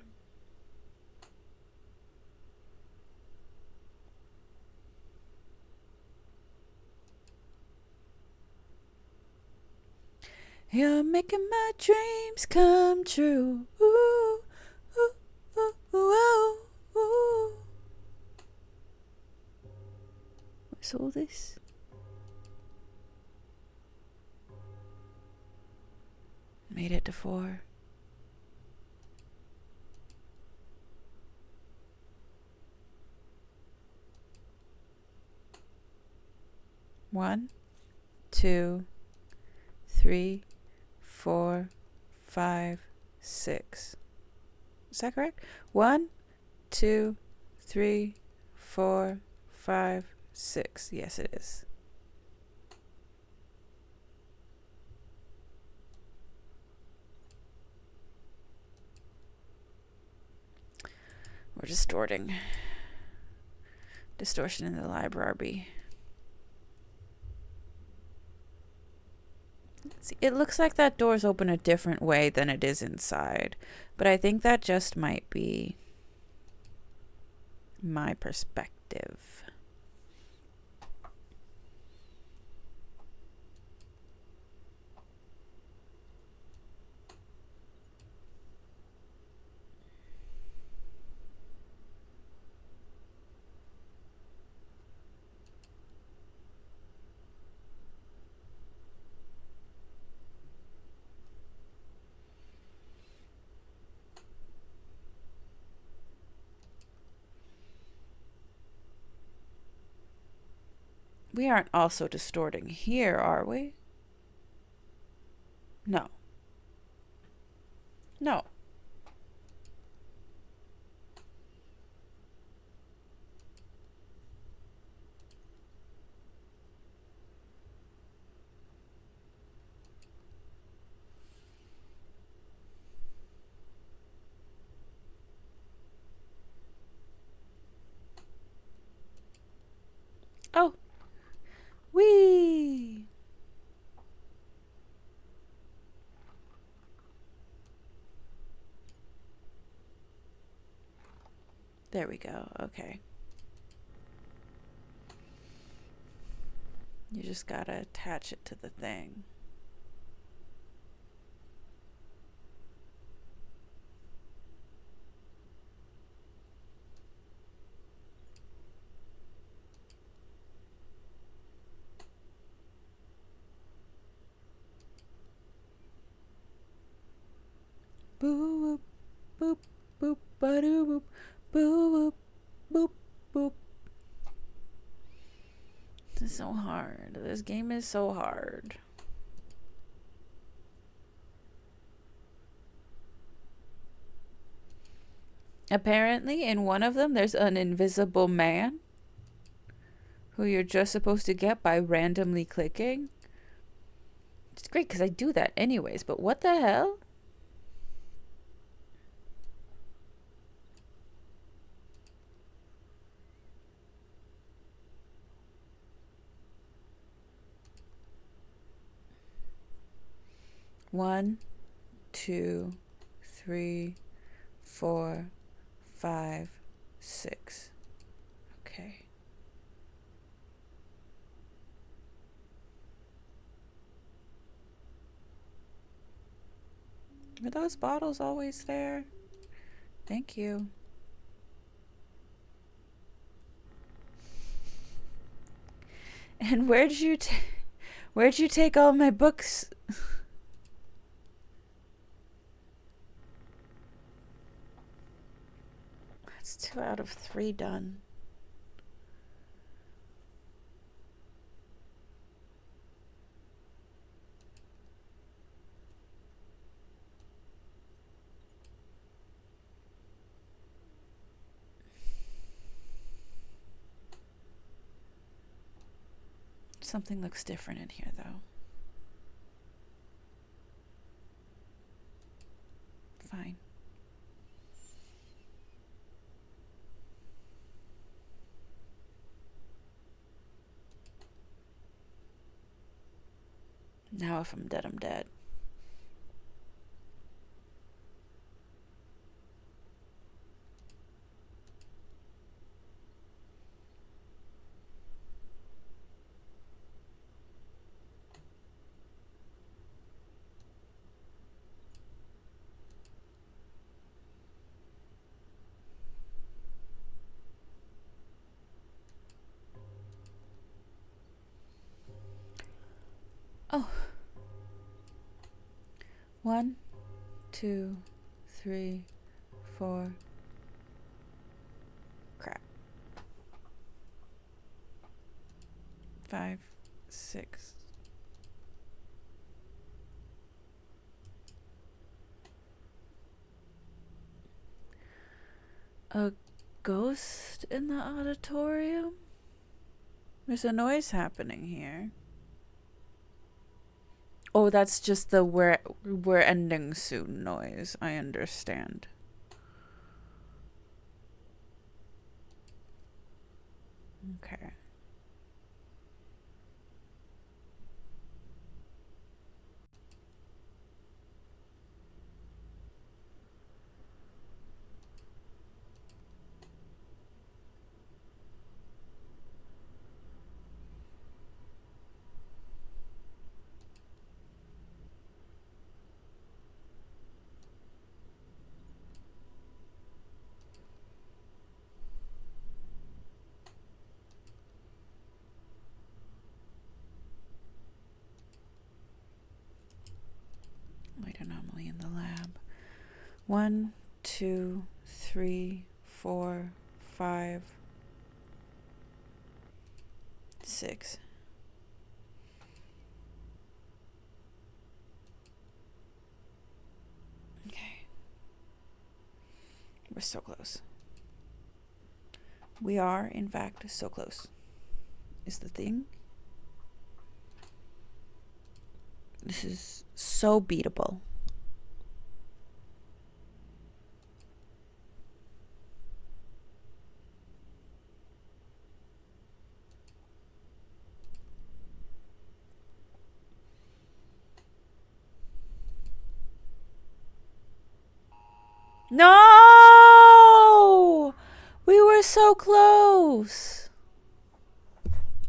You're making my dreams come true. Ooh, ooh, ooh, ooh, ooh. What's all this? Made it to 4. One, 2, 3, 4, 5, 6. Is that correct? 1, 2, 3, 4, 5, 6. Yes, it is. We're distorting. Distortion in the library. See, it looks like that door's open a different way than it is inside, but I think that just might be my perspective. We aren't also distorting here, are we? No. No. Oh. Whee! There we go. Okay. You just gotta attach it to the thing. Boo boop boop ba-doo boop boo boop boop boop. This is so hard. This game is so hard. Apparently, in one of them, there's an invisible man who you're just supposed to get by randomly clicking. It's great because I do that anyways, but what the hell? 1, 2, 3, 4, 5, 6. Okay. Are those bottles always there? Thank you. And where'd you take all my books? That's 2 out of 3 done. Something looks different in here, though. Fine. Now if I'm dead, I'm dead. Oh. 1, 2, 3, 4. Crap. 5, 6. A ghost in the auditorium? There's a noise happening here. Oh, that's just the we're ending soon noise. I understand. Okay. Light anomaly in the lab. 1, 2, 3, 4, 5, 6. Okay. We're so close. We are, in fact, so close. Is the thing. This is so beatable. No! We were so close.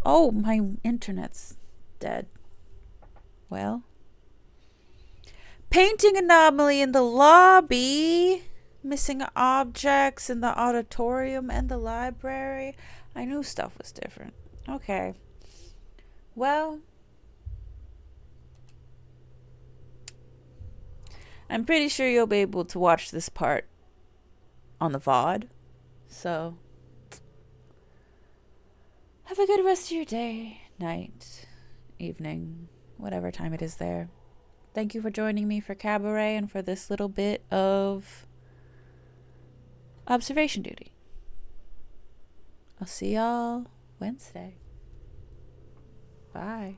Oh, my internet's dead. Well. Painting anomaly in the lobby. Missing objects in the auditorium and the library. I knew stuff was different. Okay. Well. I'm pretty sure you'll be able to watch this part on the VOD. So. Have a good rest of your day, night, evening, whatever time it is there. Thank you for joining me for Cabaret and for this little bit of observation duty. I'll see y'all Wednesday. Bye.